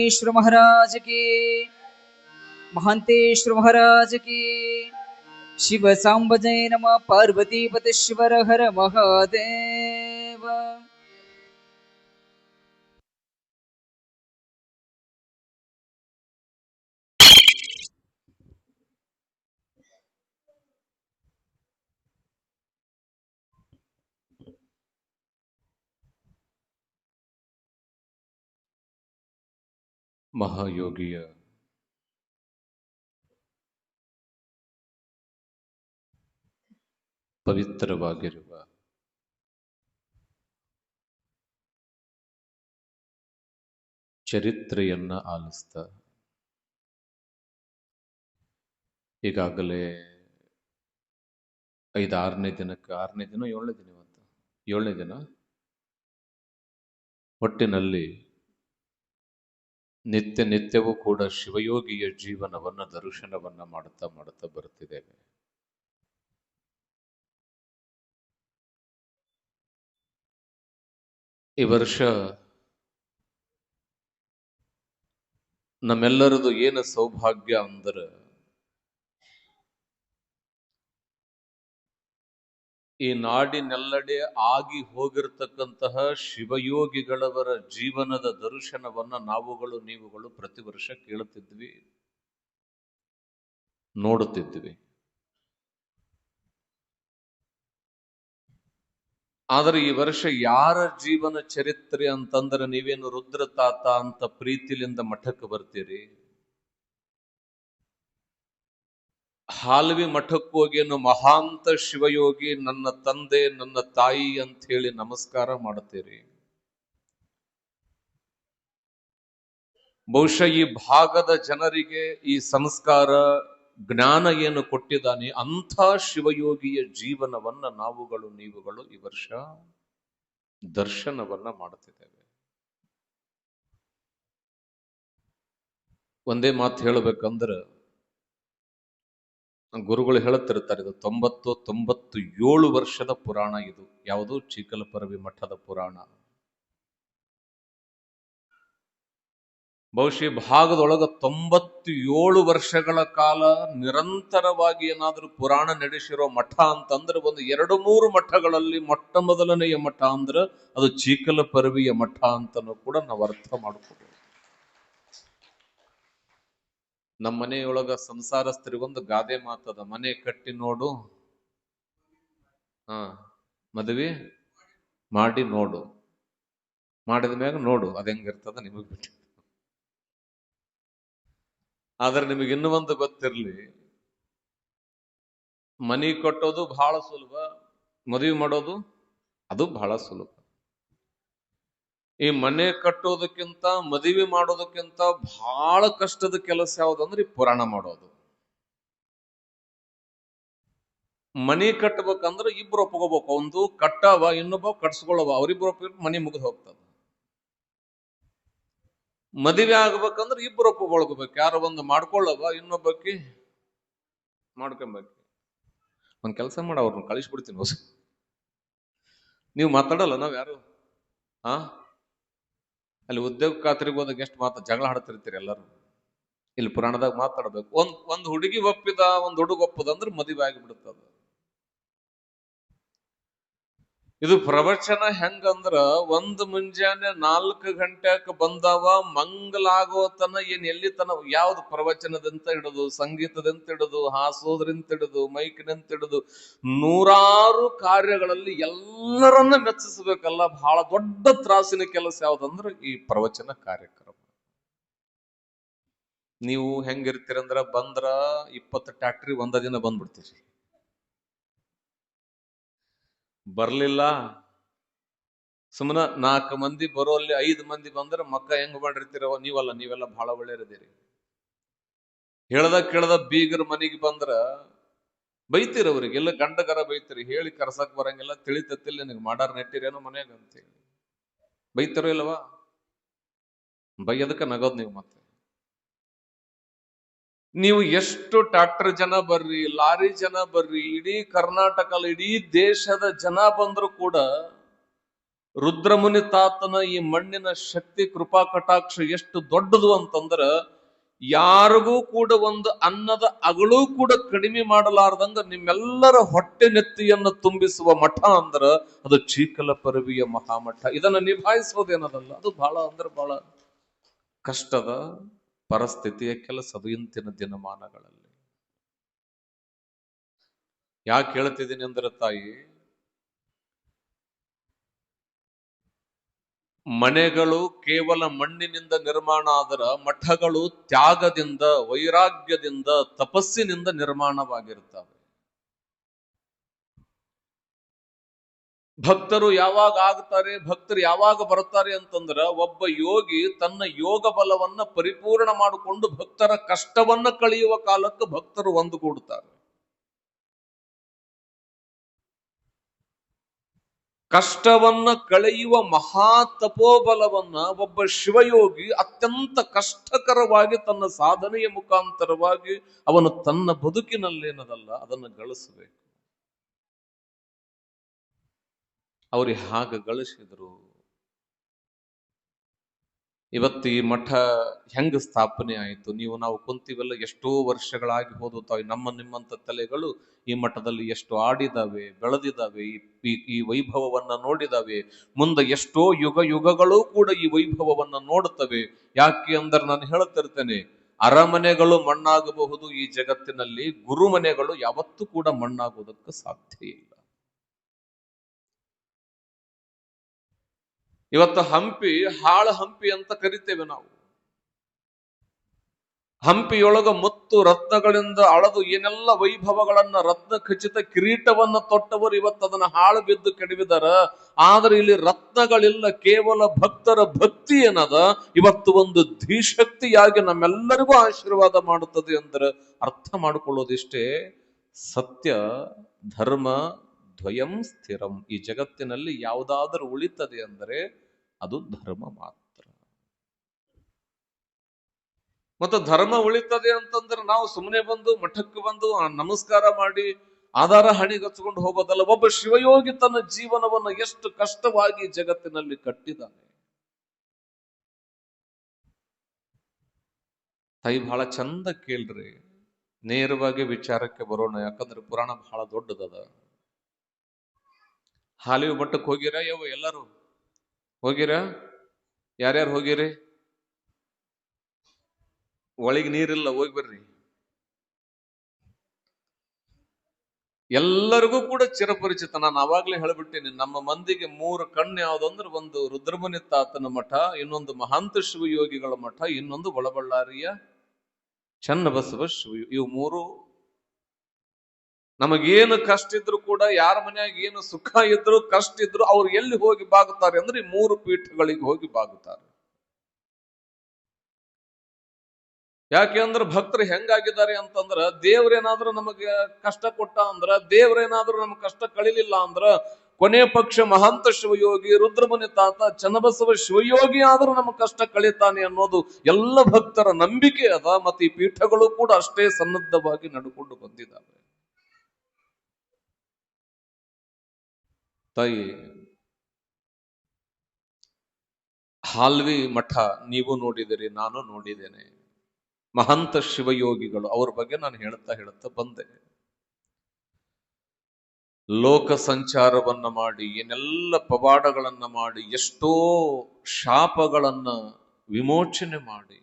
श्री महाराज की महंतेश्वर महाराज की शिव सांब जय नमः पार्वती पति शिवर हर महादेव। ಮಹಾಯೋಗಿಯ ಪವಿತ್ರವಾಗಿರುವ ಚರಿತ್ರೆಯನ್ನ ಆಲಿಸ್ತಾ ಈಗಾಗಲೇ 6ನೇ ದಿನಕ್ಕೆ 6ನೇ ದಿನ 7ನೇ ದಿನ ಇವತ್ತು 7ನೇ ದಿನ ಒಟ್ಟಿನಲ್ಲಿ ನಿತ್ಯ ನಿತ್ಯವೂ ಕೂಡ ಶಿವಯೋಗಿಯ ಜೀವನವನ್ನ ದರ್ಶನವನ್ನ ಮಾಡುತ್ತಾ ಮಾಡುತ್ತಾ ಬರುತ್ತಿದ್ದೇವೆ. ಈ ವರ್ಷ ನಮ್ಮೆಲ್ಲರದು ಏನು ಸೌಭಾಗ್ಯ ಅಂದ್ರೆ ಈ ನಾಡಿನೆಲ್ಲೆಡೆ ಆಗಿ ಹೋಗಿರ್ತಕ್ಕಂತಹ ಶಿವಯೋಗಿಗಳವರ ಜೀವನದ ದರ್ಶನವನ್ನ ನಾವುಗಳು ನೀವುಗಳು ಪ್ರತಿ ವರ್ಷ ಕೇಳುತ್ತಿದ್ವಿ, ನೋಡುತ್ತಿದ್ವಿ. ಆದರೆ ಈ ವರ್ಷ ಯಾರ ಜೀವನ ಚರಿತ್ರೆ ಅಂತಂದ್ರೆ ನೀವೇನು ರುದ್ರ ತಾತ ಅಂತ ಪ್ರೀತಿಲಿಂದ ಮಠಕ್ಕೆ ಬರ್ತೀರಿ, ಹಾಲ್ವಿ ಮಠಕ್ಕೆ ಹೋಗಿ ಮಹಾಂತ ಶಿವಯೋಗಿ ನನ್ನ ತಂದೆ ನನ್ನ ತಾಯಿ ಅಂತ ಹೇಳಿ ನಮಸ್ಕಾರ ಮಾಡುತ್ತೀರಿ. ಬಹುಶಃ ಈ ಭಾಗದ ಜನರಿಗೆ ಈ ಸಂಸ್ಕಾರ ಜ್ಞಾನ ಏನು ಕೊಟ್ಟಿದ್ದಾನೆ ಅಂಥ ಶಿವಯೋಗಿಯ ಜೀವನವನ್ನ ನಾವುಗಳು ನೀವುಗಳು ಈ ವರ್ಷ ದರ್ಶನವನ್ನ ಮಾಡುತ್ತಿದ್ದೇವೆ. ಒಂದೇ ಮಾತು ಹೇಳಬೇಕಂದ್ರೆ ಗುರುಗಳು ಹೇಳುತ್ತಿರ್ತಾರೆ, ಇದು 97 ವರ್ಷದ ಪುರಾಣ. ಇದು ಯಾವುದು? ಚೀಕಲಪರವಿ ಮಠದ ಪುರಾಣ. ಬಹುಶಃ ಭಾಗದೊಳಗ 97 ವರ್ಷಗಳ ಕಾಲ ನಿರಂತರವಾಗಿ ಏನಾದ್ರೂ ಪುರಾಣ ನಡೆಸಿರೋ ಮಠ ಅಂತಂದ್ರೆ ಒಂದು 2-3 ಮಠಗಳಲ್ಲಿ ಮೊಟ್ಟ ಮೊದಲನೆಯ ಮಠ ಅಂದ್ರೆ ಅದು ಚೀಕಲಪರವಿಯ ಮಠ ಅಂತನೂ ಕೂಡ ನಾವು ಅರ್ಥ ಮಾಡ್ಕೋಬಹುದು. ನಮ್ಮ ಮನೆಯೊಳಗ ಸಂಸಾರಸ್ಥರಿಗೊಂದು ಗಾದೆ ಮಾತದ, ಮನೆ ಕಟ್ಟಿ ನೋಡು, ಮದುವೆ ಮಾಡಿ ನೋಡು, ಮಾಡಿದ ಮ್ಯಾಗ ನೋಡು ಅದ ಹೆಂಗಿರ್ತದ ನಿಮಗ್ ಬಿಟ್ಟು. ಆದ್ರೆ ನಿಮಗೆ ಇನ್ನೂ ಒಂದು ಗೊತ್ತಿರ್ಲಿ, ಮನಿ ಕಟ್ಟೋದು ಬಹಳ ಸುಲಭ, ಮದುವೆ ಮಾಡೋದು ಅದು ಬಹಳ ಸುಲಭ. ಈ ಮನೆ ಕಟ್ಟೋದಕ್ಕಿಂತ ಮದುವೆ ಮಾಡೋದಕ್ಕಿಂತ ಬಹಳ ಕಷ್ಟದ ಕೆಲಸ ಯಾವ್ದಂದ್ರೆ ಈ ಪುರಾಣ ಮಾಡೋದು. ಮನಿ ಕಟ್ಟಬೇಕಂದ್ರೆ ಇಬ್ರು ಒಪ್ಕೋಬೇಕು, ಒಂದು ಕಟ್ಟವ ಇನ್ನೊಬ್ಬ ಕಟ್ಸ್ಕೊಳ್ಳವ, ಅವರಿಬ್ರು ಒಪ್ಪಿಟ್ಟು ಮನಿ ಮುಗಿದು ಹೋಗ್ತದ. ಮದುವೆ ಆಗ್ಬೇಕಂದ್ರೆ ಇಬ್ರು ಒಪ್ಕೊಳ್ಬೇಕು, ಯಾರೋ ಒಂದು ಮಾಡ್ಕೊಳ್ಳವ ಇನ್ನೊಬ್ಬಕ್ಕೆ ಮಾಡ್ಕೊಬೇಕು. ಒಂದ್ ಕೆಲಸ ಮಾಡ, ಅವ್ರನ್ನ ಕಳಿಸ್ಬಿಡ್ತೀನಿ ಹೊಸ. ನೀವು ಮಾತಾಡಲ್ಲ, ನಾವ್ ಯಾರು ಅಲ್ಲಿ ಉದ್ಯೋಗ ಖಾತ್ರಿಗೆ ಹೋದಾಗ ಎಷ್ಟು ಜಗಳ ಆಡ್ತಿರ್ತೀರಿ ಎಲ್ಲರೂ. ಇಲ್ಲಿ ಪುರಾಣದಾಗ ಮಾತಾಡ್ಬೇಕು. ಒಂದ್ ಹುಡುಗಿ ಒಪ್ಪಿದ, ಒಂದ್ ಹುಡುಗ ಒಪ್ಪದಂದ್ರೆ ಮದುವೆ ಆಗಿಬಿಡುತ್ತದ. ಇದು ಪ್ರವಚನ ಹೆಂಗಂದ್ರ ಒಂದು ಮುಂಜಾನೆ 4 ಗಂಟೆಗೆ ಬಂದವ ಮಂಗಲಾಗೋತನ ಏನ್ ಎಲ್ಲಿ ತನ ಯಾವ್ದು ಪ್ರವಚನದಂತ ಹಿಡಿದು, ಸಂಗೀತದಂತ ಹಿಡಿದು, ಹಾಸೋದ್ರಿಂದ ಹಿಡಿದು, ಮೈಕ್ನಿಂತ ಹಿಡಿದು 100 ಕಾರ್ಯಗಳಲ್ಲಿ ಎಲ್ಲರನ್ನ ಮೆಚ್ಚಿಸ್ಬೇಕಲ್ಲ. ಬಹಳ ದೊಡ್ಡ ತ್ರಾಸಿನ ಕೆಲಸ ಯಾವ್ದಂದ್ರೆ ಈ ಪ್ರವಚನ ಕಾರ್ಯಕ್ರಮ. ನೀವು ಹೆಂಗಿರ್ತೀರಂದ್ರ ಬಂದ್ರ 20 ಟ್ಯಾಕ್ಟ್ರಿ ಒಂದ ದಿನ ಬಂದ್ಬಿಡ್ತೀರಿ. ಬರ್ಲಿಲ್ಲ ಸುಮ್ಮನ 4 ಮಂದಿ ಬರೋಲ್ಲಿ 5 ಮಂದಿ ಬಂದ್ರೆ ಮಕ್ಕ ಹೆಂಗ್ ಮಾಡಿರ್ತೀರವ ನೀವಲ್ಲ, ನೀವೆಲ್ಲ ಬಹಳ ಒಳ್ಳೆಯದಿರಿ. ಕೇಳ್ದ ಬೀಗರ ಮನೆಗೆ ಬಂದ್ರ ಬೈತೀರ, ಅವ್ರಿಗೆ ಎಲ್ಲ ಗಂಡಗರ ಬೈತೀರಿ, ಹೇಳಿ ಕರ್ಸಕ್ ಬರಂಗಿಲ್ಲ, ತಿಳಿತತ್ತಿಲ್ಲ ನಿನಗೆ ಮಾಡಾರ್ ನೆಟ್ಟಿರೇನೋ ಮನ್ಯಾಗ ಅಂತೇಳಿ ಬೈತಿರೋ ಇಲ್ಲವಾ? ಬೈಯದಕ್ಕ ನಗೋದ್ ನೀವು. ಮತ್ತೆ ನೀವು ಎಷ್ಟು ಟ್ರಾಕ್ಟರ್ ಜನ ಬರ್ರಿ, ಲಾರಿ ಜನ ಬರ್ರಿ, ಇಡೀ ಕರ್ನಾಟಕ ಇಡೀ ದೇಶದ ಜನ ಬಂದ್ರು ಕೂಡ ರುದ್ರಮುನಿ ತಾತನ ಈ ಮಣ್ಣಿನ ಶಕ್ತಿ ಕೃಪಾ ಕಟಾಕ್ಷ ಎಷ್ಟು ದೊಡ್ಡದು ಅಂತಂದ್ರ ಯಾರಿಗೂ ಕೂಡ ಒಂದು ಅನ್ನದ ಅಗಳೂ ಕೂಡ ಕಡಿಮೆ ಮಾಡಲಾರ್ದಂಗ ನಿಮ್ಮೆಲ್ಲರ ಹೊಟ್ಟೆ ನೆತ್ತಿಯನ್ನು ತುಂಬಿಸುವ ಮಠ ಅಂದ್ರ ಅದು ಚೀಕಲ ಪರವಿಯ ಮಹಾಮಠ. ಇದನ್ನ ನಿಭಾಯಿಸೋದೇನದಲ್ಲ, ಅದು ಬಹಳ ಕಷ್ಟದ ಪರಿಸ್ಥಿತಿಯ ಕೆಲಸದು ಇಂತಿನ ದಿನಮಾನಗಳಲ್ಲಿ. ಯಾಕೆ ಹೇಳ್ತಿದ್ದೀನಿ ಅಂದ್ರೆ ತಾಯಿ, ಮನೆಗಳು ಕೇವಲ ಮಣ್ಣಿನಿಂದ ನಿರ್ಮಾಣ ಆದರ ಮಠಗಳು ತ್ಯಾಗದಿಂದ, ವೈರಾಗ್ಯದಿಂದ, ತಪಸ್ಸಿನಿಂದ ನಿರ್ಮಾಣವಾಗಿರ್ತವೆ. ಭಕ್ತರು ಯಾವಾಗ ಆಗ್ತಾರೆ, ಭಕ್ತರು ಯಾವಾಗ ಬರ್ತಾರೆ ಅಂತಂದ್ರ ಒಬ್ಬ ಯೋಗಿ ತನ್ನ ಯೋಗ ಬಲವನ್ನ ಪರಿಪೂರ್ಣ ಮಾಡಿಕೊಂಡು ಭಕ್ತರ ಕಷ್ಟವನ್ನ ಕಳೆಯುವ ಕಾಲಕ್ಕೆ ಭಕ್ತರು ಒಂದುಗೂಡ್ತಾರೆ. ಕಷ್ಟವನ್ನ ಕಳೆಯುವ ಮಹಾ ತಪೋಬಲವನ್ನ ಒಬ್ಬ ಶಿವಯೋಗಿ ಅತ್ಯಂತ ಕಷ್ಟಕರವಾಗಿ ತನ್ನ ಸಾಧನೆಯ ಮುಖಾಂತರವಾಗಿ ಅವನು ತನ್ನ ಬದುಕಿನಲ್ಲೇನದಲ್ಲ ಅದನ್ನು ಗಳಿಸಬೇಕು. ಅವ್ರು ಹಾಗೆ ಗಳಿಸಿದ್ರು. ಇವತ್ತು ಈ ಮಠ ಹೆಂಗ ಸ್ಥಾಪನೆ ಆಯಿತು? ನಾವು ಕುಂತೀವೆಲ್ಲ ಎಷ್ಟೋ ವರ್ಷಗಳಾಗಿ ಹೋದುತ್ತಾವೆ. ನಿಮ್ಮಂತ ತಲೆಗಳು ಈ ಮಠದಲ್ಲಿ ಎಷ್ಟು ಆಡಿದಾವೆ, ಬೆಳೆದಿದ್ದಾವೆ, ಈ ವೈಭವವನ್ನ ನೋಡಿದಾವೆ. ಮುಂದೆ ಎಷ್ಟೋ ಯುಗಗಳು ಕೂಡ ಈ ವೈಭವವನ್ನ ನೋಡುತ್ತವೆ. ಯಾಕೆ ಅಂದ್ರೆ ನಾನು ಹೇಳ್ತಿರ್ತೇನೆ, ಅರಮನೆಗಳು ಮಣ್ಣಾಗಬಹುದು ಈ ಜಗತ್ತಿನಲ್ಲಿ, ಗುರುಮನೆಗಳು ಯಾವತ್ತೂ ಕೂಡ ಮಣ್ಣಾಗುವುದಕ್ಕೆ ಸಾಧ್ಯ ಇಲ್ಲ. ಇವತ್ತು ಹಂಪಿ ಹಾಳ ಹಂಪಿ ಅಂತ ಕರಿತೇವೆ ನಾವು. ಹಂಪಿಯೊಳಗ ಮುತ್ತು ರತ್ನಗಳಿಂದ ಅಳದು ಏನೆಲ್ಲ ವೈಭವಗಳನ್ನ, ರತ್ನ ಖಚಿತ ಕಿರೀಟವನ್ನ ತೊಟ್ಟವರು ಇವತ್ತು ಅದನ್ನ ಹಾಳು ಬಿದ್ದು ಕೆಡವಿದಾರ. ಆದ್ರೆ ಇಲ್ಲಿ ರತ್ನಗಳಿಲ್ಲ, ಕೇವಲ ಭಕ್ತರ ಭಕ್ತಿ ಏನದ ಇವತ್ತು ಒಂದು ಧೀಶಕ್ತಿಯಾಗಿ ನಮ್ಮೆಲ್ಲರಿಗೂ ಆಶೀರ್ವಾದ ಮಾಡುತ್ತದೆ ಅಂದ್ರೆ ಅರ್ಥ ಮಾಡಿಕೊಳ್ಳೋದಿಷ್ಟೇ. ಸತ್ಯ ಧರ್ಮ ದ್ವಯಂ ಸ್ಥಿರಂ. ಈ ಜಗತ್ತಿನಲ್ಲಿ ಯಾವುದಾದ್ರೂ ಉಳಿತದೆ ಅಂದರೆ ಅದು ಧರ್ಮ ಮಾತ್ರ. ಮತ್ತು ಧರ್ಮ ಉಳಿತದೆ ಅಂತಂದ್ರೆ ನಾವು ಸುಮ್ಮನೆ ಬಂದು ಮಠಕ್ಕೆ ಬಂದು ನಮಸ್ಕಾರ ಮಾಡಿ ಆಧಾರ ಹಣಿಗಚ್ಕೊಂಡು ಹೋಗೋದಲ್ಲ. ಒಬ್ಬ ಶಿವಯೋಗಿ ತನ್ನ ಜೀವನವನ್ನು ಎಷ್ಟು ಕಷ್ಟವಾಗಿ ಜಗತ್ತಿನಲ್ಲಿ ಕಟ್ಟಿದ್ದಾನೆ. ತಾಯಿ ಬಹಳ ಚಂದ ಕೇಳ್ರಿ, ನೇರವಾಗಿ ವಿಚಾರಕ್ಕೆ ಬರೋಣ. ಯಾಕಂದ್ರೆ ಪುರಾಣ ಬಹಳ ದೊಡ್ಡದದ. ಹಾಲಿನ ಮಠಕ್ಕೆ ಹೋಗಿರ? ಎಲ್ಲರೂ ಹೋಗಿರ? ಯಾರ್ಯಾರು ಹೋಗಿರಿ? ಒಳಗೆ ನೀರಿಲ್ಲ, ಹೋಗಿ ಬರ್ರಿ. ಎಲ್ಲರಿಗೂ ಕೂಡ ಚಿರಪರಿಚಿತ. ನಾನು ಅವಾಗ್ಲೇ ಹೇಳ್ಬಿಟ್ಟೇನೆ, ನಮ್ಮ ಮಂದಿಗೆ 3 ಕಣ್ಣು ಯಾವ್ದಂದ್ರೆ, ಒಂದು ರುದ್ರಮುನಿ ತಾತನ ಮಠ, ಇನ್ನೊಂದು ಮಹಾಂತ ಶಿವಯೋಗಿಗಳ ಮಠ, ಇನ್ನೊಂದು ಒಳಬಳ್ಳಾರಿಯ ಚನ್ನಬಸವ ಶಿವ. ಇವು 3 ನಮಗೇನು ಕಷ್ಟ ಇದ್ರು ಕೂಡ, ಯಾರ ಮನೆಯಾಗ ಏನು ಸುಖ ಇದ್ರು ಕಷ್ಟ ಇದ್ರು ಅವ್ರು ಎಲ್ಲಿ ಹೋಗಿ ಬಾಗುತ್ತಾರೆ ಅಂದ್ರೆ ಈ 3 ಪೀಠಗಳಿಗೆ ಹೋಗಿ ಬಾಗುತ್ತಾರೆ. ಯಾಕೆ ಅಂದ್ರೆ ಭಕ್ತರು ಹೆಂಗಾಗಿದ್ದಾರೆ ಅಂತಂದ್ರ, ದೇವ್ರೇನಾದ್ರೂ ನಮಗೆ ಕಷ್ಟ ಕೊಟ್ಟ ಅಂದ್ರ, ದೇವ್ರೇನಾದ್ರೂ ನಮ್ಗೆ ಕಷ್ಟ ಕಳಿಲಿಲ್ಲ ಅಂದ್ರ, ಕೊನೆ ಪಕ್ಷ ಮಹಾಂತ ಶಿವಯೋಗಿ ರುದ್ರಮುನಿ ತಾತ ಚನ್ನಬಸವ ಶಿವಯೋಗಿ ಆದ್ರೂ ನಮ್ಗೆ ಕಷ್ಟ ಕಳೀತಾನೆ ಅನ್ನೋದು ಎಲ್ಲ ಭಕ್ತರ ನಂಬಿಕೆ ಅದ. ಮತ್ತೆ ಈ ಪೀಠಗಳು ಕೂಡ ಅಷ್ಟೇ ಸನ್ನದ್ಧವಾಗಿ ನಡ್ಕೊಂಡು ಬಂದಿದ್ದಾವೆ. ತಾಯಿ, ಹಾಲ್ವಿ ಮಠ ನೀವು ನೋಡಿದಿರಿ, ನಾನು ನೋಡಿದ್ದೇನೆ. ಮಹಂತ ಶಿವಯೋಗಿಗಳು, ಅವ್ರ ಬಗ್ಗೆ ನಾನು ಹೇಳ್ತಾ ಬಂದೆ. ಲೋಕ ಸಂಚಾರವನ್ನ ಮಾಡಿ, ಏನೆಲ್ಲ ಪವಾಡಗಳನ್ನ ಮಾಡಿ, ಎಷ್ಟೋ ಶಾಪಗಳನ್ನ ವಿಮೋಚನೆ ಮಾಡಿ,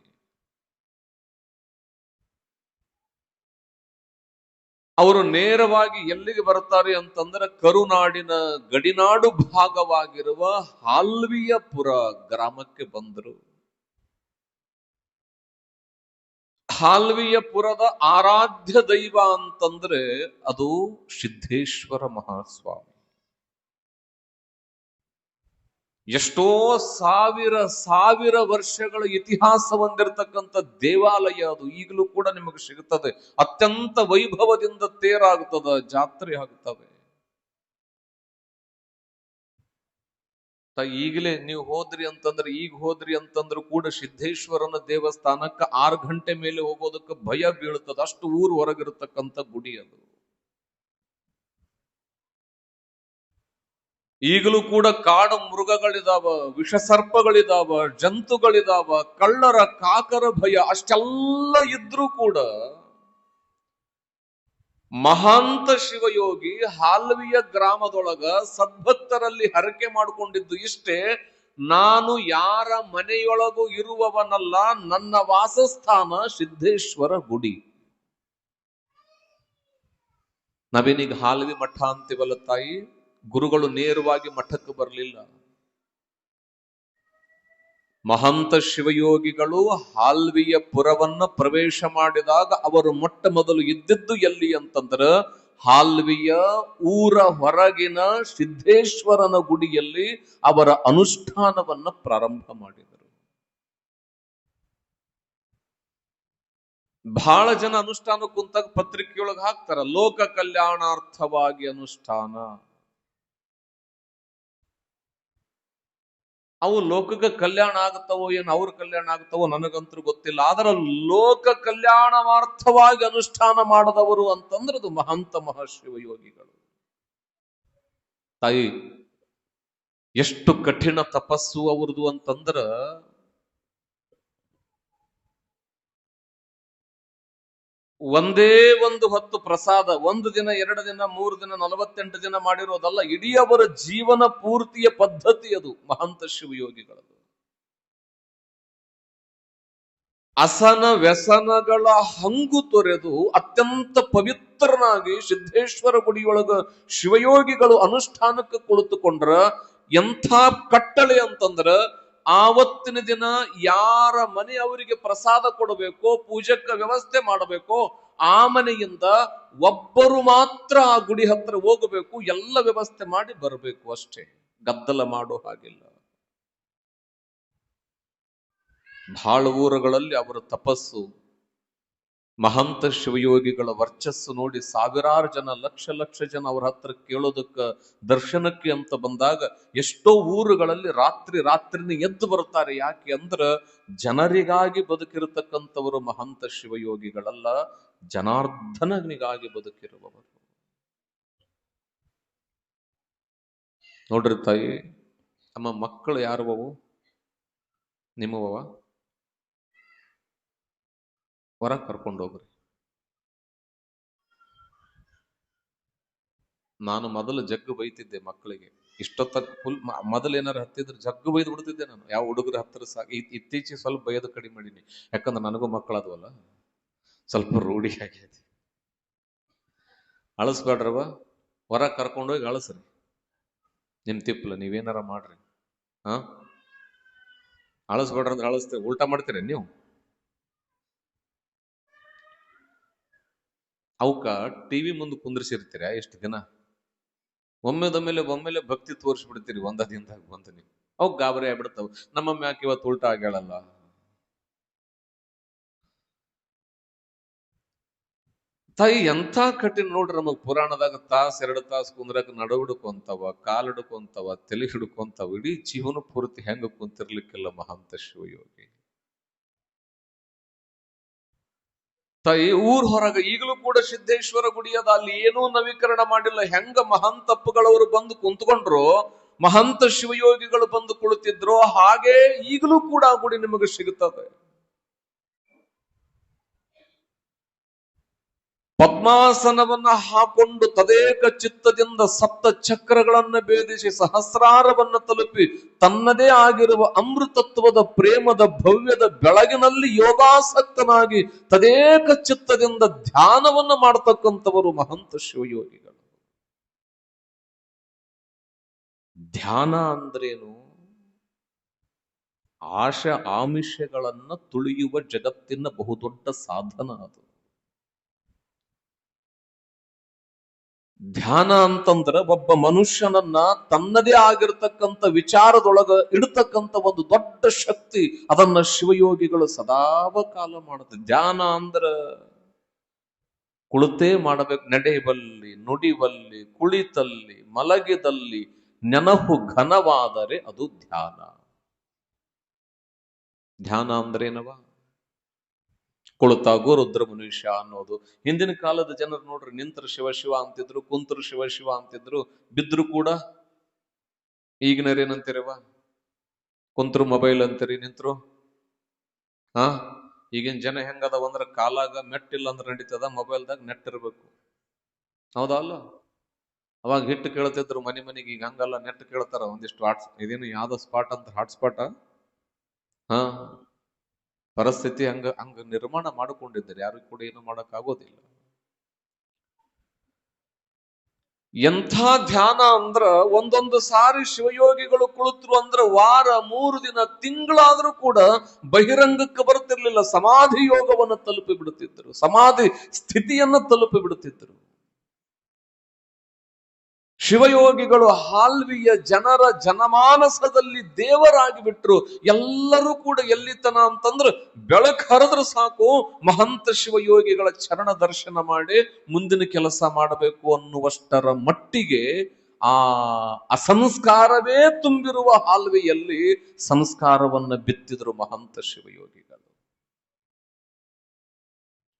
ಅವರು ನೇರವಾಗಿ ಎಲ್ಲಿಗೆ ಬರ್ತಾರೆ ಅಂತಂದ್ರೆ ಕರುನಾಡಿನ ಗಡಿನಾಡು ಭಾಗವಾಗಿರುವ ಹಾಲ್ವಿಯಪುರ ಗ್ರಾಮಕ್ಕೆ ಬಂದರು. ಹಾಲ್ವಿಯಪುರದ ಆರಾಧ್ಯ ದೈವ ಅಂತಂದ್ರೆ ಅದು ಸಿದ್ದೇಶ್ವರ ಮಹಾಸ್ವಾಮಿ. ಎಷ್ಟೋ ಸಾವಿರ ವರ್ಷಗಳ ಇತಿಹಾಸ ಹೊಂದಿರತಕ್ಕಂಥ ದೇವಾಲಯ ಅದು. ಈಗಲೂ ಕೂಡ ನಿಮಗೆ ಸಿಗುತ್ತದೆ. ಅತ್ಯಂತ ವೈಭವದಿಂದ ತೇರಾಗುತ್ತದೆ, ಜಾತ್ರೆ ಆಗುತ್ತವೆ. ಈಗಲೇ ನೀವು ಹೋದ್ರಿ ಅಂತಂದ್ರೆ ಕೂಡ ಸಿದ್ದೇಶ್ವರನ ದೇವಸ್ಥಾನಕ್ಕೆ 6 ಗಂಟೆ ಮೇಲೆ ಹೋಗೋದಕ್ಕೆ ಭಯ ಬೀಳುತ್ತದೆ. ಅಷ್ಟು ಊರು ಹೊರಗಿರತಕ್ಕಂಥ ಗುಡಿ ಅದು. ಈಗಲೂ ಕೂಡ ಕಾಡು ಮೃಗಗಳಿದಾವ, ವಿಷಸರ್ಪಗಳಿದಾವ, ಜಂತುಗಳಿದಾವ, ಕಳ್ಳರ ಕಾಕರ ಭಯ ಅಷ್ಟೆಲ್ಲ ಇದ್ರೂ ಕೂಡ ಮಹಾಂತ ಶಿವಯೋಗಿ ಹಾಲ್ವಿಯ ಗ್ರಾಮದೊಳಗ ಸದ್ಭಕ್ತರಲ್ಲಿ ಹರಕೆ ಮಾಡಿಕೊಂಡಿದ್ದು ಇಷ್ಟೇ: ನಾನು ಯಾರ ಮನೆಯೊಳಗೂ ಇರುವವನಲ್ಲ, ನನ್ನ ವಾಸಸ್ಥಾನ ಸಿದ್ದೇಶ್ವರ ಗುಡಿ. ನಾವೇನೀಗ ಹಾಲ್ವಿ ಮಠ ಅಂತೀವಲ್ಲ ತಾಯಿ, ಗುರುಗಳು ನೇರವಾಗಿ ಮಠಕ್ಕೆ ಬರಲಿಲ್ಲ. ಮಹಂತ ಶಿವಯೋಗಿಗಳು ಹಾಲ್ವಿಯ ಪುರವನ್ನ ಪ್ರವೇಶ ಮಾಡಿದಾಗ ಅವರು ಮೊಟ್ಟ ಮೊದಲು ಇದ್ದಿದ್ದು ಎಲ್ಲಿ ಅಂತಂದ್ರ ಹಾಲ್ವಿಯ ಊರ ಹೊರಗಿನ ಸಿದ್ದೇಶ್ವರನ ಗುಡಿಯಲ್ಲಿ ಅವರ ಅನುಷ್ಠಾನವನ್ನ ಪ್ರಾರಂಭ ಮಾಡಿದರು. ಬಹಳ ಜನ ಅನುಷ್ಠಾನ ಕುಂತಾಗ ಪತ್ರಿಕೆಯೊಳಗೆ ಹಾಕ್ತಾರ, ಲೋಕ ಕಲ್ಯಾಣಾರ್ಥವಾಗಿ ಅನುಷ್ಠಾನ. ಅವು ಲೋಕಕ್ಕೆ ಕಲ್ಯಾಣ ಆಗುತ್ತವೋ ಏನು ಅವ್ರ ಕಲ್ಯಾಣ ಆಗುತ್ತವೋ ನನಗಂತೂ ಗೊತ್ತಿಲ್ಲ. ಆದ್ರೆ ಲೋಕ ಕಲ್ಯಾಣವಾರ್ಥವಾಗಿ ಅನುಷ್ಠಾನ ಮಾಡದವರು ಅಂತಂದ್ರೆ ಅದು ಮಹಂತ ಮಹಾಶಿವಯೋಗಿಗಳು. ತಾಯಿ, ಎಷ್ಟು ಕಠಿಣ ತಪಸ್ಸು ಅವ್ರದು ಅಂತಂದ್ರ ಒಂದೇ ಒಂದು ಹೊತ್ತು ಪ್ರಸಾದ, ಒಂದು ದಿನ, 2 ದಿನ, 3 ದಿನ, 48 ದಿನ ಮಾಡಿರೋದಲ್ಲ, ಇಡೀ ಅವರ ಜೀವನ ಪೂರ್ತಿಯ ಪದ್ಧತಿ ಅದು ಮಹಂತ ಶಿವಯೋಗಿಗಳದು. ಅಸನ ವ್ಯಸನಗಳ ಹಂಗು ತೊರೆದು ಅತ್ಯಂತ ಪವಿತ್ರನಾಗಿ ಸಿದ್ದೇಶ್ವರ ಗುಡಿಯೊಳಗ ಶಿವಯೋಗಿಗಳು ಅನುಷ್ಠಾನಕ್ಕೆ ಕುಳಿತುಕೊಂಡ್ರ ಎಂಥ ಕಟ್ಟಳೆ ಅಂತಂದ್ರ, ಆವತ್ತಿನ ದಿನ ಯಾರ ಮನೆ ಅವರಿಗೆ ಪ್ರಸಾದ ಕೊಡಬೇಕೋ, ಪೂಜಕ ವ್ಯವಸ್ಥೆ ಮಾಡಬೇಕೋ, ಆ ಮನೆಯಿಂದ ಒಬ್ಬರು ಮಾತ್ರ ಆ ಗುಡಿ ಹತ್ರ ಹೋಗಬೇಕು, ಎಲ್ಲ ವ್ಯವಸ್ಥೆ ಮಾಡಿ ಬರಬೇಕು ಅಷ್ಟೇ, ಗದ್ದಲ ಮಾಡೋ ಹಾಗಿಲ್ಲ. ಬಹಳ ಊರುಗಳಲ್ಲಿ ಅವರ ತಪಸ್ಸು, ಮಹಂತ ಶಿವಯೋಗಿಗಳ ವರ್ಚಸ್ಸು ನೋಡಿ ಸಾವಿರಾರು ಜನ, ಲಕ್ಷ ಲಕ್ಷ ಜನ ಅವ್ರ ಹತ್ರ ಕೇಳೋದಕ್ಕ, ದರ್ಶನಕ್ಕೆ ಅಂತ ಬಂದಾಗ ಎಷ್ಟೋ ಊರುಗಳಲ್ಲಿ ರಾತ್ರಿನೇ ಎದ್ದು ಬರ್ತಾರೆ. ಯಾಕೆ ಅಂದ್ರ ಜನರಿಗಾಗಿ ಬದುಕಿರತಕ್ಕಂಥವರು ಮಹಂತ ಶಿವಯೋಗಿಗಳಲ್ಲ, ಜನಾರ್ದನನಿಗಾಗಿ ಬದುಕಿರುವವರು. ನೋಡ್ರಿ ತಾಯಿ, ನಮ್ಮ ಮಕ್ಕಳು ಯಾರುವವು? ನಿಮ್ಮವ? ಹೊರಗೆ ಕರ್ಕೊಂಡು ಹೋಗ್ರಿ. ನಾನು ಮೊದಲು ಜಗ್ಗು ಬೈತಿದ್ದೆ ಮಕ್ಕಳಿಗೆ. ಇಷ್ಟೊತ್ತ ಫುಲ್ ಮೊದಲು ಏನಾರು ಹತ್ತಿದ್ರೆ ಜಗ್ಗು ಬೈದು ಬಿಡ್ತಿದ್ದೆ ನಾನು. ಯಾವ ಹುಡುಗರ ಹತ್ತಿರ ಇತ್ತೀಚೆಗೆ ಸ್ವಲ್ಪ ಬೈಯೋದು ಕಡಿಮೆ ಮಾಡೀನಿ. ಯಾಕಂದ್ರೆ ನನಗೂ ಮಕ್ಕಳಾದವಲ್ಲ, ಸ್ವಲ್ಪ ರೂಢಿ ಆಗೈತಿ. ಅಳಿಸ್ಬೇಡ್ರವ, ಹೊರಗೆ ಕರ್ಕೊಂಡೋಗಿ ಅಳಿಸ್ರಿ. ನಿಮ್ ತಿಪ್ಪಲ ನೀವೇನಾರ ಮಾಡ್ರಿ. ಅಳಿಸ್ಬೇಡ್ರ ಅಂದ್ರೆ ಅಳಿಸ್ತೀರಿ, ಉಲ್ಟಾ ಮಾಡ್ತೀರಿ ನೀವು. ಅವಕ್ಕ ಟಿವಿ ಮುಂದೆ ಕುಂದ್ರಿಸಿರ್ತೀರ ಎಷ್ಟು ದಿನ, ಒಮ್ಮೆಲೆ ಭಕ್ತಿ ತೋರಿಸ್ಬಿಡ್ತೀರಿ ಒಂದ ದಿನದಾಗ ಬಂದು ನೀವು. ಅವ್ ಗಾಬರಿ ಆಗ್ಬಿಡ್ತಾವ. ನಮ್ಮಮ್ಮ ಯಾಕೆ ಇವತ್ತು ಉಲ್ಟಾ ಆಗ್ಯಾಳಲ್ಲ. ತಾಯಿ, ಎಂಥ ಕಠಿಣ ನೋಡ್ರಿ. ನಮಗ್ ಪುರಾಣದಾಗ ತಾಸು 2 ತಾಸು ಕುಂದ್ರಕ್ ನಡು ಹಿಡ್ಕೊಂತವ, ಕಾಲು ಹಿಡ್ಕೊಂತವ, ತಲೆ ಹಿಡ್ಕೊಂತವ. ಇಡೀ ಜೀವನ ಪೂರ್ತಿ ಹೆಂಗ ಕುಂತಿರ್ಲಿಕ್ಕಿಲ್ಲ ಮಹಂತ ಶಿವಯೋಗಿ. ತಾಯಿ, ಊರ್ ಹೊರಗ ಈಗಲೂ ಕೂಡ ಸಿದ್ದೇಶ್ವರ ಗುಡಿಯದ, ಅಲ್ಲಿ ಏನೂ ನವೀಕರಣ ಮಾಡಿಲ್ಲ. ಹೆಂಗ ಮಹಂತಪ್ಪಗಳವರು ಬಂದು ಕುಂತ್ಕೊಂಡ್ರು, ಮಹಂತ ಶಿವಯೋಗಿಗಳು ಬಂದು ಕುಳಿತಿದ್ರು, ಹಾಗೆ ಈಗಲೂ ಕೂಡ ಆ ಗುಡಿ ನಿಮಗೆ ಸಿಗುತ್ತದೆ. ಪದ್ಮಾಸನವನ್ನ ಹಾಕೊಂಡು ತದೇಕ ಚಿತ್ತದಿಂದ ಸಪ್ತ ಚಕ್ರಗಳನ್ನ ಭೇದಿಸಿ ಸಹಸ್ರಾರವನ್ನ ತಲುಪಿ ತನ್ನದೇ ಆಗಿರುವ ಅಮೃತತ್ವದ ಪ್ರೇಮದ ಭವ್ಯದ ಬೆಳಗಿನಲ್ಲಿ ಯೋಗಾಸಕ್ತನಾಗಿ ತದೇಕ ಚಿತ್ತದಿಂದ ಧ್ಯಾನವನ್ನ ಮಾಡತಕ್ಕಂಥವರು ಮಹಂತ ಶಿವಯೋಗಿಗಳು. ಧ್ಯಾನ ಅಂದ್ರೇನು? ಆಮಿಷಗಳನ್ನ ತುಳಿಯುವ ಜಗತ್ತಿನ ಬಹುದೊಡ್ಡ ಸಾಧನ ಅದು. ಧ್ಯಾನ ಅಂತಂದ್ರೆ ಒಬ್ಬ ಮನುಷ್ಯನನ್ನ ತನ್ನದೇ ಆಗಿರ್ತಕ್ಕಂಥ ವಿಚಾರದೊಳಗ ಇಡತಕ್ಕಂಥ ಒಂದು ದೊಡ್ಡ ಶಕ್ತಿ. ಅದನ್ನ ಶಿವಯೋಗಿಗಳು ಸದಾಕಾಲ ಮಾಡುತ್ತೆ. ಧ್ಯಾನ ಅಂದ್ರ ಕುಳಿತೇ ಮಾಡಬೇಕು. ನಡೆಯುವಲ್ಲಿ, ನುಡಿವಲ್ಲಿ, ಕುಳಿತಲ್ಲಿ, ಮಲಗಿದಲ್ಲಿ ನೆನಪು ಘನವಾದರೆ ಅದು ಧ್ಯಾನ. ಧ್ಯಾನ ಅಂದ್ರೇನವ? ಕುಳಿತಾಗೋ ರುದ್ರ ಮನುಷ್ಯ ಅನ್ನೋದು. ಹಿಂದಿನ ಕಾಲದ ಜನರು ನೋಡ್ರಿ, ನಿಂತರು ಶಿವ ಶಿವ ಅಂತಿದ್ರು, ಕುಂತರು ಶಿವ ಶಿವ ಅಂತಿದ್ರು, ಬಿದ್ರು ಕೂಡ ಈಗಿನವ್ರು ಏನಂತೀರವ? ಕುಂತ್ರು ಮೊಬೈಲ್ ಅಂತೀರಿ, ನಿಂತ್ರು ಹಾ. ಈಗಿನ ಜನ ಹೆಂಗದವ ಅಂದ್ರ ಕಾಲಾಗ ಮೆಟ್ಟಿಲ್ಲ ಅಂದ್ರೆ ನಡೀತದ, ಮೊಬೈಲ್ದಾಗ ನೆಟ್ ಇರ್ಬೇಕು. ಹೌದಾ ಅಲ್ಲ? ಅವಾಗ ಹಿಟ್ಟು ಕೇಳ್ತಿದ್ರು ಮನೆಗೆ, ಈಗ ಹಂಗಲ್ಲ, ನೆಟ್ ಕೇಳ್ತಾರ. ಒಂದಿಷ್ಟು ಇದೇನು ಯಾವ್ದೋ ಸ್ಪಾಟ್ ಅಂತ, ಹಾಟ್ಸ್ಪಾಟ. ಹಾ, ಪರಿಸ್ಥಿತಿ ಹಂಗ ನಿರ್ಮಾಣ ಮಾಡಿಕೊಂಡಿದ್ದಾರೆ. ಯಾರು ಕೂಡ ಏನು ಮಾಡಕ್ ಆಗೋದಿಲ್ಲ. ಎಂಥ ಧ್ಯಾನ ಅಂದ್ರ, ಒಂದೊಂದು ಸಾರಿ ಶಿವಯೋಗಿಗಳು ಕುಳಿತರು ಅಂದ್ರ ವಾರ, 3 ದಿನ, ತಿಂಗಳಾದ್ರೂ ಕೂಡ ಬಹಿರಂಗಕ್ಕೆ ಬರ್ತಿರ್ಲಿಲ್ಲ. ಸಮಾಧಿ ಯೋಗವನ್ನು ತಲುಪಿ ಬಿಡುತ್ತಿದ್ದರು, ಸಮಾಧಿ ಸ್ಥಿತಿಯನ್ನು ತಲುಪಿ ಬಿಡುತ್ತಿದ್ದರು. ಶಿವಯೋಗಿಗಳು ಹಾಲ್ವಿಯ ಜನರ ಜನಮಾನಸದಲ್ಲಿ ದೇವರಾಗಿ ಬಿಟ್ರು. ಎಲ್ಲರೂ ಕೂಡ ಎಲ್ಲಿತನ ಅಂತಂದ್ರೆ ಬೆಳಕು ಹರಿದ್ರೆ ಸಾಕು, ಮಹಂತ ಶಿವಯೋಗಿಗಳ ಚರಣ ದರ್ಶನ ಮಾಡಿ ಮುಂದಿನ ಕೆಲಸ ಮಾಡಬೇಕು ಅನ್ನುವಷ್ಟರ ಮಟ್ಟಿಗೆ ಆ ಅಸಂಸ್ಕಾರವೇ ತುಂಬಿರುವ ಹಾಲ್ವಿಯಲ್ಲಿ ಸಂಸ್ಕಾರವನ್ನ ಬಿತ್ತಿದ್ರು ಮಹಂತ ಶಿವಯೋಗಿಗಳು.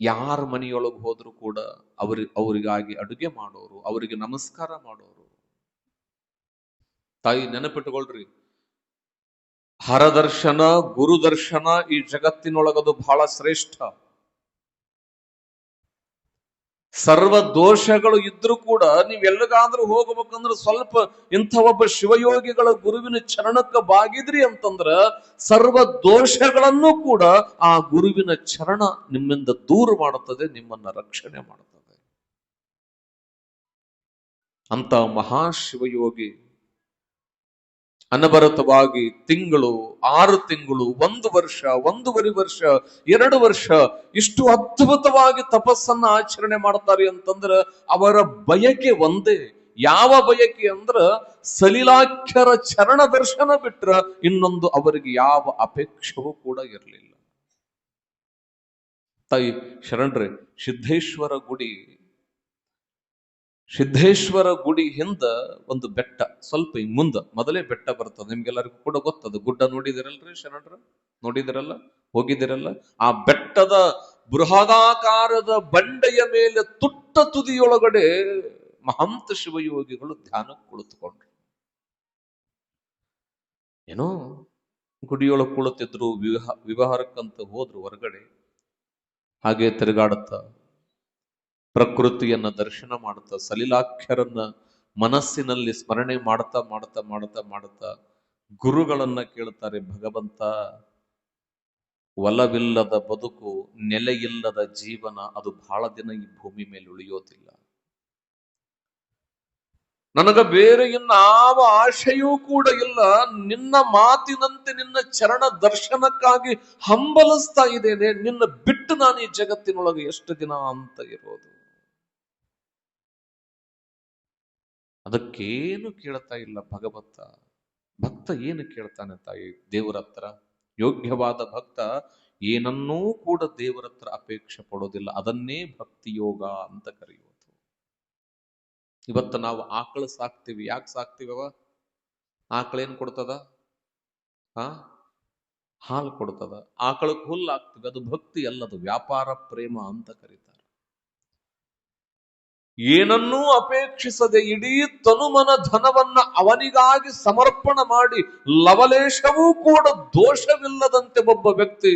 ಯಾರ ಮನೆಯೊಳಗೆ ಹೋದ್ರು ಕೂಡ ಅವರಿಗಾಗಿ ಅಡುಗೆ ಮಾಡೋರು, ಅವರಿಗೆ ನಮಸ್ಕಾರ ಮಾಡೋರು. ತಾಯಿ ನೆನಪಿಟ್ಟುಕೊಳ್ರಿ, ಹರದರ್ಶನ, ಗುರುದರ್ಶನ ಈ ಜಗತ್ತಿನೊಳಗದು ಬಹಳ ಶ್ರೇಷ್ಠ. ಸರ್ವ ದೋಷಗಳು ಇದ್ರೂ ಕೂಡ ನೀವೆಲ್ಲಗಾದ್ರೂ ಹೋಗಬೇಕಂದ್ರೆ ಸ್ವಲ್ಪ ಇಂಥ ಒಬ್ಬ ಶಿವಯೋಗಿಗಳ ಗುರುವಿನ ಚರಣಕ್ಕೆ ಬಾಗಿದ್ರಿ ಅಂತಂದ್ರ ಸರ್ವ ದೋಷಗಳನ್ನು ಕೂಡ ಆ ಗುರುವಿನ ಚರಣ ನಿಮ್ಮಿಂದ ದೂರ ಮಾಡುತ್ತದೆ, ನಿಮ್ಮನ್ನ ರಕ್ಷಣೆ ಮಾಡುತ್ತದೆ. ಅಂತ ಮಹಾಶಿವಯೋಗಿ ಅನವರತವಾಗಿ ತಿಂಗಳು, 6 ತಿಂಗಳು, 1 ವರ್ಷ, 1.5 ವರ್ಷ, 2 ವರ್ಷ ಇಷ್ಟು ಅದ್ಭುತವಾಗಿ ತಪಸ್ಸನ್ನ ಆಚರಣೆ ಮಾಡ್ತಾರೆ ಅಂತಂದ್ರ ಅವರ ಬಯಕೆ ಒಂದೇ. ಯಾವ ಬಯಕೆ ಅಂದ್ರ ಸಲಿಲಾಖ್ಯರ ಚರಣ ದರ್ಶನ ಬಿಟ್ರ ಇನ್ನೊಂದು ಅವರಿಗೆ ಯಾವ ಅಪೇಕ್ಷವೂ ಕೂಡ ಇರಲಿಲ್ಲ. ತಾಯಿ ಶರಣ್ರೆ, ಸಿದ್ದೇಶ್ವರ ಗುಡಿ ಹಿಂದ ಒಂದು ಬೆಟ್ಟ, ಸ್ವಲ್ಪ ಹಿಂಗ್ ಮುಂದ ಮೊದಲೇ ಬೆಟ್ಟ ಬರ್ತದೆ. ನಿಮ್ಗೆಲ್ಲರಿಗೂ ಕೂಡ ಗೊತ್ತದು. ಗುಡ್ಡ ನೋಡಿದಿರಲ್ರಿ ಶರಣರ? ನೋಡಿದಿರಲ್ಲ? ಹೋಗಿದಿರಲ್ಲ? ಆ ಬೆಟ್ಟದ ಬೃಹದಾಕಾರದ ಬಂಡೆಯ ಮೇಲೆ ತುಟ್ಟ ತುದಿಯೊಳಗಡೆ ಮಹಂತ ಶಿವಯೋಗಿಗಳು ಧ್ಯಾನಕ್ಕೆ ಕುಳಿತುಕೊಂಡ್ರು. ಏನೋ ಗುಡಿಯೊಳಗೆ ಕುಳಿತಿದ್ರು, ವಿವಾಹಕ್ಕಂತ ಹೋದ್ರು ಹೊರಗಡೆ. ಹಾಗೆ ತಿರುಗಾಡುತ್ತ ಪ್ರಕೃತಿಯನ್ನ ದರ್ಶನ ಮಾಡುತ್ತಾ, ಸಲಿಲಾಖ್ಯರನ್ನ ಮನಸ್ಸಿನಲ್ಲಿ ಸ್ಮರಣೆ ಮಾಡ್ತಾ ಮಾಡ್ತಾ ಮಾಡ್ತಾ ಮಾಡ್ತಾ ಗುರುಗಳನ್ನ ಕೇಳ್ತಾರೆ. ಭಗವಂತ, ಒಲವಿಲ್ಲದ ಬದುಕು, ನೆಲೆಯಿಲ್ಲದ ಜೀವನ ಅದು ಬಹಳ ದಿನ ಈ ಭೂಮಿ ಮೇಲೆ ಉಳಿಯೋದಿಲ್ಲ. ನನಗ ಬೇರೆ ಇನ್ನಾವ ಆಶೆಯೂ ಕೂಡ ಇಲ್ಲ. ನಿನ್ನ ಮಾತಿನಂತೆ ನಿನ್ನ ಚರಣ ದರ್ಶನಕ್ಕಾಗಿ ಹಂಬಲಿಸ್ತಾ ಇದ್ದೇನೆ. ನಿನ್ನ ಬಿಟ್ಟು ನಾನು ಈ ಜಗತ್ತಿನೊಳಗೆ ಎಷ್ಟು ದಿನ ಅಂತ ಇರೋದು? ಅದಕ್ಕೇನು ಕೇಳ್ತಾ ಇಲ್ಲ ಭಗವಂತ. ಭಕ್ತ ಏನು ಕೇಳ್ತಾನೆ ತಾಯಿ ದೇವರ ಹತ್ರ? ಯೋಗ್ಯವಾದ ಭಕ್ತ ಏನನ್ನೂ ಕೂಡ ದೇವರ ಹತ್ರ ಅಪೇಕ್ಷೆ ಪಡೋದಿಲ್ಲ. ಅದನ್ನೇ ಭಕ್ತಿ ಯೋಗ ಅಂತ ಕರೆಯೋದು. ಇವತ್ತು ನಾವು ಆಕಳು ಸಾಕ್ತಿವಿ. ಯಾಕೆ ಸಾಕ್ತಿವವ? ಆಕಳೇನ್ ಕೊಡ್ತದ? ಹಾಲು ಕೊಡ್ತದ. ಆಕಳಕ್ಕೆ ಹುಲ್ಲು ಹಾಕ್ತಿವಿ. ಅದು ಭಕ್ತಿ ಅಲ್ಲದು, ವ್ಯಾಪಾರ ಪ್ರೇಮ ಅಂತ ಕರೀತಾರೆ. ಏನನ್ನೂ ಅಪೇಕ್ಷಿಸದೆ ಇಡೀ ತನುಮನ ಧನವನ್ನ ಅವನಿಗಾಗಿ ಸಮರ್ಪಣ ಮಾಡಿ ಲವಲೇಶವೂ ಕೂಡ ದೋಷವಿಲ್ಲದಂತೆ ಒಬ್ಬ ವ್ಯಕ್ತಿ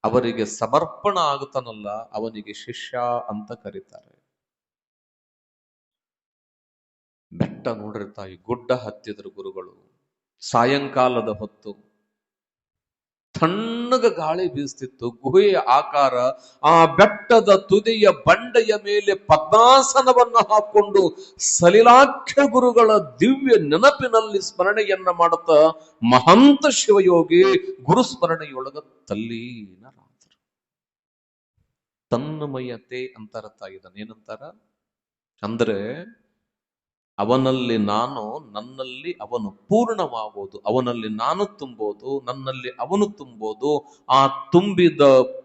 ಅವರಿಗೆ ಸಮರ್ಪಣ ಆಗುತ್ತಾನಲ್ಲ, ಅವನಿಗೆ ಶಿಷ್ಯ ಅಂತ ಕರೀತಾರೆ. ಬೆಟ್ಟ ನೋಡ್ರಿ ತಾಯಿ, ಗುಡ್ಡ ಹತ್ತಿದ್ರು ಗುರುಗಳು. ಸಾಯಂಕಾಲದ ಹೊತ್ತು ತಣ್ಣಗ ಗಾಳಿ ಬೀಸ್ತಿತ್ತು. ಗುಹೆಯ ಆಕಾರ. ಆ ಬೆಟ್ಟದ ತುದಿಯ ಬಂಡೆಯ ಮೇಲೆ ಪದ್ಮಾಸನವನ್ನ ಹಾಕೊಂಡು ಸಲಿಲಾಖ್ಯ ಗುರುಗಳ ದಿವ್ಯ ನೆನಪಿನಲ್ಲಿ ಸ್ಮರಣೆಯನ್ನ ಮಾಡುತ್ತಾ ಮಹಂತ ಶಿವಯೋಗಿ ಗುರು ಸ್ಮರಣೆಯೊಳಗ ತಲ್ಲೀನರಾದರು. ತನ್ಮಯತೆ ಅಂತಾರ ತಾಯಿ. ಇದನ್ನೇನಂತಾರ ಅಂದ್ರೆ ಅವನಲ್ಲಿ ನಾನು, ನನ್ನಲ್ಲಿ ಅವನು ಪೂರ್ಣವಾಗೋದು. ಅವನಲ್ಲಿ ನಾನು ತುಂಬೋದು, ನನ್ನಲ್ಲಿ ಅವನು ತುಂಬೋದು. ಆ ತುಂಬಿದ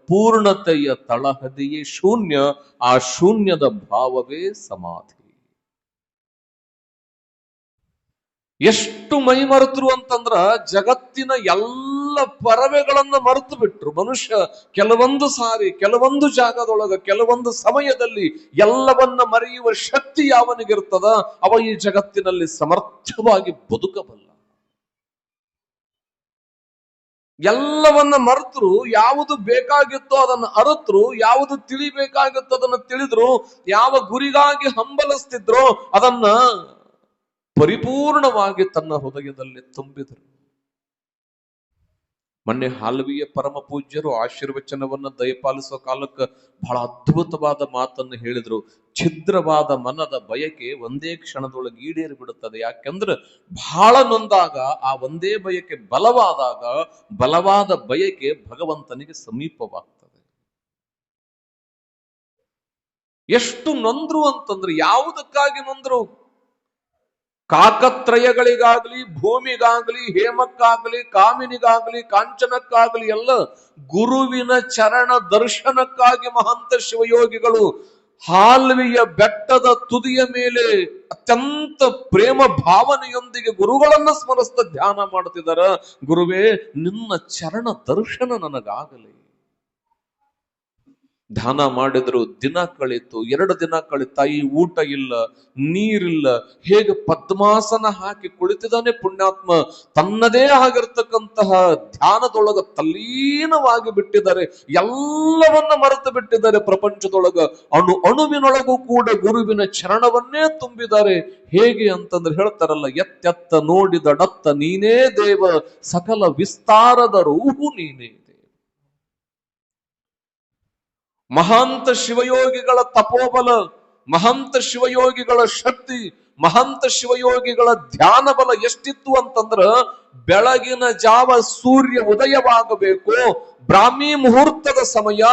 ಪೂರ್ಣತೆಯ ತಳಹದಿಯೇ ಶೂನ್ಯ. ಆ ಶೂನ್ಯದ ಭಾವವೇ ಸಮಾಧಿ. ಎಷ್ಟು ಮೈ ಮರೆತರು ಅಂತಂದ್ರ ಜಗತ್ತಿನ ಎಲ್ಲ ಪರವೆಗಳನ್ನ ಮರೆತು ಬಿಟ್ರು. ಮನುಷ್ಯ ಕೆಲವೊಂದು ಸಾರಿ ಕೆಲವೊಂದು ಜಾಗದೊಳಗ ಕೆಲವೊಂದು ಸಮಯದಲ್ಲಿ ಎಲ್ಲವನ್ನ ಮರೆಯುವ ಶಕ್ತಿ ಯಾವನಿಗಿರ್ತದ ಅವ ಈ ಜಗತ್ತಿನಲ್ಲಿ ಸಮರ್ಥವಾಗಿ ಬದುಕಬಲ್ಲ. ಎಲ್ಲವನ್ನ ಮರೆತರು, ಯಾವುದು ಬೇಕಾಗಿತ್ತೋ ಅದನ್ನು ಅರತರು, ಯಾವುದು ತಿಳಿಬೇಕಾಗಿತ್ತೋ ಅದನ್ನು ತಿಳಿದ್ರು, ಯಾವ ಗುರಿಗಾಗಿ ಹಂಬಲಿಸ್ತಿದ್ರೋ ಅದನ್ನ ಪರಿಪೂರ್ಣವಾಗಿ ತನ್ನ ಹೃದಯದಲ್ಲಿ ತುಂಬಿದರು. ಮೊನ್ನೆ ಹಾಲ್ವಿಯ ಪರಮ ಪೂಜ್ಯರು ಆಶೀರ್ವಚನವನ್ನ ದಯಪಾಲಿಸುವ ಕಾಲಕ್ಕೆ ಬಹಳ ಅದ್ಭುತವಾದ ಮಾತನ್ನು ಹೇಳಿದ್ರು. ಛಿದ್ರವಾದ ಮನದ ಬಯಕೆ ಒಂದೇ ಕ್ಷಣದೊಳಗೆ ಈಡೇರಿ ಬಿಡುತ್ತದೆ. ಯಾಕೆಂದ್ರೆ ಬಹಳ ನೊಂದಾಗ ಆ ಒಂದೇ ಬಯಕೆ ಬಲವಾದಾಗ ಬಲವಾದ ಬಯಕೆ ಭಗವಂತನಿಗೆ ಸಮೀಪವಾಗ್ತದೆ. ಎಷ್ಟು ನೊಂದ್ರು ಅಂತಂದ್ರೆ, ಯಾವುದಕ್ಕಾಗಿ ನೊಂದ್ರು? ಕಾಕತ್ರಯಗಳಿಗಾಗ್ಲಿ, ಭೂಮಿಗಾಗ್ಲಿ, ಹೇಮಕ್ಕಾಗ್ಲಿ, ಕಾಮಿನಿಗಾಗ್ಲಿ, ಕಾಂಚನಕ್ಕಾಗ್ಲಿ ಎಲ್ಲ ಗುರುವಿನ ಚರಣ ದರ್ಶನಕ್ಕಾಗಿ ಮಹಂತ ಶಿವಯೋಗಿಗಳು ಹಾಲ್ವಿಯ ಬೆಟ್ಟದ ತುದಿಯ ಮೇಲೆ ಅತ್ಯಂತ ಪ್ರೇಮ ಭಾವನೆಯೊಂದಿಗೆ ಗುರುಗಳನ್ನ ಸ್ಮರಿಸ್ತಾ ಧ್ಯಾನ ಮಾಡ್ತಿದಾರ. ಗುರುವೇ, ನಿನ್ನ ಚರಣ ದರ್ಶನ ನನಗಾಗಲಿ. ಧ್ಯಾನ ಮಾಡಿದ್ರು. ದಿನ ಕಳೀತು, 2 ದಿನ ಕಳೀತಾಯಿ, ಊಟ ಇಲ್ಲ, ನೀರಿಲ್ಲ. ಹೇಗೆ ಪದ್ಮಾಸನ ಹಾಕಿ ಕುಳಿತಿದ್ದಾನೆ ಪುಣ್ಯಾತ್ಮ. ತನ್ನದೇ ಆಗಿರ್ತಕ್ಕಂತಹ ಧ್ಯಾನದೊಳಗ ತಲ್ಲೀನವಾಗಿ ಬಿಟ್ಟಿದ್ದಾರೆ. ಎಲ್ಲವನ್ನ ಮರೆತು ಬಿಟ್ಟಿದ್ದಾರೆ. ಪ್ರಪಂಚದೊಳಗ ಅಣುವಿನೊಳಗೂ ಕೂಡ ಗುರುವಿನ ಚರಣವನ್ನೇ ತುಂಬಿದ್ದಾರೆ. ಹೇಗೆ ಅಂತಂದ್ರೆ ಹೇಳ್ತಾರಲ್ಲ, ಎತ್ತೆತ್ತ ನೋಡಿದಡತ್ತ ನೀನೇ ದೇವ, ಸಕಲ ವಿಸ್ತಾರದ ರೂಹು ನೀನೇ. ಮಹಾಂತ ಶಿವಯೋಗಿಗಳ ತಪೋಬಲ, ಮಹಂತ ಶಿವಯೋಗಿಗಳ ಶಕ್ತಿ, ಮಹಂತ ಶಿವಯೋಗಿಗಳ ಧ್ಯಾನ ಬಲ ಎಷ್ಟಿತ್ತು ಅಂತಂದ್ರ, ಬೆಳಗಿನ ಜಾವ ಸೂರ್ಯ ಉದಯವಾಗಬೇಕು, ಬ್ರಾಹ್ಮಿ ಮುಹೂರ್ತದ ಸಮಯ,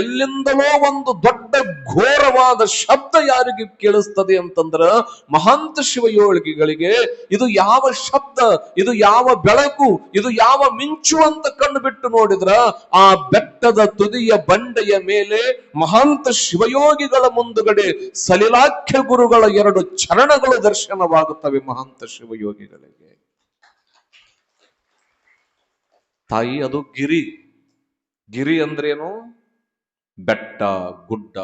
ಎಲ್ಲಿಂದಲೋ ಒಂದು ದೊಡ್ಡ ಘೋರವಾದ ಶಬ್ದ ಯಾರಿಗೆ ಕೇಳಿಸ್ತದೆ ಅಂತಂದ್ರ ಮಹಂತ ಶಿವಯೋಗಿಗಳಿಗೆ ಇದು ಯಾವ ಶಬ್ದ, ಇದು ಯಾವ ಬೆಳಕು, ಇದು ಯಾವ ಮಿಂಚು ಅಂತ ಕಣ್ಣು ಬಿಟ್ಟು ನೋಡಿದ್ರ ಆ ಬೆಟ್ಟದ ತುದಿಯ ಬಂಡೆಯ ಮೇಲೆ ಮಹಂತ ಶಿವಯೋಗಿಗಳ ಮುಂದುಗಡೆ ಸಲಿಲಾಖ್ಯ ಗುರುಗಳ 2 ಚರಣಗಳು ದರ್ಶನವಾಗುತ್ತವೆ ಮಹಂತ ಶಿವಯೋಗಿಗಳಿಗೆ. ತಾಯಿ, ಅದು ಗಿರಿ. ಗಿರಿ ಅಂದ್ರೇನು? ಬೆಟ್ಟ, ಗುಡ್ಡ.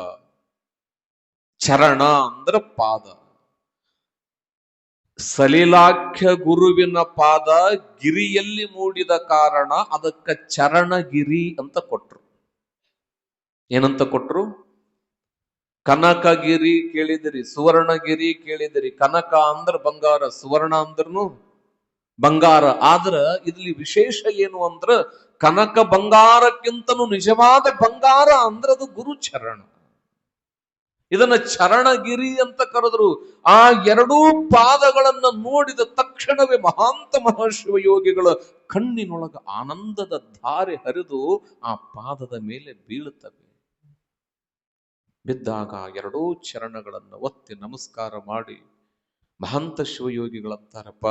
ಚರಣ ಅಂದ್ರೆ ಪಾದ. ಸಲಿಲಾಖ್ಯ ಗುರುವಿನ ಪಾದ ಗಿರಿಯಲ್ಲಿ ಮೂಡಿದ ಕಾರಣ ಅದಕ್ಕೆ ಚರಣಗಿರಿ ಅಂತ ಕೊಟ್ರು. ಏನಂತ ಕೊಟ್ರು? ಕನಕಗಿರಿ ಕೇಳಿದಿರಿ, ಸುವರ್ಣಗಿರಿ ಕೇಳಿದಿರಿ. ಕನಕ ಅಂದ್ರ ಬಂಗಾರ, ಸುವರ್ಣ ಅಂದ್ರನು ಬಂಗಾರ. ಆದ್ರ ಇಲ್ಲಿ ವಿಶೇಷ ಏನು ಅಂದ್ರ, ಕನಕ ಬಂಗಾರಕ್ಕಿಂತನೂ ನಿಜವಾದ ಬಂಗಾರ ಅಂದ್ರೆ ಅದು ಗುರುಚರಣ. ಇದನ್ನ ಚರಣಗಿರಿ ಅಂತ ಕರೆದ್ರು. ಆ 2 ಪಾದಗಳನ್ನ ನೋಡಿದ ತಕ್ಷಣವೇ ಮಹಾಂತ ಮಹಾಶಿವಯೋಗಿಗಳ ಕಣ್ಣಿನೊಳಗ ಆನಂದದ ಧಾರೆ ಹರಿದು ಆ ಪಾದದ ಮೇಲೆ ಬೀಳುತ್ತವೆ. ಬಿದ್ದಾಗ 2 ಚರಣಗಳನ್ನು ಒತ್ತಿ ನಮಸ್ಕಾರ ಮಾಡಿ ಮಹಂತ ಶಿವಯೋಗಿಗಳಂತಾರಪ್ಪ,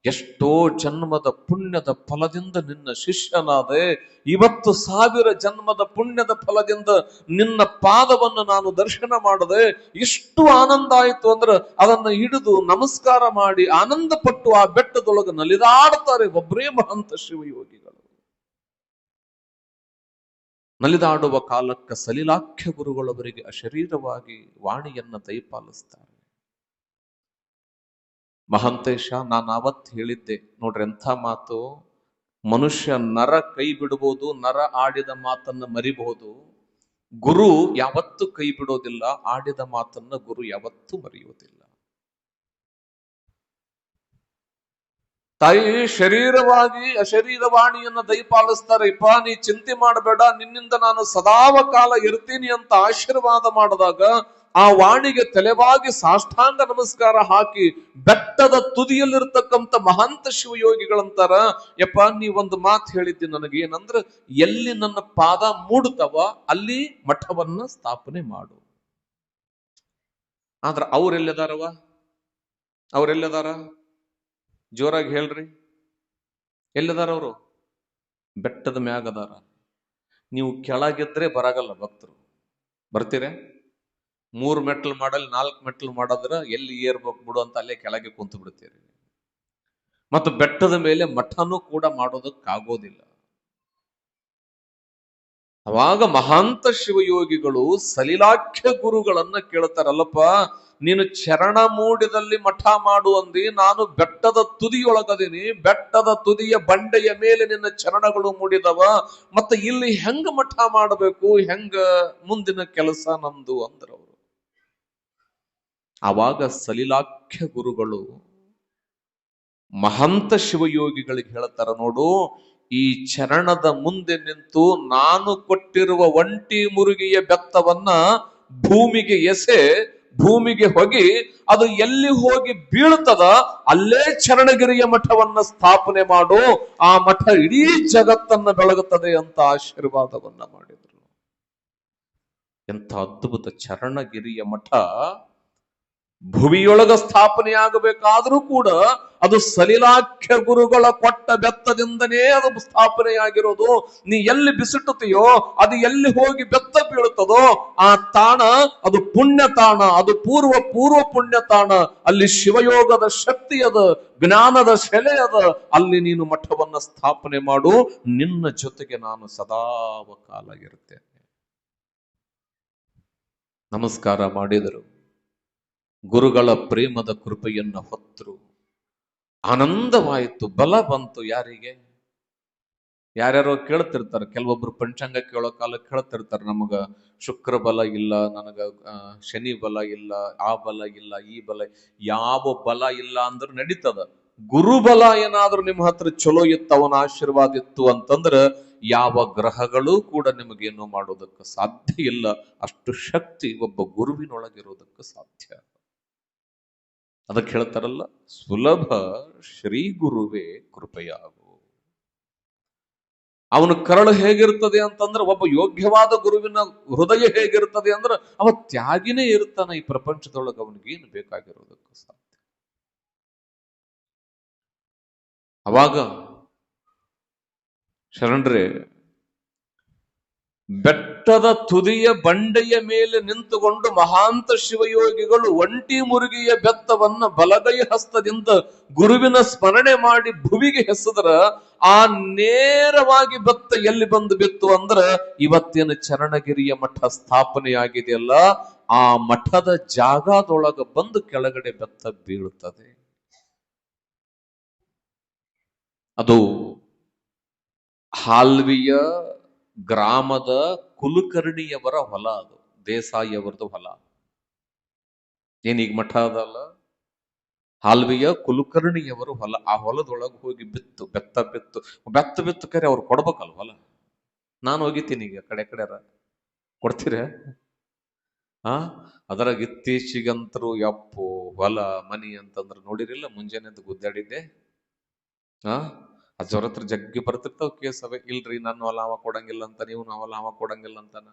ಎಷ್ಟೋ ಜನ್ಮದ ಪುಣ್ಯದ ಫಲದಿಂದ ನಿನ್ನ ಶಿಷ್ಯನಾದೆ, ಇವತ್ತು 1000 ಜನ್ಮದ ಪುಣ್ಯದ ಫಲದಿಂದ ನಿನ್ನ ಪಾದವನ್ನು ನಾನು ದರ್ಶನ ಮಾಡದೆ ಎಷ್ಟು ಆನಂದ ಆಯಿತು ಅಂದ್ರೆ ಅದನ್ನ ಹಿಡಿದು ನಮಸ್ಕಾರ ಮಾಡಿ ಆನಂದ ಪಟ್ಟು ಆ ಬೆಟ್ಟದೊಳಗೆ ನಲಿದಾಡ್ತಾರೆ ಒಬ್ಬರೇ ಮಹಂತ ಶಿವಯೋಗಿಗಳು. ನಲಿದಾಡುವ ಕಾಲಕ್ಕೆ ಸಲಿಲಾಖ್ಯ ಗುರುಗಳವರಿಗೆ ಅಶರೀರವಾಗಿ ವಾಣಿಯನ್ನ ದಯಪಾಲಿಸ್ತಾರೆ. ಮಹಂತೇಶ, ನಾನು ಅವತ್ತು ಹೇಳಿದ್ದೆ ನೋಡ್ರಿ, ಎಂಥ ಮಾತು. ಮನುಷ್ಯ ನರ ಕೈ ಬಿಡಬಹುದು, ನರ ಆಡಿದ ಮಾತನ್ನ ಮರಿಬಹುದು, ಗುರು ಯಾವತ್ತೂ ಕೈ ಬಿಡೋದಿಲ್ಲ, ಆಡಿದ ಮಾತನ್ನ ಗುರು ಯಾವತ್ತೂ ಮರೆಯುವುದಿಲ್ಲ. ತಾಯಿ ಶರೀರವಾಗಿ ಅಶರೀರವಾಣಿಯನ್ನ ದಯಪಾಲಿಸ್ತಾರೆ. ಇಪ್ಪ, ನೀ ಚಿಂತೆ ಮಾಡಬೇಡ, ನಿನ್ನಿಂದ ನಾನು ಸದಾವ ಕಾಲ ಇರ್ತೀನಿ ಅಂತ ಆಶೀರ್ವಾದ ಮಾಡಿದಾಗ ಆ ವಾಣಿಗೆ ತಲೆವಾಗಿ ಸಾಷ್ಟಾಂಗ ನಮಸ್ಕಾರ ಹಾಕಿ ಬೆಟ್ಟದ ತುದಿಯಲ್ಲಿರ್ತಕ್ಕಂಥ ಮಹಂತ ಶಿವಯೋಗಿಗಳಂತಾರ, ಯಪ್ಪ, ನೀ ಒಂದು ಮಾತು ಹೇಳಿದ್ದಿ ನನಗೆ, ಏನಂದ್ರೆ ಎಲ್ಲಿ ನನ್ನ ಪಾದ ಮೂಡ್ತವ ಅಲ್ಲಿ ಮಠವನ್ನ ಸ್ಥಾಪನೆ ಮಾಡು. ಆದ್ರ ಅವ್ರೆಲ್ಲದಾರವ? ಅವ್ರೆಲ್ಲದಾರ? ಜೋರಾಗಿ ಹೇಳ್ರಿ, ಎಲ್ಲಿದಾರ ಅವರು? ಬೆಟ್ಟದ ಮ್ಯಾಗದಾರ. ನೀವು ಕೆಳಗಿದ್ರೆ ಬರಾಗಲ್ಲ ಭಕ್ತರು, ಬರ್ತೀರ? 3 ಮೆಟ್ಲು ಮಾಡಲ್ 4 ಮೆಟ್ಲು ಮಾಡೋದ್ರ ಎಲ್ಲಿ ಏರ್ಬೇಕು ಬಿಡು ಅಂತ ಅಲ್ಲೇ ಕೆಳಗೆ ಕುಂತು ಬಿಡ್ತೀರಿ. ಮತ್ತು ಬೆಟ್ಟದ ಮೇಲೆ ಮಠನೂ ಕೂಡ ಮಾಡೋದಕ್ಕಾಗೋದಿಲ್ಲ. ಅವಾಗ ಮಹಾಂತ ಶಿವಯೋಗಿಗಳು ಸಲಿಲಾಖ್ಯ ಗುರುಗಳನ್ನ ಕೇಳ್ತಾರಲ್ಲಪ್ಪ, ನೀನು ಚರಣ ಮೂಡಿದಲ್ಲಿ ಮಠ ಮಾಡು ಅಂದಿ, ನಾನು ಬೆಟ್ಟದ ತುದಿಯೊಳಗದೀನಿ, ಬೆಟ್ಟದ ತುದಿಯ ಬಂಡೆಯ ಮೇಲೆ ನಿನ್ನ ಚರಣಗಳು ಮೂಡಿದವ, ಮತ್ತೆ ಇಲ್ಲಿ ಹೆಂಗ ಮಠ ಮಾಡಬೇಕು, ಹೆಂಗ ಮುಂದಿನ ಕೆಲಸ ನಮ್ದು ಅಂದ್ರವರು. ಆವಾಗ ಸಲಿಲಾಖ್ಯ ಗುರುಗಳು ಮಹಂತ ಶಿವಯೋಗಿಗಳಿಗೆ ಹೇಳ್ತಾರ, ನೋಡು, ಈ ಚರಣದ ಮುಂದೆ ನಿಂತು ನಾನು ಕೊಟ್ಟಿರುವ ಒಂಟಿ ಮುರುಗಿಯ ಬೆತ್ತವನ್ನ ಭೂಮಿಗೆ ಎಸೆ, ಭೂಮಿಗೆ ಹೋಗಿ ಅದು ಎಲ್ಲಿ ಹೋಗಿ ಬೀಳ್ತದ ಅಲ್ಲೇ ಚರಣಗಿರಿಯ ಮಠವನ್ನ ಸ್ಥಾಪನೆ ಮಾಡು, ಆ ಮಠ ಇಡೀ ಜಗತ್ತನ್ನ ಬೆಳಗುತ್ತದೆ ಅಂತ ಆಶೀರ್ವಾದವನ್ನ ಮಾಡಿದ್ರು. ಎಂಥ ಅದ್ಭುತ! ಚರಣಗಿರಿಯ ಮಠ ಭುವಿಯೊಳಗ ಸ್ಥಾಪನೆ ಆಗಬೇಕಾದ್ರೂ ಕೂಡ ಅದು ಸಲಿಲಾಖ್ಯ ಗುರುಗಳ ಕೊಟ್ಟ ಬೆತ್ತದಿಂದನೇ ಅದು ಸ್ಥಾಪನೆಯಾಗಿರೋದು. ನೀ ಎಲ್ಲಿ ಬಿಸಿಟ್ಟುತ್ತೀಯೋ ಅದು ಎಲ್ಲಿ ಹೋಗಿ ಬೆತ್ತ ಬೀಳುತ್ತದೋ ಆ ತಾಣ ಅದು ಪುಣ್ಯ ತಾಣ, ಅದು ಪೂರ್ವ ಪುಣ್ಯ ತಾಣ. ಅಲ್ಲಿ ಶಿವಯೋಗದ ಶಕ್ತಿ ಅದ, ಜ್ಞಾನದ ಶೆಲೆ ಅದ. ಅಲ್ಲಿ ನೀನು ಮಠವನ್ನ ಸ್ಥಾಪನೆ ಮಾಡು, ನಿನ್ನ ಜೊತೆಗೆ ನಾನು ಸದಾಕಾಲ ಇರುತ್ತೇನೆ. ನಮಸ್ಕಾರ ಮಾಡಿದರು. ಗುರುಗಳ ಪ್ರೇಮದ ಕೃಪೆಯನ್ನ ಹೊತ್ತರು. ಆನಂದವಾಯಿತು, ಬಲ ಬಂತು. ಯಾರಿಗೆ? ಯಾರ್ಯಾರೋ ಕೇಳ್ತಿರ್ತಾರೆ, ಕೆಲವೊಬ್ರು ಪಂಚಾಂಗ ಕೇಳೋ ಕಾಲ ಕೇಳ್ತಿರ್ತಾರೆ, ನಮಗ ಶುಕ್ರ ಬಲ ಇಲ್ಲ, ನನಗ ಶನಿ ಬಲ ಇಲ್ಲ, ಆ ಬಲ ಇಲ್ಲ, ಈ ಬಲ. ಯಾವ ಬಲ ಇಲ್ಲ ಅಂದ್ರೂ ನಡೀತದ. ಗುರುಬಲ ಏನಾದ್ರೂ ನಿಮ್ಮ ಹತ್ರ ಚಲೋ ಇತ್ತು, ಅವನ ಆಶೀರ್ವಾದ ಇತ್ತು ಅಂತಂದ್ರ ಯಾವ ಗ್ರಹಗಳು ಕೂಡ ನಿಮಗೇನು ಮಾಡೋದಕ್ಕೆ ಸಾಧ್ಯ ಇಲ್ಲ. ಅಷ್ಟು ಶಕ್ತಿ ಒಬ್ಬ ಗುರುವಿನೊಳಗಿರೋದಕ್ಕೆ ಸಾಧ್ಯ. ಅದಕ್ಕೆ ಹೇಳ್ತಾರಲ್ಲ, ಸುಲಭ ಶ್ರೀ ಗುರುವೇ ಕೃಪೆಯಾಗು. ಅವನ ಕರಳು ಹೇಗಿರ್ತದೆ ಅಂತಂದ್ರೆ, ಒಬ್ಬ ಯೋಗ್ಯವಾದ ಗುರುವಿನ ಹೃದಯ ಹೇಗಿರ್ತದೆ ಅಂದ್ರೆ, ಅವ ತ್ಯಾಗಿನೇ ಇರ್ತಾನೆ ಈ ಪ್ರಪಂಚದೊಳಗೆ. ಅವನಿಗೇನು ಬೇಕಾಗಿರೋದಕ್ಕೂ ಸಾಧ್ಯ. ಅವಾಗ ಶರಣರೇ ಬೆಟ್ಟದ ತುದಿಯ ಬಂಡೆಯ ಮೇಲೆ ನಿಂತುಕೊಂಡು ಮಹಾಂತ ಶಿವಯೋಗಿಗಳು ಒಂಟಿ ಮುರುಗಿಯ ಬೆತ್ತವನ್ನ ಬಲಗೈ ಹಸ್ತದಿಂದ ಗುರುವಿನ ಸ್ಮರಣೆ ಮಾಡಿ ಭುವಿಗೆ ಎಸೆದ್ರ ಆ ನೇರವಾಗಿ ಬೆತ್ತ ಎಲ್ಲಿ ಬಂದು ಬಿತ್ತು ಅಂದ್ರ, ಇವತ್ತಿನ ಚರಣಗಿರಿಯ ಮಠ ಸ್ಥಾಪನೆಯಾಗಿದೆಯಲ್ಲ, ಆ ಮಠದ ಜಾಗದೊಳಗ ಬಂದು ಕೆಳಗಡೆ ಬೆತ್ತ ಬೀಳುತ್ತದೆ. ಅದು ಹಾಲ್ವಿಯ ಗ್ರಾಮದ ಕುಲಕರ್ಣಿಯವರ ಹೊಲ, ಅದು ದೇಸಾಯಿಯವರದು ಹೊಲ. ಏನೀಗ ಮಠ ಅದಲ್ಲ, ಹಾಲ್ವಿಯ ಕುಲಕರ್ಣಿಯವರು ಹೊಲ. ಆ ಹೊಲದೊಳಗೆ ಹೋಗಿ ಬಿತ್ತು, ಬೆತ್ತ ಬಿತ್ತು ಕರೆ ಅವ್ರು ಕೊಡ್ಬೇಕಲ್ಲ ಹೊಲ. ನಾನು ಹೋಗಿದ್ದೀನಿ, ಈಗ ಕಡೆ ಕೊಡ್ತೀರ? ಅದರಾಗ ಇತ್ತೀಚಿಗಂತರೂ ಯಪ್ಪು ಹೊಲ ಮನಿ ಅಂತಂದ್ರೆ ನೋಡಿರಿಲ್ಲ. ಮುಂಜಾನೆದ್ದು ಗುದ್ದಾಡಿದ್ದೆ. ಅಜ್ಜವ್ರ ಹತ್ರ ಜಗ್ಗಿ ಬರ್ತಿರ್ತಾವ ಕೇಸವೆ, ಇಲ್ರಿ ನನ್ನ ಹೊಲ ಅವ ಕೊಡಂಗಿಲ್ಲ ಅಂತ, ನೀವು ಹೊಲ ಅವ ಕೊಡಂಗಿಲ್ಲ ಅಂತಾನ.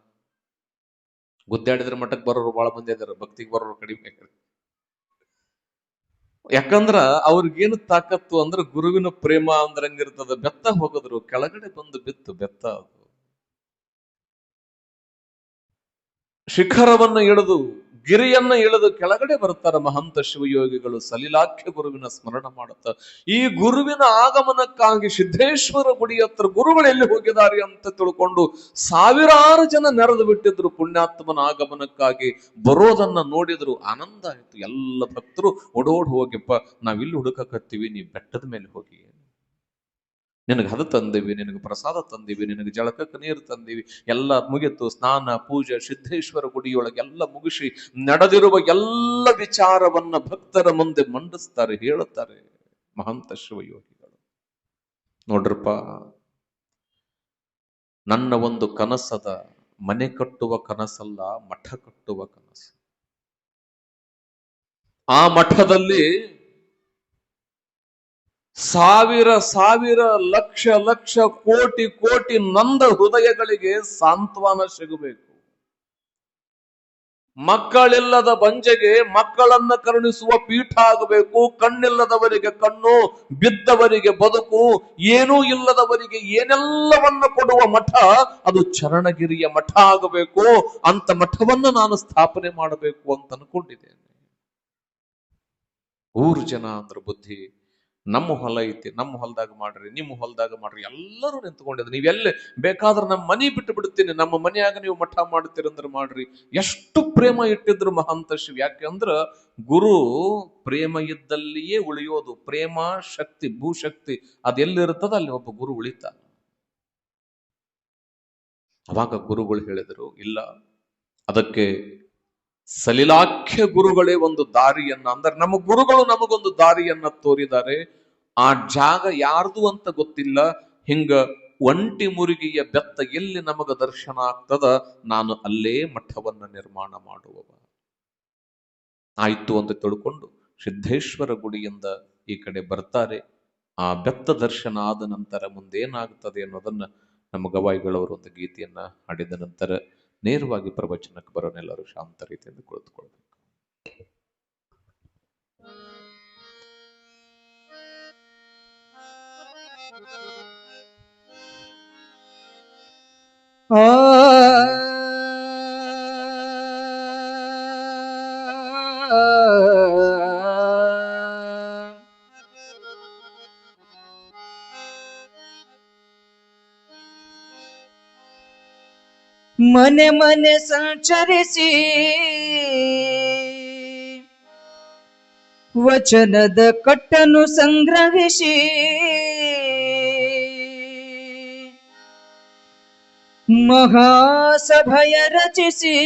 ಗುದ್ದಾಡಿದ್ರೆ ಮಠಕ್ಕೆ ಬರೋರು ಬಹಳ ಮಂದಿ ಇದಾರೆ, ಭಕ್ತಿಗೆ ಬರೋರು ಕಡಿಮೆ. ಯಾಕಂದ್ರ ಅವ್ರಿಗೇನು ತಾಕತ್ತು ಅಂದ್ರೆ ಗುರುವಿನ ಪ್ರೇಮ ಅಂದ್ರಂಗಿರ್ತದ. ಬೆತ್ತ ಹೋಗಿದ್ರು, ಕೆಳಗಡೆ ಬಂದು ಬಿತ್ತು ಬೆತ್ತ. ಅದು ಶಿಖರವನ್ನ ಇಳಿದು ಗಿರಿಯನ್ನ ಇಳಿದು ಕೆಳಗಡೆ ಬರ್ತಾರ ಮಹಂತ ಶಿವಯೋಗಿಗಳು. ಸಲಿಲಾಖ್ಯ ಗುರುವಿನ ಸ್ಮರಣ ಮಾಡುತ್ತ ಈ ಗುರುವಿನ ಆಗಮನಕ್ಕಾಗಿ ಸಿದ್ದೇಶ್ವರ ಗುಡಿ ಹತ್ರ ಗುರುಗಳು ಎಲ್ಲಿ ಹೋಗಿದ್ದಾರೆ ಅಂತ ತಿಳ್ಕೊಂಡು ಸಾವಿರಾರು ಜನ ನೆರೆದು ಬಿಟ್ಟಿದ್ರು. ಪುಣ್ಯಾತ್ಮನ ಆಗಮನಕ್ಕಾಗಿ ಬರೋದನ್ನ ನೋಡಿದ್ರು, ಆನಂದ ಆಯ್ತು. ಎಲ್ಲ ಭಕ್ತರು ಓಡೋಡ್ ಹೋಗಿಪ್ಪ, ನಾವಿಲ್ಲಿ ಹುಡುಕಕತ್ತೀವಿ, ನೀವು ಬೆಟ್ಟದ ಮೇಲೆ ಹೋಗಿ, ನಿನಗೆ ಅದು ತಂದೀವಿ, ನಿನಗೆ ಪ್ರಸಾದ ತಂದೀವಿ, ನಿನಗೆ ಜಳಕಕ್ಕೆ ನೀರು ತಂದೀವಿ. ಎಲ್ಲ ಮುಗಿತು, ಸ್ನಾನ ಪೂಜೆ ಸಿದ್ದೇಶ್ವರ ಗುಡಿಯೊಳಗೆ ಎಲ್ಲ ಮುಗಿಸಿ ನಡೆದಿರುವ ಎಲ್ಲ ವಿಚಾರವನ್ನ ಭಕ್ತರ ಮುಂದೆ ಮಂಡಿಸ್ತಾರೆ, ಹೇಳುತ್ತಾರೆ ಮಹಂತ ಶಿವಯೋಗಿಗಳು. ನೋಡ್ರಪ್ಪ, ನನ್ನ ಒಂದು ಕನಸದ ಮನೆ ಕಟ್ಟುವ ಕನಸಲ್ಲ, ಮಠ ಕಟ್ಟುವ ಕನಸು. ಆ ಮಠದಲ್ಲಿ ಸಾವಿರ ಸಾವಿರ ಲಕ್ಷ ಕೋಟಿ ನಂದ ಹೃದಯಗಳಿಗೆ ಸಾಂತ್ವನ ಸಿಗಬೇಕು. ಮಕ್ಕಳಿಲ್ಲದ ಬಂಜೆಗೆ ಮಕ್ಕಳನ್ನ ಕರುಣಿಸುವ ಪೀಠ ಆಗಬೇಕು. ಕಣ್ಣಿಲ್ಲದವರಿಗೆ ಕಣ್ಣು, ಬಿದ್ದವರಿಗೆ ಬದುಕು, ಏನೂ ಇಲ್ಲದವರಿಗೆ ಏನೆಲ್ಲವನ್ನ ಕೊಡುವ ಮಠ ಅದು ಚರಣಗಿರಿಯ ಮಠ ಆಗಬೇಕು. ಅಂತ ಮಠವನ್ನು ನಾನು ಸ್ಥಾಪನೆ ಮಾಡಬೇಕು ಅಂತ ಅನ್ಕೊಂಡಿದ್ದೇನೆ. ಊರು ಜನ ಅಂದ್ರ ಬುದ್ಧಿ ನಮ್ಮ ಹೊಲ ಐತಿ, ನಮ್ಮ ಹೊಲದಾಗ ಮಾಡ್ರಿ, ನಿಮ್ಮ ಹೊಲದಾಗ ಮಾಡ್ರಿ, ಎಲ್ಲರೂ ನಿಂತ್ಕೊಂಡಿದ್ರು. ನೀವೆಲ್ಲಿ ಬೇಕಾದ್ರೆ ನಮ್ಮ ಮನೆ ಬಿಟ್ಟು ಬಿಡ್ತೀನಿ, ನಮ್ಮ ಮನೆಯಾಗ ನೀವು ಮಠ ಮಾಡ್ತೀರಂದ್ರೆ ಮಾಡ್ರಿ. ಎಷ್ಟು ಪ್ರೇಮ ಇಟ್ಟಿದ್ರು ಮಹಾಂತ ಶಿವ. ಯಾಕೆಂದ್ರ ಗುರು ಪ್ರೇಮ ಇದ್ದಲ್ಲಿಯೇ ಉಳಿಯೋದು. ಪ್ರೇಮ ಶಕ್ತಿ, ಭೂಶಕ್ತಿ ಅದೆಲ್ಲಿರ್ತದ ಅಲ್ಲಿ ಒಬ್ಬ ಗುರು ಉಳಿತಾನ. ಅವಾಗ ಗುರುಗಳು ಹೇಳಿದರು, ಇಲ್ಲ, ಅದಕ್ಕೆ ಸಲಿಲಾಖ್ಯ ಗುರುಗಳೇ ಒಂದು ದಾರಿಯನ್ನ, ಅಂದ್ರೆ ನಮ್ಮ ಗುರುಗಳು ನಮಗೊಂದು ದಾರಿಯನ್ನ ತೋರಿದ್ದಾರೆ. ಆ ಜಾಗ ಯಾರ್ದು ಅಂತ ಗೊತ್ತಿಲ್ಲ. ಹಿಂಗ ಒಂಟಿ ಮುರುಗಿಯ ಬೆತ್ತ ಎಲ್ಲಿ ನಮಗ ದರ್ಶನ ಆಗ್ತದ, ನಾನು ಅಲ್ಲೇ ಮಠವನ್ನ ನಿರ್ಮಾಣ ಮಾಡುವವ. ಆಯ್ತು ಅಂತ ತಿಳ್ಕೊಂಡು ಸಿದ್ದೇಶ್ವರ ಗುಡಿಯಿಂದ ಈ ಕಡೆ ಬರ್ತಾರೆ. ಆ ಬೆತ್ತ ದರ್ಶನ ಆದ ನಂತರ ಮುಂದೇನಾಗ್ತದೆ ಅನ್ನೋದನ್ನ ನಮ್ಮ ಗವಾಯಿಗಳವರು ಒಂದು ಗೀತೆಯನ್ನ ಹಾಡಿದ ನಂತರ ನೇರವಾಗಿ ಪ್ರವಚನಕ್ಕೆ ಬರೋನೆಲ್ಲರೂ ಶಾಂತ ರೀತಿಯಿಂದ ಕುಳಿತುಕೊಳ್ಬೇಕು. ಮನೆ ಮನೆ ಸಂಚರಿಸಿ ವಚನದ ಕಟ್ಟನ್ನು ಸಂಗ್ರಹಿಸಿ ಮಹಾಸಭಯ ರಚಿಸಿ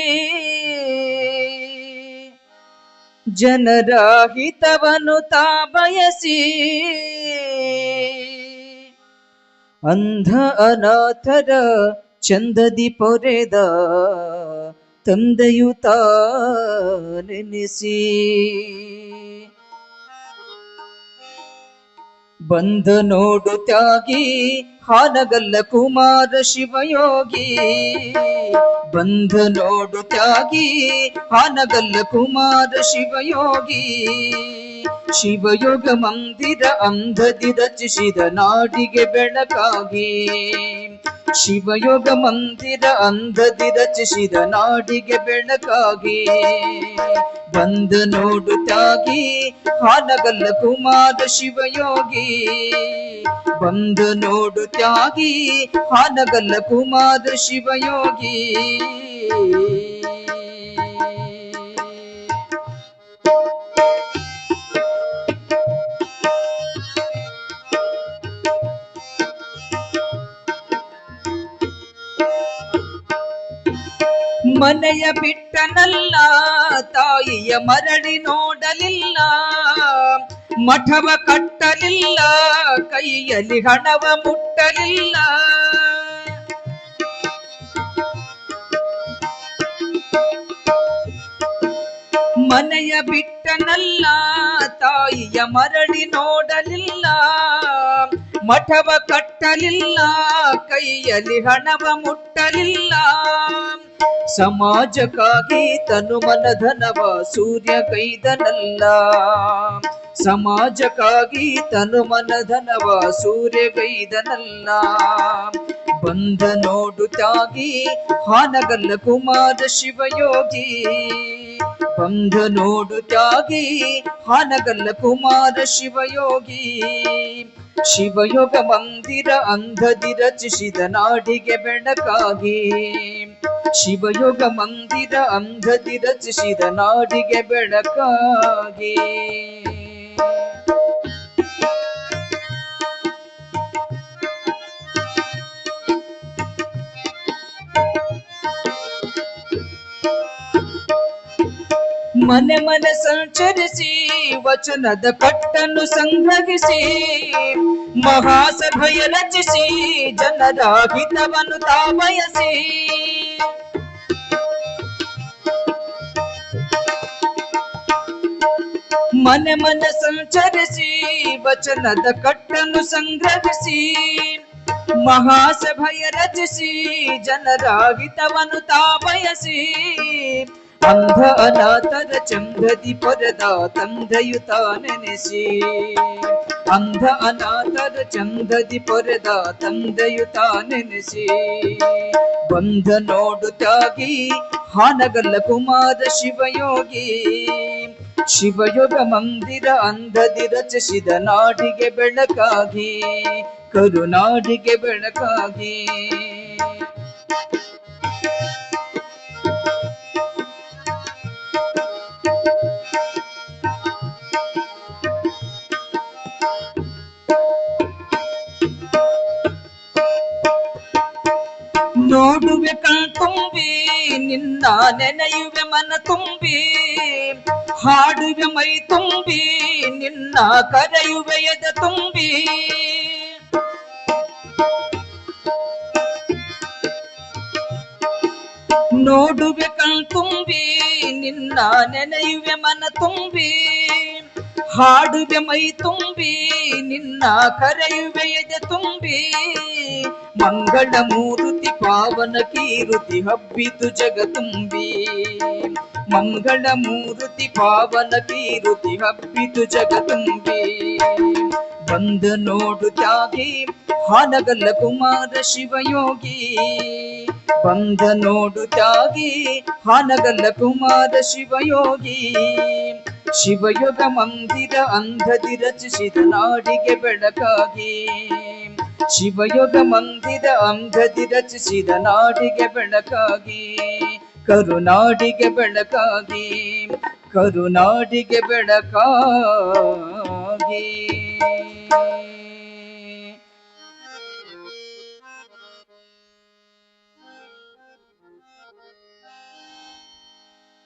ಜನರ ಹಿತವನ್ನು ತಾ ಬಯಸಿ ಅಂಧ ಅನಾಥರ ಚಂದದಿ ಪೊರೆದ ತಂದೆಯು ತಾನೆನಿಸಿ ಬಂದ ನೋಡು ತ್ಯಾಗಿ ಹಾನಗಲ್ಲ ಕುಮಾರ ಶಿವಯೋಗಿ. ಬಂದ ನೋಡು ತ್ಯಾಗಿ ಹಾನಗಲ್ಲ ಕುಮಾರ ಶಿವಯೋಗಿ. ಶಿವಯೋಗ ಮಂದಿರ ಅಂಧದಿ ರಚಿಸಿದ ನಾಡಿಗೆ ಬೆಳಕಾಗಿ. ಶಿವಯೋಗ ಮಂದಿರ ಅಂಧದಿ ರಚಿಸಿದ ನಾಡಿಗೆ ಬೆಳಕಾಗಿ. ಬಂದ ನೋಡು ತ್ಯಾಗಿ ಹಾನಗಲ್ಲ ಕುಮಾರ ಶಿವಯೋಗಿ. ಬಂದ ನೋಡು ತ್ಯಾಗಿ ಹಾನಗಲ್ಲ ಕುಮಾರ ಶಿವಯೋಗಿ. ಮನೆಯ ಬಿಟ್ಟನಲ್ಲ, ತಾಯಿಯ ಮರಳಿ ನೋಡಲಿಲ್ಲ, ಮಠವ ಕಟ್ಟಲಿಲ್ಲ, ಕೈಯಲ್ಲಿ ಹಣವ ಮುಟ್ಟಲಿಲ್ಲ. ಮನೆಯ ಬಿಟ್ಟನಲ್ಲ, ತಾಯಿಯ ಮರಳಿ ನೋಡಲಿಲ್ಲ, ಮಠವ ಕಟ್ಟಲಿಲ್ಲ, ಕೈಯಲ್ಲಿ ಹಣವ ಮುಟ್ಟಲಿಲ್ಲ. ಸಮಾಜಕ್ಕಾಗಿ ತನು ಮನಧನವ ಸೂರ್ಯ ಕೈದನಲ್ಲ. ಸಮಾಜಕ್ಕಾಗಿ ತನು ಮನಧನವ ಸೂರ್ಯ ಕೈದನಲ್ಲ. ಬಂದ ನೋಡು ತ್ಯಾಗಿ ಹಾನಗಲ್ಲ ಕುಮಾರ ಶಿವಯೋಗಿ. ಬಂದ ನೋಡು ತ್ಯಾಗಿ ಹಾನಗಲ್ಲ ಕುಮಾರ ಶಿವಯೋಗಿ. ಶಿವಯೋಗ ಮಂದಿರ ಅಂಧದಿ ರಚಿಸಿದ ನಾಡಿಗೆ ಬೆಳಕಾಗಿ. ಶಿವಯೋಗ ಮಂದಿರ ಅಂಧದಿ ರಚಿಸಿದ ನಾಡಿಗೆ ಬೆಳಕಾಗಿ. ಮನೆ ಮನೆ ಸಂಚರಿಸಿ ವಚನದ ಕಟ್ಟನ್ನು ಸಂಗ್ರಹಿಸಿ ಮಹಾಸಭೆಯ ರಚಿಸಿ ಜನರ ಹಿತವನ್ನು ತಾ ಬಯಸಿ. ಮನೆ ಮನೆ ಸಂಚರಿಸಿ ವಚನದ ಕಟ್ಟನ್ನು ಸಂಗ್ರಹಿಸಿ ಮಹಾಸಭೆಯ ರಚಿಸಿ ಜನರ ಹಿತವನ್ನು ತಾ ಬಯಸಿ. ಅಂಧ ಅನಾಥರ ಚಂದದಿ ಪೊರೆದ ತಂದೆಯು ತಾನೆನಿಸಿ. ಅಂಧ ಅನಾಥರ ಚಂದದಿ ಪೊರೆದ ತಂದೆಯು ತಾನೆನಿಸಿ. ಬಂದ ನೋಡು ತ್ಯಾಗಿ ಹಾನಗಲ್ಲ ಕುಮಾರ ಶಿವಯೋಗಿ. ಶಿವಯೋಗ ಮಂದಿರ ಅಂಧದಿ ರಚಿಸಿದ ನಾಡಿಗೆ ಬೆಳಕಾಗಿ, ಕರುನಾಡಿಗೆ ಬೆಳಕಾಗಿ. ನೋಡುವೆ ಕಣ್ತುಂಬಿ ನಿನ್ನ ನೆನೆಯುವೆ ಮನ ತುಂಬಿ, ಹಾಡುವೆ ಮೈ ತುಂಬಿ ನಿನ್ನ ಕರೆಯುವೆ ಎದ ತುಂಬಿ. ನೋಡುವೆ ಕಣ್ತುಂಬಿ ನಿನ್ನ ನೆನೆಯುವೆ ಮನ ತುಂಬಿ, ಹಾಡುವೆ ಮೈ ತುಂಬಿ ನಿನ್ನ ಕರೆಯುವೆ ಎದೆ ತುಂಬಿ. ಮಂಗಳ ಮೂರುತಿ ಪಾವನ ಕೀರುತಿ ಹಬ್ಬಿತು ಜಗ ತುಂಬಿ, ಮಂಗಳ ಮೂರುತಿ ಪಾವನ ಕೀರುತಿ ಹಬ್ಬಿತು ಜಗ ತುಂಬಿ. ಬಂದ ನೋಡು ತ್ಯಾಗಿ ಹಾನಗಲ್ಲ ಕುಮಾರ ಶಿವಯೋಗಿ, ಬಂದ ನೋಡು ತ್ಯಾಗಿ ಹಾನಗಲ್ಲ ಕುಮಾರ ಶಿವಯೋಗಿ. ಶಿವಯೋಗ ಮಂದಿರ ಅಂಧದಿ ರಚಿಸಿದ ನಾಡಿಗೆ ಬೆಳಕಾಗಿ, ಶಿವಯೋಗ ಮಂದಿರ ಅಂಧದಿ ರಚಿಸಿದ ನಾಡಿಗೆ ಬೆಳಕಾಗಿ, ಕರುನಾಡಿಗೆ ಬೆಳಕಾಗಿ, ಕರುನಾಡಿಗೆ ಬೆಳಕಾಗಿ.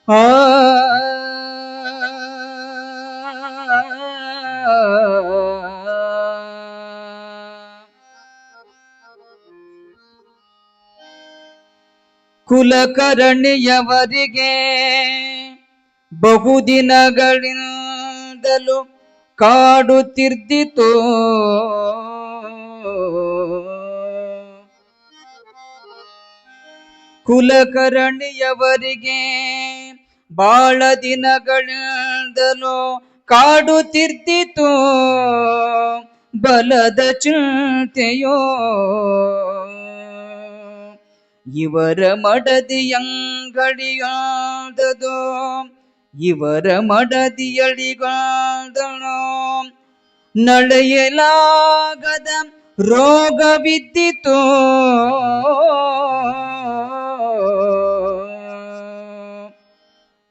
ಆ ಕುಲಕರ್ಣಿಯವರಿಗೆ ಬಹುದಿನಗಳಿಂದಲೂ ಕಾಡುತ್ತಿರ್ದಿತು, ಕುಲಕರ್ಣಿಯವರಿಗೆ ಬಾಳ ದಿನಗಳಿಂದಲೂ ಕಾಡುತ್ತಿರ್ದಿತು ಬಲದ ಚಿಂತೆಯೋ. ಇವರ ಮಡದಿಯಂಗಡಿಯಾದದೋ, ಇವರ ಮಡದಿಯಳಿಗಾದನೋ, ನಡೆಯಲಾಗದ ರೋಗವಿದ್ದಿತು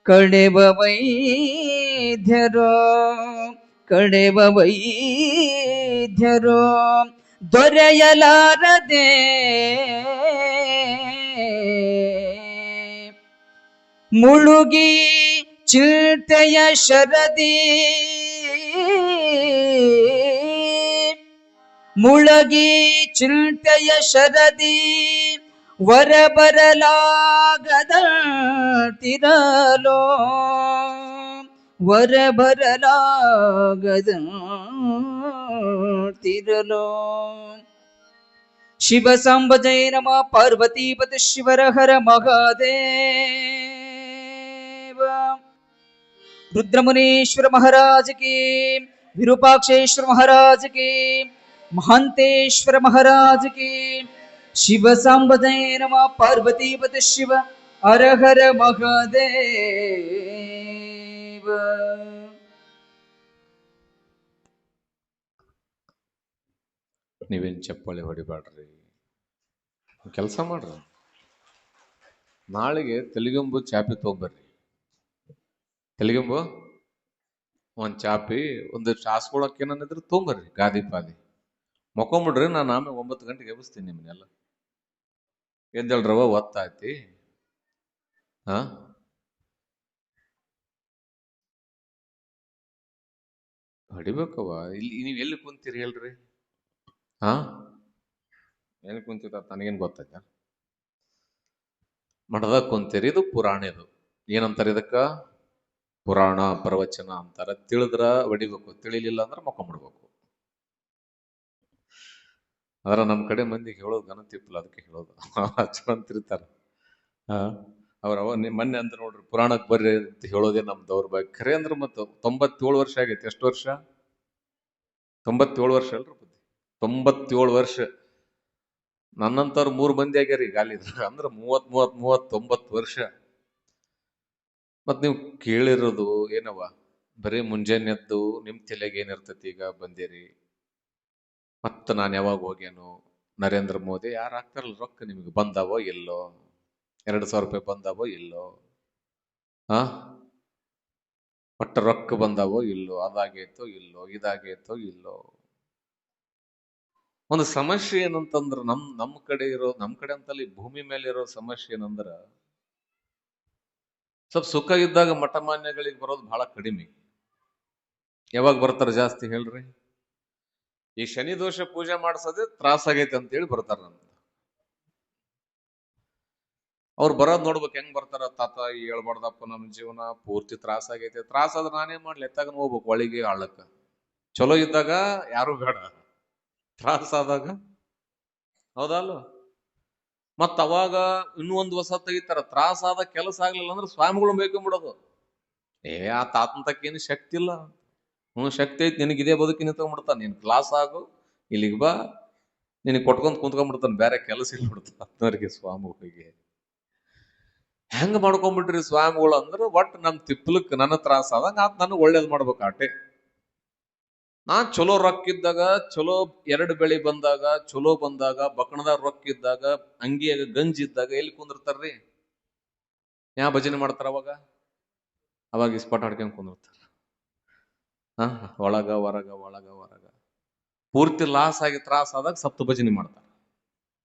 ಕಡೆವ ವೈದ್ಯರೋ, ಕಡೆವ ವೈದ್ಯರೋ ದೊರೆಯಲಾರದೆ ಮುಳುಗಿ ಚಿಂತೆಯ ಶರದಿ, ಮುಳುಗಿ ಚಿಂತೆಯ ಶರದಿ ವರ ಬರಲಾಗದಂತಿರಲೋ, ವರ ಬರಲಾಗದಂತಿರಲೋ. ಶಿವ ಸಾಂಬ ಜಯ ನಮಃ ಪಾರ್ವತೀಪತಿ ಶಿವರ ಹರ ಮಹಾದೇವ. ರುದ್ರಮುನೀಶ್ವರ ಮಹಾರಾಜ ಕಿ, ವಿರೂಪಾಕ್ಷೇಶ್ವರ ಮಹಾರಾಜ ಕಿ, ಮಹಾಂತೇಶ್ವರ ಮಹಾರಾಜ ಕಿ. ಶಿವ ಸಾಂಬ ಜಯ ನಮಃ ಪಾರ್ವತೀಪತಿ ಶಿವ ಹರ ಹರ ಮಹಾದೇವ. ನೀವೇನು ಚಪ್ಪಾಳೆ ಹೊಡಿಬೇಡ್ರಿ, ಕೆಲಸ ಮಾಡ್ರಿ. ನಾಳೆಗೆ ತೆಲಿಗಂಬು ಚಾಪಿ ತೊಗೊಂಬರ್ರಿ. ತೆಲಿಗಂಬು ಒಂದು ಚಾಪಿ ಒಂದಿಷ್ಟು ಹಾಸ್ಕೊಳಕ್ಕೆ ಏನನ್ನಿದ್ರೆ ತೊಗೊಂಬರ್ರಿ. ಗಾದಿ ಪಾದಿ ಮಕ್ಕೊಂಬಿಡ್ರಿ. ನಾನು ಆಮೇಲೆ 9 ಗಂಟೆಗೆ ಎಬ್ಬಿಸ್ತೀನಿ ನಿಮ್ಮನ್ನೆಲ್ಲ. ಎದ್ದೇಳ್ರವ, ಒತ್ತಾಯ್ತಿ. ಹಾ, ಹೊಡಿಬೇಕವ. ಇಲ್ಲಿ ನೀವು ಎಲ್ಲಿ ಕುಂತೀರಿ ಹೇಳ್ರಿ? ಹಾ, ಎಲ್ಲಿ ಕುಂತಿದ್ದ ನನಗೇನು ಗೊತ್ತಾಯ್ತ? ಮಠದಾಗ ಕುಂತೀರಿ. ಇದು ಪುರಾಣ. ಇದು ಏನಂತಾರೆ ಇದಕ್ಕ? ಪುರಾಣ ಪ್ರವಚನ ಅಂತಾರ. ತಿಳಿದ್ರ ಹೊಡಿಬೇಕು, ತಿಳಿಲಿಲ್ಲ ಅಂದ್ರೆ ಮಕ್ಕೊಂಬಿಡ್ಬೇಕು. ಅದರ ನಮ್ಮ ಕಡೆ ಮಂದಿಗೆ ಹೇಳೋದು ಗನತಿಪ್ಪಲ್ಲ, ಅದಕ್ಕೆ ಹೇಳೋದು. ಹಚ್ಕೊಂತಿರ್ತಾರ. ಅವ್ರ ಮೊನ್ನೆ ಅಂತ ನೋಡ್ರಿ, ಪುರಾಣಕ್ಕೆ ಬರ್ರಿ ಅಂತ ಹೇಳೋದೇ ನಮ್ ದೌರ್ಭಾಗ್ಯ. ಖರೆ ಅಂದ್ರೆ ಮತ್ತೆ 97 ವರ್ಷ ಆಗೈತಿ. ಎಷ್ಟು ವರ್ಷ? 97 ವರ್ಷ ಅಲ್ರಿ ಬುದ್ಧಿ. 97 ವರ್ಷ. ನನ್ನಂತವ್ರು 3 ಮಂದಿ ಆಗ್ಯಾರ ಈಗ ಅಲ್ಲಿದ್ರ. ಅಂದ್ರೆ 39 ವರ್ಷ. ಮತ್ ನೀವು ಕೇಳಿರೋದು ಏನವ? ಬರೀ ಮುಂಜಾನೆ ಎದ್ದು ನಿಮ್ ತಲೆಗೆ ಏನಿರ್ತೈತಿ, ಈಗ ಬಂದಿರಿ ಮತ್ತ ನಾನು ಯಾವಾಗ ಹೋಗ್ಯಾನು, ನರೇಂದ್ರ ಮೋದಿ ಯಾರು ಹಾಕ್ತಾರಲ್ಲ ರೊಕ್ಕ ನಿಮ್ಗೆ ಬಂದಾವೋ ಇಲ್ಲೋ, 2,000 ರೂಪಾಯಿ ಬಂದಾವೋ ಇಲ್ಲೋ, ಆ ಒಟ್ಟ ರೊಕ್ಕ ಬಂದಾವೋ ಇಲ್ಲೋ, ಅದಾಗೈತೋ ಇಲ್ಲೋ, ಇದಾಗೈತೋ ಇಲ್ಲೋ. ಒಂದು ಸಮಸ್ಯೆ ಏನಂತಂದ್ರ ನಮ್ ಕಡೆ ಅಂತಲ್ಲ, ಈ ಭೂಮಿ ಮೇಲೆ ಇರೋ ಸಮಸ್ಯೆ ಏನಂದ್ರ ಸ್ವಲ್ಪ ಸುಖ ಇದ್ದಾಗ ಮಠ ಮಾನ್ಯಗಳಿಗೆ ಬರೋದು ಬಹಳ ಕಡಿಮೆ. ಯಾವಾಗ ಬರ್ತಾರ ಜಾಸ್ತಿ ಹೇಳ್ರಿ? ಈ ಶನಿ ದೋಷ ಪೂಜೆ ಮಾಡ್ಸೋದೇ ತ್ರಾಸಾಗೈತೆ ಅಂತೇಳಿ ಬರ್ತಾರ. ಅವ್ರು ಬರೋದ್ ನೋಡ್ಬೇಕು ಹೆಂಗ್ ಬರ್ತಾರ. ತಾತ ಹೇಳ್ಬಾರ್ದಪ್ಪ, ನಮ್ ಜೀವನ ಪೂರ್ತಿ ತ್ರಾಸಾಗೈತೆ. ತ್ರಾಸಾದ್ರೆ ನಾನೇನ್ ಮಾಡ್ಲಿ, ಎತ್ತಾಗ ಹೋಗ್ಬೇಕು ಒಳಗೆ ಆಳಕ್ಕ. ಚಲೋ ಇದ್ದಾಗ ಯಾರು ಬೇಡ, ತ್ರಾಸಾದಾಗ ಹೌದಲ್ಲ. ಮತ್ತ ಅವಾಗ ಇನ್ನೂ ಒಂದು ಹೊಸ ತೆಗಿತಾರ, ತ್ರಾಸಾದ ಕೆಲಸ ಆಗ್ಲಿಲ್ಲ ಅಂದ್ರೆ ಸ್ವಾಮಿಗಳು ಬೇಕೊಂಡ್ಬಿಡೋದು. ಆ ತಾತನ ತಕ್ಕೇನು ಶಕ್ತಿ ಇಲ್ಲ. ಶಕ್ತಿ ಐತಿ ನಿನಗೆ, ಇದೇ ಬದುಕಿನ ತಗೊಂಡ್ಬಿಡ್ತಾನ, ನೀನ್ ಕ್ಲಾಸ್ ಆಗು, ಇಲ್ಲಿಗೆ ಬಾ, ನಿನಗೆ ಕೊಟ್ಕೊಂಡ್ ಕುಂತ್ಕೊಂಡ್ಬಿಡ್ತಾನ, ಬೇರೆ ಕೆಲಸ ಇಲ್ಲ ಬಿಡ್ತಾನ ಆತ್ಮರಿಗೆ ಸ್ವಾಮಿಗಳಿಗೆ. ಹೆಂಗ್ ಮಾಡ್ಕೊಂಡ್ಬಿಟ್ರಿ ಸ್ವಾಮಿಗಳು ಅಂದ್ರೆ, ಒಟ್ಟು ನಮ್ ತಿಪ್ಪಲಕ್ ನನ್ನ ತ್ರಾಸ ಆದಂಗ ಆತ್, ನನಗ್ ಒಳ್ಳೇದ್ ಮಾಡ್ಬೇಕು ಆಟೆ. ನಾನ್ ಚಲೋ ರೊಕ್ಕ ಇದ್ದಾಗ, ಚಲೋ 2 ಬೆಳಿ ಬಂದಾಗ, ಚಲೋ ಬಂದಾಗ, ಬಕಣದಾಗ ರೊಕ್ಕ ಇದ್ದಾಗ, ಅಂಗಿಯಾಗ ಗಂಜಿ ಇದ್ದಾಗ ಎಲ್ಲಿ ಕುಂದಿರ್ತಾರ್ರಿ? ಭಜನೆ ಮಾಡ್ತಾರ ಅವಾಗ ಇಸ್ಪಾಟ್ ಆಡ್ಕೊಂಡ್ ಕುಂದಿರ್ತಾರ. ಒಳಗ ಹೊರಗ ಒಳಗ ಹೊರಗ. ಪೂರ್ತಿ ಲಾಸ್ ಆಗಿ ತ್ರಾಸ ಆದಾಗ ಸಪ್ತ ಭಜನೆ ಮಾಡ್ತಾರ.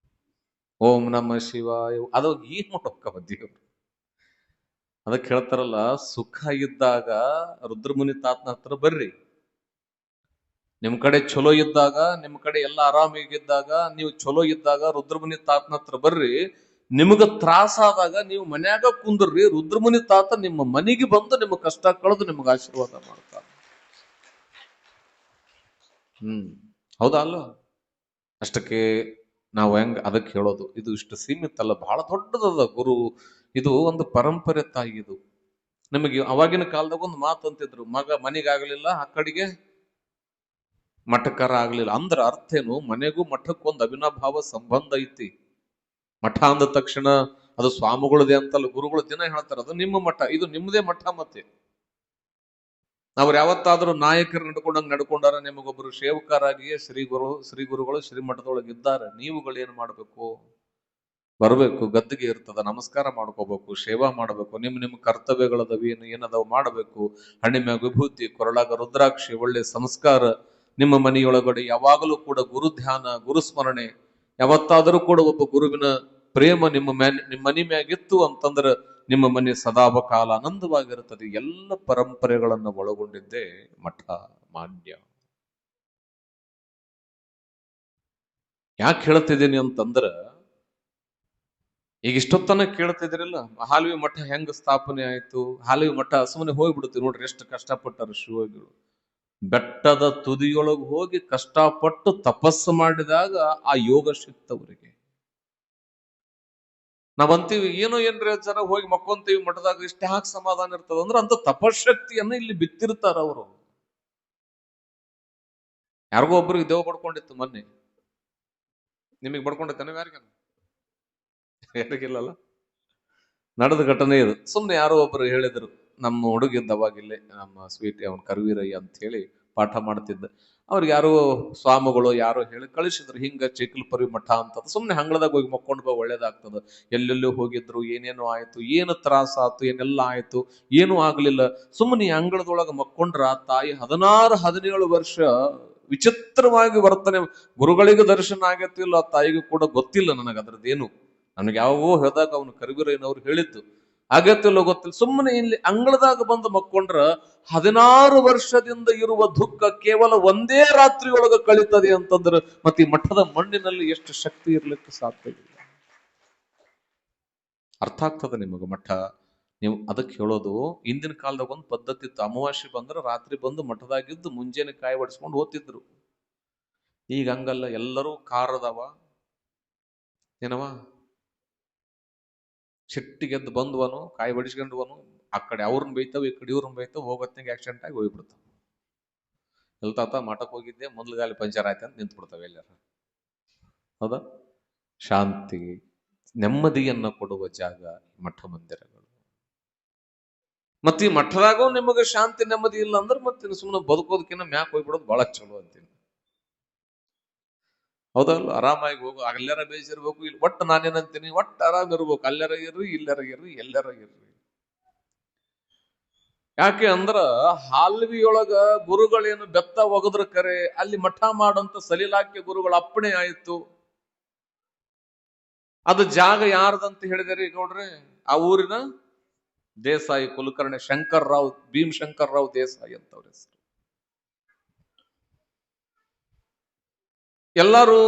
ಓಂ ನಮ ಶಿವಾಯ. ಅದು ಏನ್ ಮಾಡೋಕ್ಕ ದೇವ್ರು? ಅದಕ್ಕೆ ಹೇಳ್ತಾರಲ್ಲ, ಸುಖ ಇದ್ದಾಗ ರುದ್ರಮುನಿ ತಾತನ ಹತ್ರ ಬರ್ರಿ. ನಿಮ್ ಕಡೆ ಚಲೋ ಇದ್ದಾಗ, ನಿಮ್ ಕಡೆ ಎಲ್ಲ ಆರಾಮಿಗಿದ್ದಾಗ, ನೀವು ಚಲೋ ಇದ್ದಾಗ ರುದ್ರಮುನಿ ತಾತನ ಹತ್ರ ಬರ್ರಿ. ನಿಮಗ ತ್ರಾಸ ಆದಾಗ ನೀವು ಮನ್ಯಾಗ ಕುಂದ್ರಿ, ರುದ್ರಮುನಿ ತಾತ ನಿಮ್ಮ ಮನೆಗೆ ಬಂದು ನಿಮ್ಮ ಕಷ್ಟ ಕಳೆದು ನಿಮ್ಗೆ ಆಶೀರ್ವಾದ ಮಾಡ್ತಾರ. ಹೌದಾ ಅಲ್ಲ? ಅಷ್ಟಕ್ಕೆ ನಾವು ಹೆಂಗ್ ಅದಕ್ಕೆ ಹೇಳೋದು, ಇದು ಇಷ್ಟು ಸೀಮಿತ ಅಲ್ಲ, ಬಹಳ ದೊಡ್ಡದದ ಗುರು. ಇದು ಒಂದು ಪರಂಪರೆ ತಾಯಿ. ಇದು ನಮಗೆ ಅವಾಗಿನ ಕಾಲದಾಗ ಒಂದು ಮಾತು ಅಂತಿದ್ರು, ಮಗ ಮನೆಗಾಗ್ಲಿಲ್ಲ ಆ ಕಡೆಗೆ ಮಠಕರ ಆಗ್ಲಿಲ್ಲ. ಅಂದ್ರ ಅರ್ಥ ಏನು? ಮನೆಗೂ ಮಠಕ್ಕೊಂದು ಅವಿನಾಭಾವ ಸಂಬಂಧ ಐತಿ. ಮಠ ಅಂದ ತಕ್ಷಣ ಅದು ಸ್ವಾಮಿಗಳದೇ ಅಂತಲ್ಲ, ಗುರುಗಳು ದಿನ ಹೇಳ್ತಾರ ಅದು ನಿಮ್ಮ ಮಠ, ಇದು ನಿಮ್ಮದೇ ಮಠ. ಮತ್ತೆ ಅವ್ರು ಯಾವತ್ತಾದ್ರೂ ನಾಯಕರು ನಡ್ಕೊಂಡಂಗ್ ನಡ್ಕೊಂಡಾರ? ನಿಮಗೊಬ್ರು ಸೇವಕರಾಗಿಯೇ ಶ್ರೀ ಗುರುಗಳು ಶ್ರೀಮಠದೊಳಗೆ ಇದ್ದಾರೆ. ನೀವುಗಳೇನ್ ಮಾಡ್ಬೇಕು? ಬರ್ಬೇಕು, ಗದ್ದಿಗೆ ಇರ್ತದ, ನಮಸ್ಕಾರ ಮಾಡ್ಕೋಬೇಕು, ಸೇವಾ ಮಾಡ್ಬೇಕು, ನಿಮ್ ಕರ್ತವ್ಯಗಳದವ ಏನದವ ಮಾಡ್ಬೇಕು. ಹಣ್ಣಿಮ್ಯಾಗ ವಿಭೂತಿ, ಕೊರಳಾಗ ರುದ್ರಾಕ್ಷಿ, ಒಳ್ಳೆ ಸಂಸ್ಕಾರ. ನಿಮ್ಮ ಮನೆಯೊಳಗಡೆ ಯಾವಾಗಲೂ ಕೂಡ ಗುರು ಧ್ಯಾನ, ಗುರು ಸ್ಮರಣೆ. ಯಾವತ್ತಾದರೂ ಕೂಡ ಒಬ್ಬ ಗುರುವಿನ ಪ್ರೇಮ ನಿಮ್ಮ ಮನೆ ಮ್ಯಾಗಿತ್ತು ಅಂತಂದ್ರ ನಿಮ್ಮ ಮನೆ ಸದಾವಕಾಲ ಆನಂದವಾಗಿರುತ್ತದೆ. ಎಲ್ಲ ಪರಂಪರೆಗಳನ್ನು ಒಳಗೊಂಡಿದ್ದೇ ಮಠ ಮಾನ್ಯ. ಯಾಕೆ ಹೇಳ್ತಿದ್ದೀನಿ ಅಂತಂದ್ರ, ಈಗ ಇಷ್ಟೊತ್ತನ ಕೇಳ್ತಿದ್ರಲ್ಲ, ಹಾಲ್ವಿ ಮಠ ಹೆಂಗ ಸ್ಥಾಪನೆ ಆಯ್ತು. ಹಾಲ್ವಿ ಮಠ ಸುಮ್ಮನೆ ಹೋಗ್ಬಿಡುತ್ತೆ ನೋಡ್ರಿ, ಎಷ್ಟು ಕಷ್ಟಪಟ್ಟಾರ ಶಿವಗಳು. ಬೆಟ್ಟದ ತುದಿಯೊಳಗೆ ಹೋಗಿ ಕಷ್ಟಪಟ್ಟು ತಪಸ್ಸು ಮಾಡಿದಾಗ ಆ ಯೋಗ ಸಿಕ್ತವ್ರಿಗೆ. ನಾವಂತೀವಿ ಏನೋ ಏನ್ರಿ ಜನ ಹೋಗಿ ಮಕ್ಕೊಂತೀವಿ ಮಠದಾಗ, ಇಷ್ಟ ಯಾಕೆ ಸಮಾಧಾನ ಇರ್ತದ ಅಂದ್ರೆ, ಅಂತ ತಪಶಕ್ತಿಯನ್ನ ಇಲ್ಲಿ ಬಿತ್ತಿರ್ತಾರ ಅವರು. ಯಾರಿಗೋ ಒಬ್ರು ದೇವ್ ಬಡ್ಕೊಂಡಿತ್ತು ಮೊನ್ನೆ. ನಿಮಗ್ ಬಡ್ಕೊಂಡಿತ್ತಾನೆ? ಯಾರಿಗಿಲ್ಲಲ್ಲ. ನಡೆದ ಘಟನೆ ಇದು. ಸುಮ್ನೆ ಯಾರೋ ಒಬ್ರು ಹೇಳಿದ್ರು, ನಮ್ಮ ಹುಡುಗಿದ್ದ ಅವಾಗಿಲ್ಲೇ, ನಮ್ಮ ಸ್ವೀಟ್ ಅವನ್ ಕರ್ವೀರಯ್ಯ ಅಂತ ಹೇಳಿ ಪಾಠ ಮಾಡ್ತಿದ್ದ. ಅವ್ರಿಗೆ ಯಾರೋ ಸ್ವಾಮಿಗಳು ಯಾರೋ ಹೇಳಿ ಕಳಿಸಿದ್ರು, ಹಿಂಗ ಚಿಕ್ಕಲ್ಪರಿ ಮಠ ಅಂತ. ಸುಮ್ನೆ ಹಂಗಳದಾಗ ಹೋಗಿ ಮಕ್ಕೊಂಡು ಬಾ, ಒಳ್ಳೇದಾಗ್ತದ. ಎಲ್ಲೆಲ್ಲೂ ಹೋಗಿದ್ರು, ಏನೇನೋ ಆಯ್ತು, ಏನು ತ್ರಾಸ ಆಯ್ತು, ಏನೆಲ್ಲ ಆಯ್ತು, ಏನೂ ಆಗ್ಲಿಲ್ಲ. ಸುಮ್ಮನೆ ಅಂಗಳದೊಳಗ ಮಕ್ಕೊಂಡ್ರ ತಾಯಿ 16-17 ವರ್ಷ ವಿಚಿತ್ರವಾಗಿ ವರ್ತನೆ. ಗುರುಗಳಿಗೂ ದರ್ಶನ ಆಗತ್ತಿಲ್ಲ, ಆ ತಾಯಿಗೂ ಕೂಡ ಗೊತ್ತಿಲ್ಲ ನನಗೆ ಅದ್ರದ್ದೇನು. ನನಗೆ ಯಾವಾಗೋ ಹೇಳಿದಾಗ ಅವನು ಕರವೀರಯ್ಯನವ್ರು ಹೇಳಿದ್ದು, ಆಗತ್ತಿಲ್ಲ ಗೊತ್ತಿಲ್ಲ. ಸುಮ್ಮನೆ ಇಲ್ಲಿ ಅಂಗಳದಾಗ ಬಂದು ಮಕ್ಕೊಂಡ್ರ 16 ವರ್ಷದಿಂದ ಇರುವ ದುಃಖ ಕೇವಲ ಒಂದೇ ರಾತ್ರಿಯೊಳಗ ಕಳೀತದೆ ಅಂತಂದ್ರೆ, ಮತ್ತೆ ಈ ಮಠದ ಮಣ್ಣಿನಲ್ಲಿ ಎಷ್ಟು ಶಕ್ತಿ ಇರ್ಲಿಕ್ಕೆ ಸಾಧ್ಯ ಇಲ್ಲ. ಅರ್ಥ ಆಗ್ತದೆ ನಿಮಗ ಮಠ? ನೀವು ಅದಕ್ಕೆ ಹೇಳೋದು, ಹಿಂದಿನ ಕಾಲದಾಗ ಒಂದು ಪದ್ಧತಿ ಇತ್ತು. ಅಮಾವಾಸ್ಯೆ ಬಂದ್ರೆ ರಾತ್ರಿ ಬಂದು ಮಠದಾಗಿದ್ದು ಮುಂಜಾನೆ ಕಾಯಿ ಹೊಡಿಸ್ಕೊಂಡು ಓದ್ತಿದ್ರು. ಈಗ ಹಂಗಲ್ಲ, ಎಲ್ಲರೂ ಕಾರದವ ಏನವ, ಸಿಟ್ಟಿಗೆದ್ದು ಬಂದ್ವನು, ಕಾಯಿ ಬಡಿಸ್ಕೊಂಡ್ವನು, ಆ ಕಡೆ ಅವ್ರನ್ನ ಬೈತಾವ, ಈ ಕಡೆ ಇವ್ರನ್ನ ಬೈತಾವ, ಹೋಗೋತ್ನಾಗ ಆಕ್ಸಿಡೆಂಟ್ ಆಗಿ ಹೋಗ್ಬಿಡ್ತಾವ. ಎಲ್ತಾತ ಮಠಕ್ಕೆ ಹೋಗಿದ್ದೆ, ಮೊದ್ಲುಗಾಲಿ ಪಂಚರ್ ಆಯ್ತು ಅಂತ ನಿಂತು ಬಿಡ್ತಾವೆ ಎಲ್ಲಾರ. ಹೌದಾ? ಶಾಂತಿ, ನೆಮ್ಮದಿಯನ್ನ ಕೊಡುವ ಜಾಗ ಮಠ ಮಂದಿರಗಳು. ಮತ್ ಈ ಮಠದಾಗೂ ನಿಮಗೆ ಶಾಂತಿ ನೆಮ್ಮದಿ ಇಲ್ಲ ಅಂದ್ರೆ ಮತ್ತೆ ಸುಮ್ಮನೆ ಬದುಕೋದಕ್ಕಿಂತ ಮ್ಯಾಕ್ ಹೋಗ್ಬಿಡೋದು ಬಹಳ ಚಲೋ ಅಂತೀನಿ. ಹೌದಲ್ಲ? ಆರಾಮಾಗಿ ಹೋಗು, ಅಲ್ಲಾರ ಬೇಸಿರ್ಬೇಕು, ಇಲ್ಲಿ ಒಟ್ಟು ನಾನೇನಂತೀನಿ, ಒಟ್ಟು ಆರಾಮ್ ಇರ್ಬೇಕು, ಅಲ್ಲಾರ ಇರ್ರಿ, ಇಲ್ಲರ ಇರ್ರಿ, ಎಲ್ಲಾರ ಇರ್ರಿ. ಯಾಕೆ ಅಂದ್ರ ಹಾಲ್ವಿಯೊಳಗ ಗುರುಗಳೇನು ಬೆತ್ತ ಒಗದ್ರ ಕರೆ ಅಲ್ಲಿ ಮಠ ಮಾಡಂತ ಸಲಿಲಾಕ್ಯ ಗುರುಗಳ ಅಪ್ಪಣೆ ಆಯ್ತು. ಅದು ಜಾಗ ಯಾರ್ದಂತ ಹೇಳಿದಾರೆ ಗೌಡ್ರೆ? ಆ ಊರಿನ ದೇಸಾಯಿ ಕುಲಕರ್ಣಿ ಶಂಕರ್ರಾವ್, ಭೀಮ್ ಶಂಕರ್ರಾವ್ ದೇಸಾಯಿ ಅಂತವ್ರ ಹೆಸರು. ಎಲ್ಲರೂ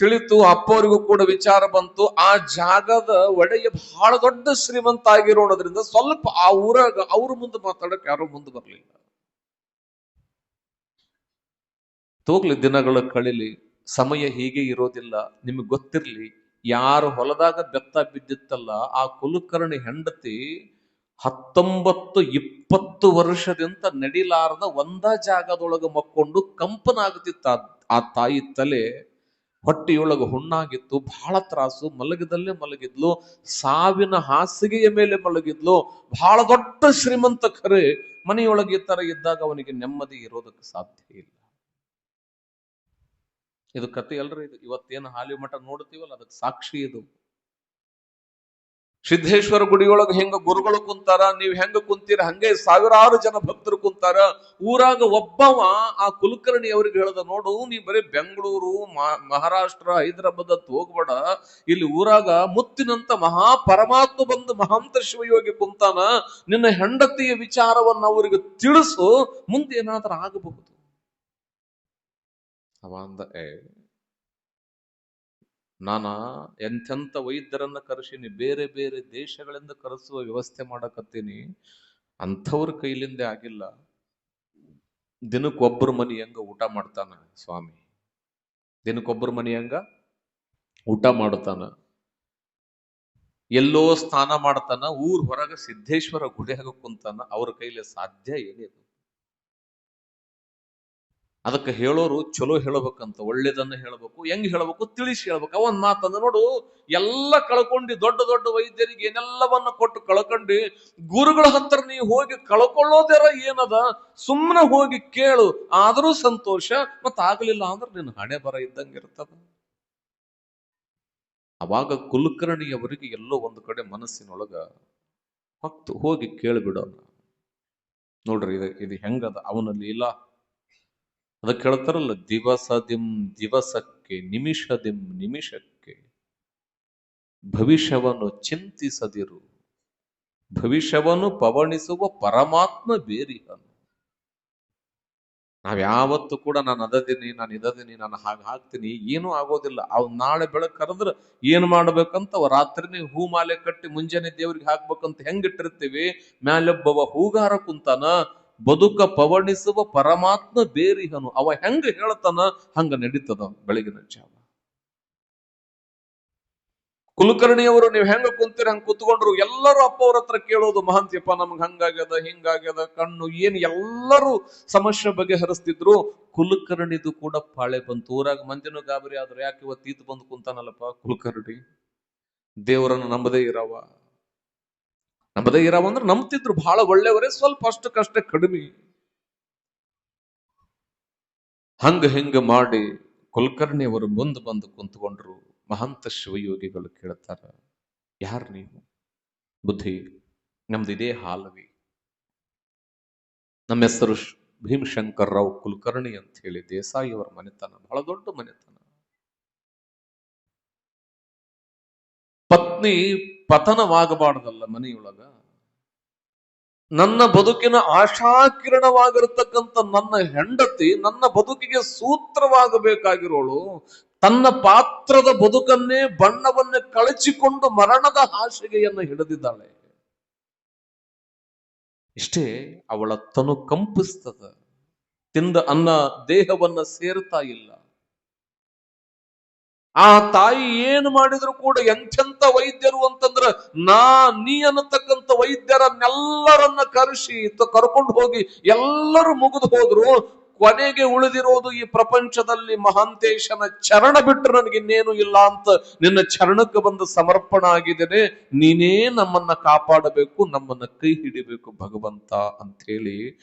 ತಿಳಿತು, ಅಪ್ಪವರಿಗೂ ಕೂಡ ವಿಚಾರ ಬಂತು. ಆ ಜಾಗದ ಒಡೆಯ ಬಹಳ ದೊಡ್ಡ ಶ್ರೀಮಂತ ಆಗಿರೋದ್ರಿಂದ ಸ್ವಲ್ಪ ಆ ಊರಾಗ ಅವ್ರ ಮುಂದೆ ಮಾತಾಡಕ್ ಯಾರು ಮುಂದೆ ಬರ್ಲಿಲ್ಲ. ಹೋಗ್ಲಿ, ದಿನಗಳ ಕಳಿಲಿ, ಸಮಯ ಹೀಗೆ ಇರೋದಿಲ್ಲ. ನಿಮ್ಗೆ ಗೊತ್ತಿರ್ಲಿ, ಯಾರು ಹೊಲದಾಗ ಬೆತ್ತ ಬಿದ್ದಿತ್ತಲ್ಲ ಆ ಕುಲಕರ್ಣಿ ಹೆಂಡತಿ 19-20 ವರ್ಷದಿಂದ ನಡಿಲಾರದ ಒಂದ ಜಾಗದೊಳಗ ಮಕ್ಕೊಂಡು ಕಂಪನ ಆಗ್ತಿತ್ತ. ಆ ತಾಯಿ ತಲೆ ಹೊಟ್ಟೆಯೊಳಗ ಹುಣ್ಣಾಗಿತ್ತು, ಬಹಳ ತ್ರಾಸು. ಮಲಗಿದಲ್ಲೇ ಮಲಗಿದ್ಲು, ಸಾವಿನ ಹಾಸಿಗೆಯ ಮೇಲೆ ಮಲಗಿದ್ಲು. ಬಹಳ ದೊಡ್ಡ ಶ್ರೀಮಂತ ಖರೆ, ಮನೆಯೊಳಗೆ ಈ ತರ ಇದ್ದಾಗ ಅವನಿಗೆ ನೆಮ್ಮದಿ ಇರೋದಕ್ಕೆ ಸಾಧ್ಯ ಇಲ್ಲ. ಇದು ಕತೆ ಅಲ್ರಿ, ಇದು ಇವತ್ತೇನು ಹಾಲಿ ಮಠ ನೋಡ್ತೀವಲ್ಲ ಅದಕ್ಕೆ ಸಾಕ್ಷಿ ಇದು. ಸಿದ್ದೇಶ್ವರ ಗುಡಿಯೊಳಗ ಹೆಂಗ ಗುರುಗಳು ಕುಂತಾರ, ನೀವ್ ಹೆಂಗ ಕುಂತೀರ ಹಂಗೆ ಸಾವಿರಾರು ಜನ ಭಕ್ತರು ಕುಂತಾರ. ಊರಾಗ ಒಬ್ಬವ ಆ ಕುಲಕರ್ಣಿ ಅವ್ರಿಗೆ ಹೇಳ್ದ, ನೋಡು, ನೀ ಬರೀ ಬೆಂಗಳೂರು, ಮಹಾರಾಷ್ಟ್ರ, ಹೈದರಾಬಾದ್ ಅಂತ ಹೋಗ್ಬೇಡ. ಇಲ್ಲಿ ಊರಾಗ ಮುತ್ತಿನಂತ ಮಹಾ ಪರಮಾತ್ಮ ಬಂದು ಮಹಾಂತ ಶಿವಯೋಗಿ ಕುಂತಾನ. ನಿನ್ನ ಹೆಂಡತಿಯ ವಿಚಾರವನ್ನ ಅವರಿಗೆ ತಿಳಿಸು, ಮುಂದೆ ಏನಾದ್ರೂ ಆಗಬಹುದು. ಅವ ಅಂದ, ನಾನ ಎಂತೆಂತ ವೈದ್ಯರನ್ನ ಕರೆಸೀನಿ, ಬೇರೆ ಬೇರೆ ದೇಶಗಳಿಂದ ಕರೆಸುವ ವ್ಯವಸ್ಥೆ ಮಾಡಕತ್ತೀನಿ, ಅಂಥವ್ರ ಕೈಲಿಂದ ಆಗಿಲ್ಲ. ದಿನಕ್ಕೊಬ್ಬರ ಮನಿ ಹೆಂಗ ಊಟ ಮಾಡ್ತಾನ ಸ್ವಾಮಿ, ದಿನಕ್ಕೊಬ್ಬರ ಮನಿ ಹೆಂಗ ಊಟ ಮಾಡ್ತಾನ, ಎಲ್ಲೋ ಸ್ನಾನ ಮಾಡ್ತಾನ, ಊರ್ ಹೊರಗ ಸಿದ್ದೇಶ್ವರ ಗುಡಿಯಾಗ ಕುಂತಾನ. ಅವ್ರ ಕೈಲಿ ಸಾಧ್ಯ ಏನಿದೆ? ಅದಕ್ಕೆ ಹೇಳೋರು ಚಲೋ ಹೇಳಬೇಕಂತ, ಒಳ್ಳೇದನ್ನ ಹೇಳಬೇಕು. ಹೆಂಗ್ ಹೇಳಬೇಕು? ತಿಳಿಸಿ ಹೇಳ್ಬೇಕು. ಅವನ್ ಮಾತಂದ, ನೋಡು, ಎಲ್ಲ ಕಳ್ಕೊಂಡು ದೊಡ್ಡ ದೊಡ್ಡ ವೈದ್ಯರಿಗೆ ಏನೆಲ್ಲವನ್ನ ಕೊಟ್ಟು ಕಳ್ಕೊಂಡು ಗುರುಗಳ ಹತ್ರ ನೀವು ಹೋಗಿ ಕಳ್ಕೊಳ್ಳೋದರ ಏನದ? ಸುಮ್ಮನೆ ಹೋಗಿ ಕೇಳು, ಆದರೂ ಸಂತೋಷ, ಮತ್ತ ಆಗ್ಲಿಲ್ಲ ಅಂದ್ರೆ ನಿನ್ನ ಹಣೆ ಬರ ಇದ್ದಂಗಿರ್ತದ. ಅವಾಗ ಕುಲಕರ್ಣಿಯವರಿಗೆ ಎಲ್ಲೋ ಒಂದು ಕಡೆ ಮನಸ್ಸಿನೊಳಗ ಹೊತ್ತು ಹೋಗಿ ಕೇಳಿಬಿಡೋಣ. ನೋಡ್ರಿ, ಇದು ಹೆಂಗದ ಅವನಲ್ಲಿ ಇಲ್ಲ. ಅದಕ್ಕೆ ಹೇಳ್ತಾರಲ್ಲ, ದಿವಸಕ್ಕೆ, ನಿಮಿಷಕ್ಕೆ ಭವಿಷ್ಯವನ್ನು ಚಿಂತಿಸದಿರು, ಭವಿಷ್ಯವನ್ನು ಪವಣಿಸುವ ಪರಮಾತ್ಮ ಬೇರಿಹನು. ನಾವ್ಯಾವತ್ತು ಕೂಡ ನಾನು ಅದದೀನಿ, ನಾನು ಇದದೀನಿ, ನಾನು ಹಾಕ್ತೀನಿ, ಏನೂ ಆಗೋದಿಲ್ಲ. ಅವ್ ನಾಳೆ ಬೆಳಗ್ಗೆ ಕರೆದ್ರೆ ಏನ್ ಮಾಡ್ಬೇಕಂತ ರಾತ್ರಿನೇ ಹೂ ಮಾಲೆ ಕಟ್ಟಿ ಮುಂಜಾನೆ ದೇವ್ರಿಗೆ ಹಾಕ್ಬೇಕಂತ ಹೆಂಗಿಟ್ಟಿರ್ತೀವಿ. ಮ್ಯಾಲೊಬ್ಬವ ಹೂಗಾರ ಕುಂತಾನ, ಬದುಕ ಪವಣಿಸುವ ಪರಮಾತ್ಮ ಬೇರಿಹನು. ಅವ ಹೆಂಗ ಹೇಳ್ತಾನ ಹಂಗ ನಡೀತದ ಬೆಳಗಿನ ಜಾವ. ಕುಲಕರ್ಣಿಯವರು ನೀವು ಹೆಂಗ ಕುಂತೀರಿ ಹಂಗ ಕುತ್ಕೊಂಡ್ರು. ಎಲ್ಲರೂ ಅಪ್ಪ ಅವ್ರ ಹತ್ರ ಕೇಳೋದು, ಮಹಂತಿಯಪ್ಪ ನಮ್ಗೆ ಹಂಗಾಗ್ಯದ, ಹಿಂಗಾಗ್ಯದ, ಕಣ್ಣು ಏನ್, ಎಲ್ಲರೂ ಸಮಸ್ಯೆ ಬಗೆಹರಿಸ್ತಿದ್ರು. ಕುಲಕರ್ಣಿದು ಕೂಡ ಪಾಳೆ ಬಂತು. ಊರಾಗ ಮಂದಿನೂ ಗಾಬರಿ ಆದ್ರು, ಯಾಕೆ ಇವತ್ತು ಈತ ಬಂದು ಕುಂತಾನಲ್ಲಪ್ಪ ಕುಲಕರ್ಣಿ, ದೇವರನ್ನು ನಂಬದೇ ಇರವ ಅಂದ್ರೆ ನಂಬ್ತಿದ್ರು. ಬಹಳ ಒಳ್ಳೆಯವರೇ, ಸ್ವಲ್ಪ ಅಷ್ಟಕ್ಕಷ್ಟೇ ಕಡಿಮೆ. ಹಂಗ ಹಿಂಗ ಮಾಡಿ ಕುಲಕರ್ಣಿಯವರು ಮುಂದೆ ಬಂದು ಕುಂತ್ಕೊಂಡ್ರು. ಮಹಂತ ಶಿವಯೋಗಿಗಳು ಕೇಳ್ತಾರ, ಯಾರು ನೀವು? ಬುದ್ಧಿ, ನಮ್ದು ಇದೇ ಹಾಲವಿ, ನಮ್ಮ ಹೆಸರು ಭೀಮಶಂಕರ್ರಾವ್ ಕುಲಕರ್ಣಿ ಅಂತ ಹೇಳಿ, ದೇಸಾಯಿಯವರ ಮನೆತನ, ಬಹಳ ದೊಡ್ಡ ಮನೆತನ. ಪತ್ನಿ ಪತನವಾಗಬಾರ್ದಲ್ಲ ಮನೆಯೊಳಗ. ನನ್ನ ಬದುಕಿನ ಆಶಾಕಿರಣವಾಗಿರತಕ್ಕಂಥ ನನ್ನ ಹೆಂಡತಿ ನನ್ನ ಬದುಕಿಗೆ ಸೂತ್ರವಾಗಬೇಕಾಗಿರೋಳು ತನ್ನ ಪಾತ್ರದ ಬದುಕನ್ನೇ, ಬಣ್ಣವನ್ನೇ ಕಳಚಿಕೊಂಡು ಮರಣದ ಹಾಸಿಗೆಯನ್ನು ಹಿಡಿದಿದ್ದಾಳೆ. ಇಷ್ಟೇ, ಅವಳ ತನು ಕಂಪಿಸ್ತದ. ತಿಂದ ಅನ್ನ ದೇಹವನ್ನ ಸೇರ್ತಾ ಇಲ್ಲ. ಆ ತಾಯಿ ಏನು ಮಾಡಿದ್ರು ಕೂಡ ಎಂತೆಂತ ವೈದ್ಯರು ಅಂತಂದ್ರ, ನೀ ಅನ್ನತಕ್ಕಂಥ ವೈದ್ಯರನ್ನೆಲ್ಲರನ್ನ ಕರೆಸಿ ಕರ್ಕೊಂಡು ಹೋಗಿ ಎಲ್ಲರೂ ಮುಗಿದು ಹೋದ್ರು. ಕೊನೆಗೆ ಉಳಿದಿರೋದು ಈ ಪ್ರಪಂಚದಲ್ಲಿ ಮಹಾಂತೇಶನ ಚರಣ ಬಿಟ್ಟರೆ ನನಗೆ ಇನ್ನೇನು ಇಲ್ಲ ಅಂತ ನಿನ್ನ ಚರಣಕ್ಕೆ ಬಂದು ಸಮರ್ಪಣ ಆಗಿದ್ದೇನೆ. ನೀನೇ ನಮ್ಮನ್ನ ಕಾಪಾಡಬೇಕು, ನಮ್ಮನ್ನ ಕೈ ಹಿಡಿಬೇಕು ಭಗವಂತ ಅಂತ ಹೇಳಿ